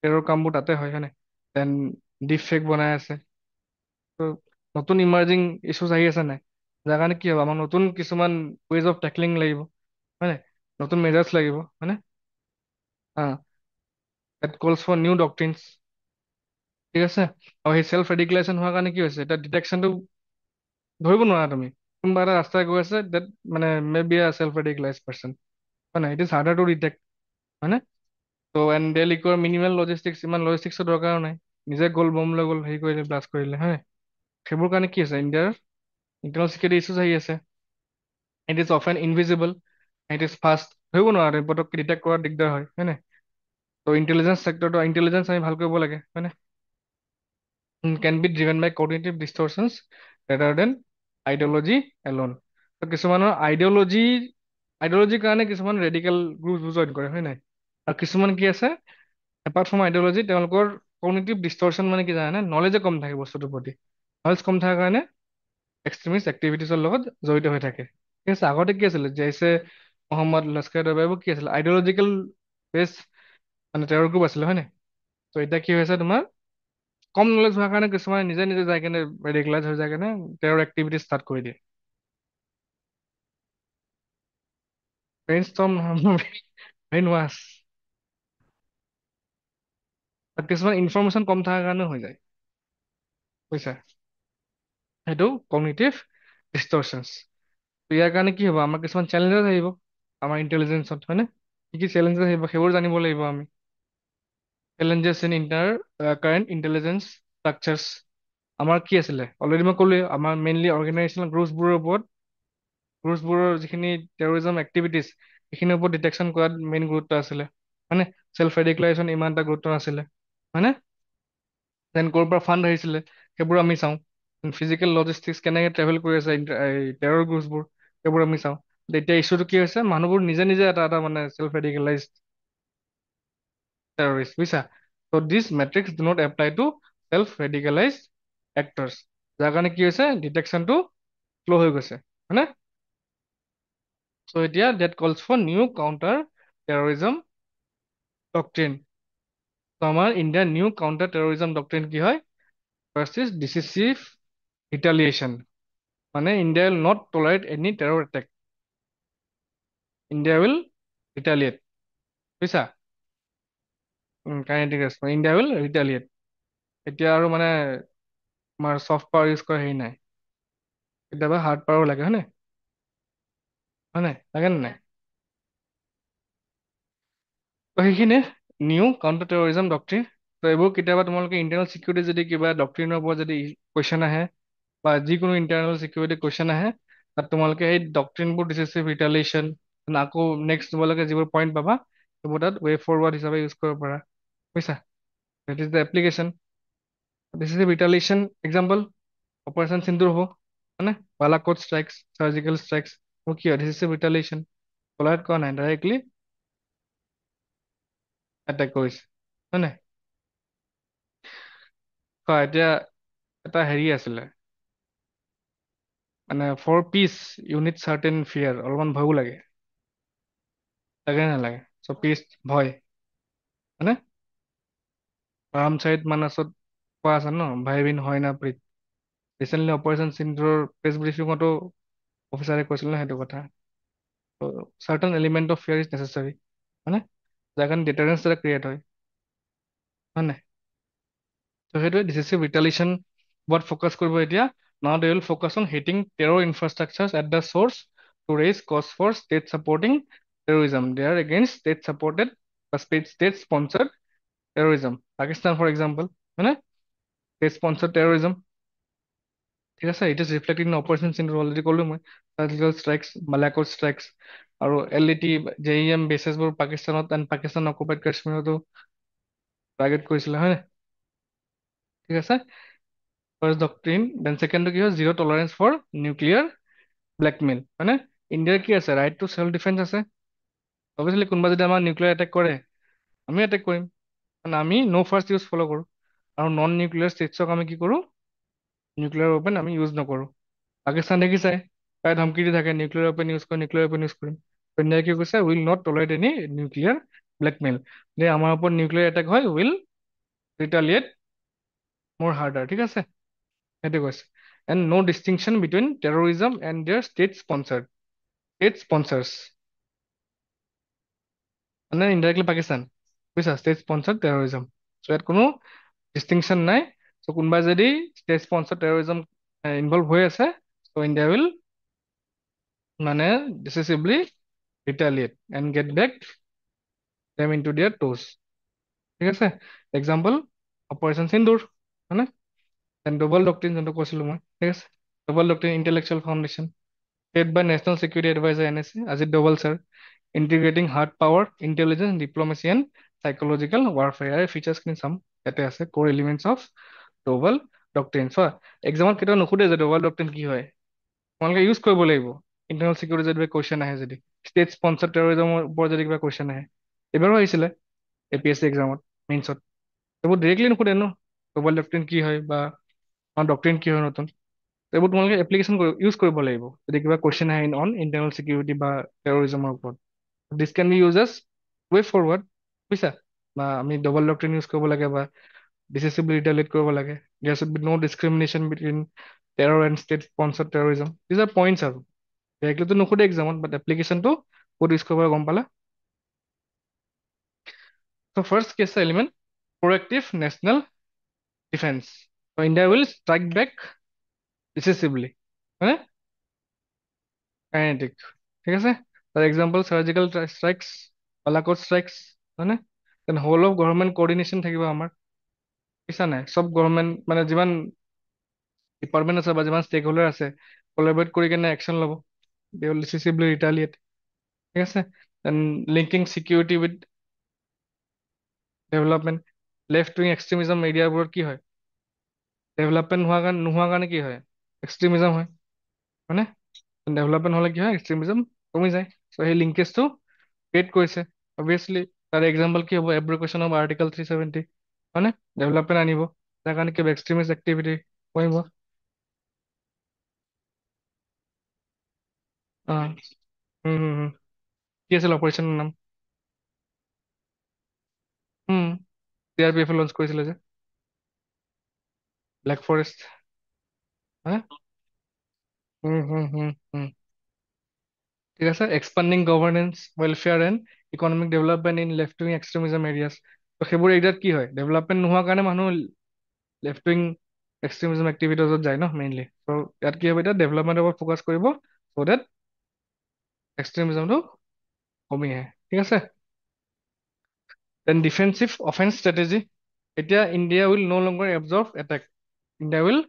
টেৰৰ কামবোৰ তাতে হয় নাই? দেন ডিপ ফেক বনাই আছে। ত' নতুন ইমাৰ্জিং ইছ্যুজ আহি আছে নাই? যাৰ কাৰণে কি হ'ব? আমাক নতুন কিছুমান ৱেজ অফ টেকলিং লাগিব, হয় নাই? নতুন মেজাৰ্ছ লাগিব, হয়নে? দেট কলছ ফৰ নিউ ডক্ট্ৰিনছ, ঠিক আছে? আৰু সেই চেল্ফ ৰেডিকুলেশ্যন হোৱাৰ কাৰণে কি হৈছে? এতিয়া ডিটেকশ্যনটো ধৰিব নোৱাৰা তুমি। কোনোবা এটা ৰাস্তাই গৈ আছে, দেট মানে may be a self radicalise person, হয় নাই? It is harder to detect, হয়নে? ত' and they require minimal logistics, ইমান লজিষ্টিক্সৰ দৰকাৰো নাই। নিজে গ'ল বম লৈ গ'ল, হেৰি কৰিলে, ব্লাষ্ট কৰিলে, হয় নাই? সেইবোৰ কাৰণে কি আছে? ইণ্ডিয়াৰ ইণ্টাৰনেল চিকিউৰিটি ইছ্যুজ আহি আছে। It is often invisible, it is fast, ধৰিব নোৱাৰা তুমি, পটককৈ ডিটেক্ট কৰাত দিগদাৰ হয়, হয় নাই? ত' ইণ্টেলিজেঞ্চ চেক্টৰটো, ইণ্টেলিজেঞ্চ আমি ভাল কৰিব লাগে, হয় নাই? Can be driven by cognitive distortions rather than ideology alone. তো কিছুমানৰ আইডিঅলজিৰ কাৰণে কিছুমান ৰেডিকেল গ্ৰুপ জইন কৰে, হয় নাই? আৰু কিছুমান কি আছে, এপাৰ্ট ফ্ৰম আইডিঅলজি তেওঁলোকৰ কগনিটিভ ডিষ্টৰশ্যন মানে কি জানে? নলেজে কম থাকে বস্তুটোৰ প্ৰতি। নলেজ কম থকাৰ কাৰণে এক্সট্ৰিমিষ্ট এক্টিভিটিছৰ লগত জড়িত হৈ থাকে, ঠিক আছে? আগতে কি আছিলে? জেইছে মহম্মদ, লস্কৰ তৈবা, এইবোৰ কি আছিলে? আইডিঅলজিকেল বেছ মানে টেৰৰ গ্ৰুপ আছিলে, হয় নাই? ত' এতিয়া কি হৈছে তোমাৰ? কম নলেজ হোৱাৰ কাৰণে কিছুমানে নিজে নিজে যাই কেনে ৰেডিকুলাইজ হৈ যায় কেনে টেৰৰ এক্টিভিটি ষ্টাৰ্ট কৰি দিয়ে। ব্ৰেইন ষ্টৰ্ম ব্ৰেইন ৱাছ, কিছুমান ইনফৰমেশ্যন কম থকাৰ কাৰণেও হৈ যায়, বুজিছা? সেইটো কগনিটিভ ডিষ্টৰশ্যনছ। ইয়াৰ কাৰণে কি হ'ব? আমাৰ কিছুমান চেলেঞ্জেছ আহিব আমাৰ ইণ্টেলিজেঞ্চত, হয়নে? কি কি চেলেঞ্জেছ আহিব সেইবোৰ জানিব লাগিব আমি। Challenges in current intelligence structures. আমাৰ কি আছিলে? অলৰেডি মই ক'লোৱে, আমাৰ মেইনলি অৰ্গেনাইজেশ্যনেল গ্ৰুপছবোৰৰ যিখিনি টেৰৰিজম এক্টিভিটিজ, সেইখিনিৰ ওপৰত ডিটেকশ্যন কৰাত মেইন গুৰুত্ব আছিলে, হয়নে? চেল্ফ ৰেডিকুলাইজেশ্যন ইমান এটা গুৰুত্ব নাছিলে, হয়নে? দেন ক'ৰ পৰা ফাণ্ড আহিছিলে সেইবোৰ আমি চাওঁ। ফিজিকেল লজিষ্টিক্স কেনেকৈ ট্ৰেভেল কৰি আছে টেৰৰ গ্ৰুপছবোৰ, সেইবোৰ আমি চাওঁ। এতিয়া ইছ্যুটো কি হৈছে? মানুহবোৰ নিজে নিজে এটা এটা মানে চেল্ফ ৰেডিকেলাইজ terrorists, বুজিছা? So this metrics do not apply to self radicalized actors, যাৰ কাৰণে কি হৈছে? ডিটেকশ্যনটো শ্ল' হৈ গৈছে, হয়নে? চ' এতিয়া that calls for new counter terrorism doctrine. ত' আমাৰ ইণ্ডিয়াৰ নিউ কাউণ্টাৰ টেৰৰিজম ডক্ট্ৰিন কি হয়? ফাৰ্ষ্ট ইজ ডিচিচিভ ৰিটালিয়েশ্যন, মানে India will not tolerate any terror attack, India will retaliate, বুজিছা? Kinetic response, India will retaliate. এতিয়া আৰু মানে আমাৰ ছফ্ট পাৱাৰ ইউজ কৰা হেৰি নাই, কেতিয়াবা হাৰ্ড পাৱাৰো লাগে, হয়নে? হয় নাই? লাগে নে নাই? ত' সেইখিনিয়ে নিউ কাউণ্টাৰ টেৰৰিজম ডক্ট্ৰিন। ত' এইবোৰ কেতিয়াবা তোমালোকে ইণ্টাৰনেল চিকিউৰিটি যদি কিবা ডক্ট্ৰিনৰ ওপৰত যদি কুৱেশ্যন আহে বা যিকোনো ইণ্টাৰনেল চিকিউৰিটি কুৱেশ্যন আহে, তাত তোমালোকে সেই ডক্ট্ৰিনবোৰ ডিচিচিভ ৰিটালিয়েশ্যন, আকৌ নেক্সট তোমালোকে যিবোৰ পইণ্ট পাবা সেইবোৰ তাত ৱে ফৰৱাৰ্ড হিচাপে ইউজ কৰিব পাৰা, বুজিছা? That is the application. Decisive retaliation example operation Sindoor হ'ব, হয়নে? বালাকোট ষ্ট্ৰাইকছ, চাৰ্জিকেল ষ্ট্ৰাইকছ, কি হয়? ডিচিচিভ ৰিটালিয়েশ্যন। কলাইড কৰা নাই, ডাইৰেক্টলি এটেক কৰিছে, হয় নাই? হয়, এতিয়া এটা হেৰি আছিলে, মানে for peace you need certain fear, অলপমান ভয়ো লাগে, লাগে নে নালাগে? চ' পিচ ভয়, হয়নে? ৰামচাৰিত মানসত কোৱা আছে ন, ভাই বিন হয় না প্ৰীত। ৰিচেণ্টলি অপাৰেশ্যন সিন্দুৰৰ প্ৰেছ ব্ৰিফিঙতো অফিচাৰে কৈছিল ন সেইটো কথা। Certain element of ফিয়াৰ is necessary, হয়নে? যাৰ কাৰণে ডিটাৰেঞ্চ এটা ক্ৰিয়েট হয়, হয় নাই? ত' সেইটোৱে ডিচিচিভ ৰিটালিয়েশ্যন what ফ'কাছ কৰিব এতিয়া, now they will focus on hitting terror infrastructure at the source to raise cost for state supporting terrorism, they are against state supported বা state sponsored terrorism, Pakistan for example, হয়নে? State sponsored terrorism, ঠিক আছে। It is reflected in operation চিনটো already ক'লো মই, surgical strikes, Balakot strikes, আৰু L E T JEM বেচেছবোৰ পাকিস্তানত এণ্ড পাকিস্তান অকুপাইড কাশ্মীৰতো টাৰ্গেট কৰিছিলে, হয় নাই? ঠিক আছে। ফাৰ্ষ্ট ডক্ট্ৰিন, দেন ছেকেণ্ডটো কি হয়, zero' tolerance for nuclear blackmail, হয়নে? ইণ্ডিয়াৰ কি আছে, ৰাইট টু চেল্ফ ডিফেন্স আছে। অবভিয়াছলি কোনোবা যদি আমাৰ নিউক্লিয়াৰ এটেক কৰে, আমি এটেক কৰিম, কাৰণ আমি ন' ফাৰ্ষ্ট ইউজ ফ'ল' কৰোঁ, আৰু নন নিউক্লিয়াৰ ষ্টেটছক আমি কি কৰোঁ, নিউক্লিয়াৰ ৱেপন আমি ইউজ নকৰোঁ। পাকিস্তান দেখিছাই, প্ৰায় ধমকি দি থাকে নিউক্লিয়াৰ ৱেপন ইউজ কৰিম, নিউক্লিয়াৰ ৱেপন ইউজ কৰিম। ইণ্ডিয়াই কি কৈছে, will not tolerate any nuclear blackmail, যে আমাৰ ওপৰত নিউক্লিয়াৰ এটেক হয়, উইল ৰিটালিয়েট মোৰ হাৰ্ডাৰ, ঠিক আছে, সেইটো কৈছে। And no' distinction between terrorism and their state sponsors, মানে ইনডাইৰেক্টলি পাকিস্তান, বুজিছা, ষ্টেট স্পন্সাৰ্ড টেৰৰিজম। চ' ইয়াত কোনো ডিষ্টিংশ্যন নাই। চ' কোনোবাই যদি ষ্টেট স্পন্সাৰ্ড টেৰৰিজম ইনভল্ভ হৈ আছে, চ' ইণ্ডিয়া উইল মানে decisively retaliate and get back them in to their toes, ঠিক আছে। এক্সাম্পল অপাৰেশ্যন সিন্দুৰ, হয়নে? দেন ডবল ডক্ট্ৰিন যোনটো কৈছিলোঁ মই, ঠিক আছে। Double doctrine intellectual foundation, led by National Security Advisor NSA, Ajit Doval sir, integrating hard power, intelligence, diplomacy, and psychological warfare. ইয়াৰে features খিনি চাম, ইয়াতে আছে core elements of Doval doctrine. চোৱা, এক্সামত কেতিয়াও নুসুধে যে Doval doctrine কি হয়, তোমালোকে ইউজ কৰিব লাগিব। ইণ্টাৰনেল চিকিউৰিটি যদি কুৱেশ্যন আহে, যদি ষ্টেট স্পন্সাৰ টেৰৰিজমৰ ওপৰত যদি কিবা কুৱেশ্যন আহে, এবাৰো আহিছিলে APSC এক্সামত, মেইনছত, এইবোৰ ডিৰেক্টলি নুসুধে ন, Doval doctrine কি হয় বা ডক্ট্ৰিন কি হয় নতুন। এইবোৰ তোমালোকে এপ্লিকেশ্যন ইউজ কৰিব লাগিব যদি কিবা কুৱেশ্যন আহে অন ইণ্টাৰনেল চিকিউৰিটি বা টেৰৰিজমৰ ওপৰত। This can be use as way forward, বুজিছা? বা আমি ডবল ডক্ট্ৰিন ইউজ কৰিব লাগে বা ডিচিচিভলি ৰিটালিয়েট কৰিব লাগে। There should be no' discrimination between terror and state sponsored terrorism, these are points আৰু ডাইৰেক্টলিটো নুসুধে এক্সামত, বাট এপ্লিকেশ্যনটো ক'ত ইউজ কৰিব গম পালা। চ' ফাৰ্ষ্ট কি আছে element, proactive national defence, India will strike back decisively, হয়নে? কাইনেটিক, ঠিক আছে। তাৰ example surgical strikes, Balakot strikes, হয়নে? Then whole of government coordination থাকিব আমাৰ, বুজিছা নাই? চব গভৰ্ণমেণ্ট মানে যিমান ডিপাৰ্টমেণ্ট আছে বা যিমান ষ্টেক হোল্ডাৰ আছে, কলাবৰেট কৰি কেনে একশ্যন ল'ব, দে উইল ডিচিচিভলি ৰিটালিয়েট, ঠিক আছে। Then linking security with development, left wing extremism এৰিয়াবোৰত কি হয়, ডেভেলপমেণ্ট নোহোৱা কাৰণে কি হয়, এক্সট্ৰিমিজম হয়, হয়নে? ডেভেলপমেণ্ট হ'লে কি হয়, এক্সট্ৰিমিজম কমি যায়। চ' সেই লিংকেজটো ক্ৰিয়েট কৰিছে, অবভিয়াছলি। তাৰ এক্সাম্পল কি হ'ব, এব্ৰিকেশ্যন অফ আৰ্টিকল 370, হয়নে? ডেভেলপমেণ্ট আনিব, তাৰ কাৰণে কিবা এক্সট্ৰিমিষ্ট এক্টিভিটি কৰিব। অঁ, কি আছিল অপাৰেশ্যনৰ নাম? CRPF লঞ্চ কৰিছিলে যে, ব্লেক ফৰেষ্ট, হা? ঠিক আছে। Expanding governance, welfare and economic development in left wing extremism areas. ত' সেইবোৰ এৰিয়াত কি হয়, ডেভেলপমেণ্ট নোহোৱাৰ কাৰণে মানুহ লেফ্ট উইং এক্সট্ৰিমিজম এক্টিভিটিজত যায় ন মেইনলি। চ' ইয়াত কি হ'ব, এতিয়া ডেভেলপমেণ্টৰ ওপৰত ফ'কাছ কৰিব, চ' ডেট এক্সট্ৰিমিজমটো কমি আহে, ঠিক আছে। দেন ডিফেন্সিভ অফেন্স ষ্ট্ৰেটেজি, এতিয়া India will no' longer absorb attack, India will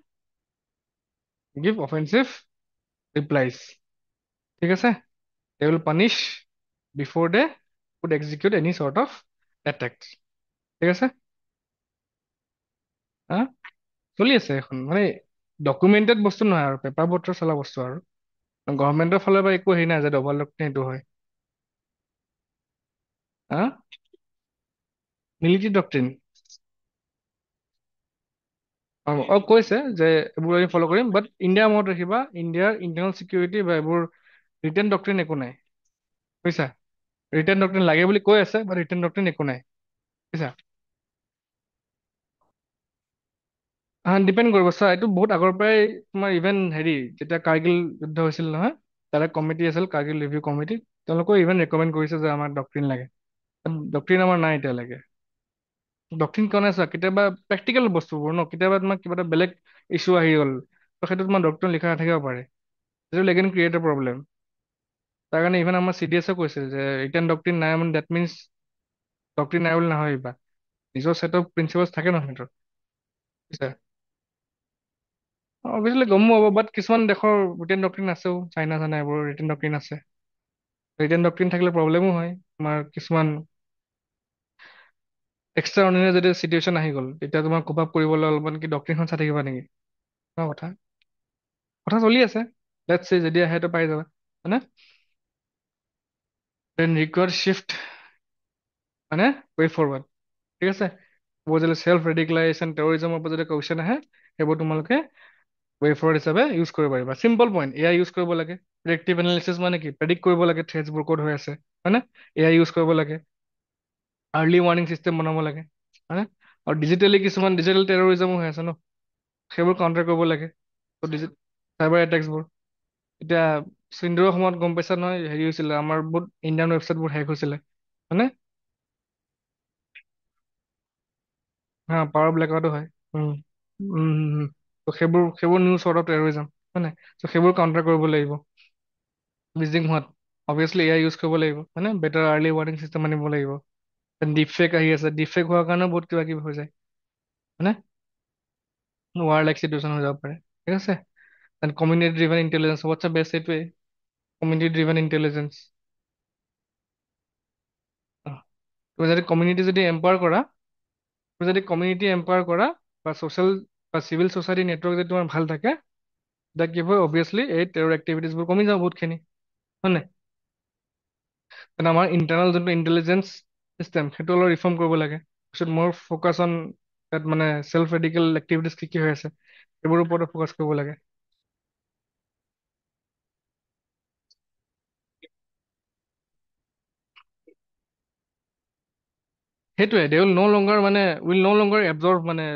give offensive replies, ঠিক আছে। They will punish before they could execute any sort of attack, ঠিক আছে। হা, চলি আছে এখন, মানে ডকুমেণ্টেড বস্তু নহয় আৰু পেপাৰ পত্ৰ চলা বস্তু আৰু গভৰ্ণমেণ্টৰ ফালৰ পৰা একো হেৰি নাই যে ডবল ডক্ট্ৰিন এইটো হয়, হা মিলিটাৰী ডক্ট্ৰিন। কৈছে যে এইবোৰ আমি ফ'ল' কৰিম, বাট ইণ্ডিয়া মনত ৰাখিবা, ইণ্ডিয়াৰ ইণ্টাৰনেল চিকিউৰিটি বা এইবোৰ ৰিটেন ডক্ট্ৰিন একো নাই, বুজিছা? ৰিটেন ডক্ট্ৰিন লাগে বুলি কৈ আছে, বাট ৰিটেন ডক্ট্ৰিন একো নাই, বুজিছা? ডিপেণ্ড কৰিব চা, এইটো বহুত আগৰ পৰাই তোমাৰ ইভেন হেৰি যেতিয়া কাৰ্গিল যুদ্ধ হৈছিল নহয়, তাৰে কমিটি আছিল কাৰ্গিল ৰিভিউ কমিটি, তেওঁলোকেও ইভেন ৰেকমেণ্ড কৰিছে যে আমাক ডক্ট্ৰিন লাগে। ডক্ট্ৰিন আমাৰ নাই এতিয়ালৈকে। ডক্ট্ৰিন কিয় নাই চোৱা, কেতিয়াবা প্ৰেক্টিকেল বস্তুবোৰ ন, কেতিয়াবা তোমাক কিবা এটা বেলেগ ইছ্যু আহি গ'ল, তো সেইটো তোমাৰ ডক্ট্ৰিন লিখা নাথাকিব পাৰে, সেইটো লেগেন ক্ৰিয়েট এ প্ৰব্লেম। তাৰ কাৰণে ইভেন আমাৰ চি ডি এছেও কৈছিল যে ৰিটেন ডক্ট্ৰিন নাই মানে ডেট মিনছ ডক্ট্ৰিন নাই বুলি নহয়, নিজৰ ছেট অফ প্ৰিন্সিপালছ থাকে ন সিহঁতৰ, বুজিছা? অভিয়াসলি গম পাব, বাট কিছুমান দেশৰ ৰিটেন ডক্ট্ৰিন আছেও, চাইনা চাইনা এইবোৰ ৰিটেন ডক্ট্ৰিন আছে। ৰিটেন ডক্ট্ৰিন থাকিলে প্ৰব্লেমো হয়, তোমাৰ কিছুমান এক্সট্ৰা অৰ্ডিনেৰী যদি চিটুৱেশ্যন আহি গ'ল, তেতিয়া তোমাৰ কোপ আপ কৰিবলৈ অলপমান কি ডক্ট্ৰিনখন চাই থাকিবা নেকি? ন কথা, কথা চলি আছে, লেটছ চি যদি আহে তো পাই যাবা, হয়নে? দেন ৰিকোয়াৰ্ড শিফট মানে ৱে ফৰৱাৰ্ড, ঠিক আছে? এইবোৰ যদি চেল্ফ ৰেডিকেলাইজেশ্যন টেৰৰিজমৰ ওপৰত যদি কুৱেশ্যন আহে, সেইবোৰ তোমালোকে ৱে ফৰৱাৰ্ড হিচাপে ইউজ কৰিব পাৰিবা। চিম্পল পইণ্ট, এআই ইউজ কৰিব লাগে। প্ৰেডিক্টিভ এনালিচিছ মানে কি, প্ৰেডিক্ট কৰিব লাগে থ্ৰেডছবোৰ ক'ত হৈ আছে, হয়নে? এআই ইউজ কৰিব লাগে। আৰ্লি ৱাৰ্ণিং চিষ্টেম বনাব লাগে, হয়নে? আৰু ডিজিটেলি কিছুমান ডিজিটেল টেৰৰিজমো হৈ আছে ন, সেইবোৰ কাউণ্টাৰ কৰিব লাগে। চাইবাৰ এটেকছবোৰ এতিয়া চিন্দুৰৰ সময়ত গম পাইছা নহয়, হেৰি হৈছিলে আমাৰ বহুত ইণ্ডিয়ান ৱেবছাইটবোৰ হেক হৈছিলে, হয়নে? হা পাৱাৰ ব্লেকআউটো হয়। উম ত' সেইবোৰ নিউজ চৰ্ট অফ টেৰৰিজম, হয় নাই? ত' সেইবোৰ কাউণ্টাৰ কৰিব লাগিব। বিজিং হোৱাত অবভিয়াছলি এআই ইউজ কৰিব লাগিব, হয়নে? বেটাৰ আৰ্লি ৱাৰ্ণিং চিষ্টেম আনিব লাগিব। ডিপ ফেক আহি আছে, ডিপ ফেক হোৱাৰ কাৰণেও বহুত কিবা কিবি হৈ যায়, হয়নে? ৱাৰ লাইক চিটুৱেশ্যন হৈ যাব পাৰে, ঠিক আছে? Then community driven intelligence, what's best এইটোৱে, কমিউনিটি ড্ৰিভেন ইণ্টেলিজেঞ্চ। তুমি যদি কমিউনিটি যদি এম্পাৱাৰ কৰা, তুমি যদি কমিউনিটি এম্পাৱাৰ কৰা বা ছ'চিয়েল বা চিভিল ছ'চাইটি নেটৱৰ্ক যদি তোমাৰ ভাল থাকে, তেতিয়া কি হয় অবভিয়াছলি এই টেৰৰ এক্টিভিটিছবোৰ কমি যাব বহুতখিনি, হয় নাই? তেনে আমাৰ ইণ্টাৰনেল যোনটো ইণ্টেলিজেঞ্চ চিষ্টেম সেইটো অলপ ৰিফৰ্ম কৰিব লাগে, পিছত মোৰ ফ'কাছ অন তাত মানে চেল্ফ ৰেডিকেল এক্টিভিটিছ কি কি হৈ আছে সেইবোৰৰ ওপৰতো ফ'কাছ কৰিব লাগে। সেইটোৱে দে উইল ন' লংগাৰ মানে উইল ন' লংগাৰ এবজৰ্ভ মানে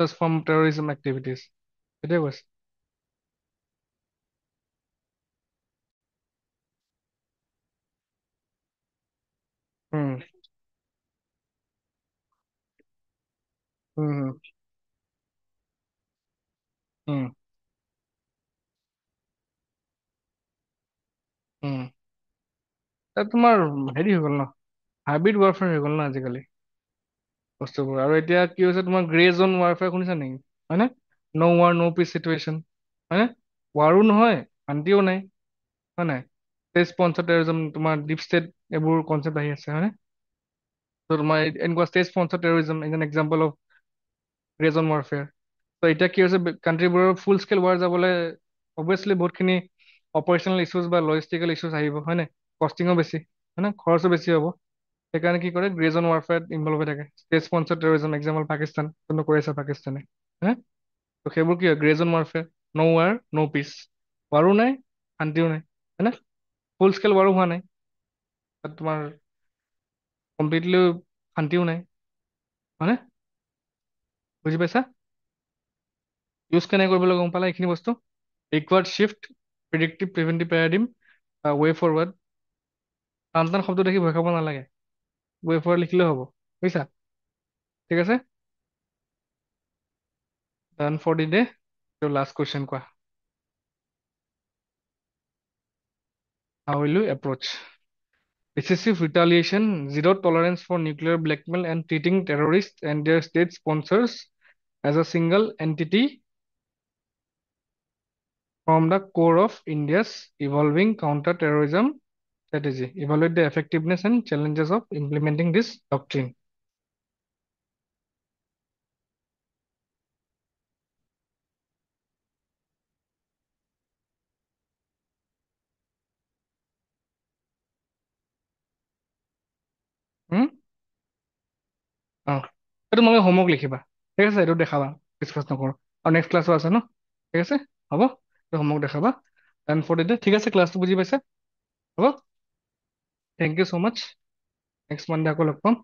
ফ্ৰম টেৰৰিজম এক্টিভিটিছ, সেইটোৱে কৈছে। উম উম উম উম তাত তোমাৰ হেৰি হৈ গ'ল ন, হাইব্ৰিড ৱাৰফেয়াৰ হৈ গ'ল ন আজিকালি বস্তুবোৰ। আৰু এতিয়া কি হৈছে তোমাৰ গ্ৰে জ'ন ৱাৰফেয়াৰ শুনিছা নেকি, হয়নে? No' war no' peace situation, হয়নে? ৱাৰো নহয়, শান্তিও নাই, হয় নাই? ষ্টেট স্পনচাৰ টেৰৰিজম, তোমাৰ ডিপ ষ্টেট এইবোৰ কনচেপ্ট আহি আছে, হয়নে? ত' তোমাৰ এনেকুৱা state sponsor terrorism is an example of grey zone warfare. ত' এতিয়া কি হৈছে কাণ্ট্ৰিবোৰৰ ফুল স্কেল ৱাৰ যাবলৈ অবভিয়াছলি বহুতখিনি অপাৰেশ্যনেল ইছ্যুজ বা লজিষ্টিকেল ইছ্যুজ আহিব, হয় নাই? কষ্টিঙো বেছি, হয় নে? খৰচো বেছি হ'ব। সেইকাৰণে কি কৰে গ্ৰে জ'ন ৱাৰফেয়াৰত ইনভল্ভ হৈ থাকে। State sponsor terrorism example Pakistan, যোনটো কৰি আছে পাকিস্তানে, হয়নে? ত' সেইবোৰ কি হয় গ্ৰে জ'ন ৱাৰফেয়াৰ, ন' ৱাৰ ন' পিচ, ৱাৰো নাই শান্তিও নাই, হয়নে? ফুল স্কেল ৱাৰো হোৱা নাই, তাত তোমাৰ কমপ্লিটলি শান্তিও নাই, হয়নে? বুজি পাইছা? ইউজ কেনেকৈ কৰিব লাগিব গম পালা এইখিনি বস্তু? ৰিকোৱাৰ্ড শ্বিফ্ট, প্ৰিডিক্টিভ প্ৰিভেণ্টিভ পেৰাডিম, ৱে ফৰৱাৰ্ড। টান টান শব্দ দেখি ভয় খাব নালাগে, ৱে ফৰৱাৰ্ড লিখিলেও হ'ব, বুজিছা? ঠিক আছে, done for the day. Last question কোৱা, how will you approach decisive retaliation, zero tolerance for nuclear blackmail, and treating terrorists and their state sponsors as a single entity from the core of India's evolving counter-terrorism strategy. Evaluate the effectiveness and challenges of implementing this doctrine. অ এইটো তোমালোকে homework লিখিবা, ঠিক আছে, এইটো দেখাবা, discuss নকৰো। আৰু next ক্লাছো আছে ন, ঠিক আছে, হ'ব, এইটো হোমৱৰ্ক দেখাবা। এণ্ড ফৰ দ্য ডে, ঠিক আছে, ক্লাছটো বুজি পাইছে, হ'ব, thank you so' much, next Monday আকৌ লগ পাম।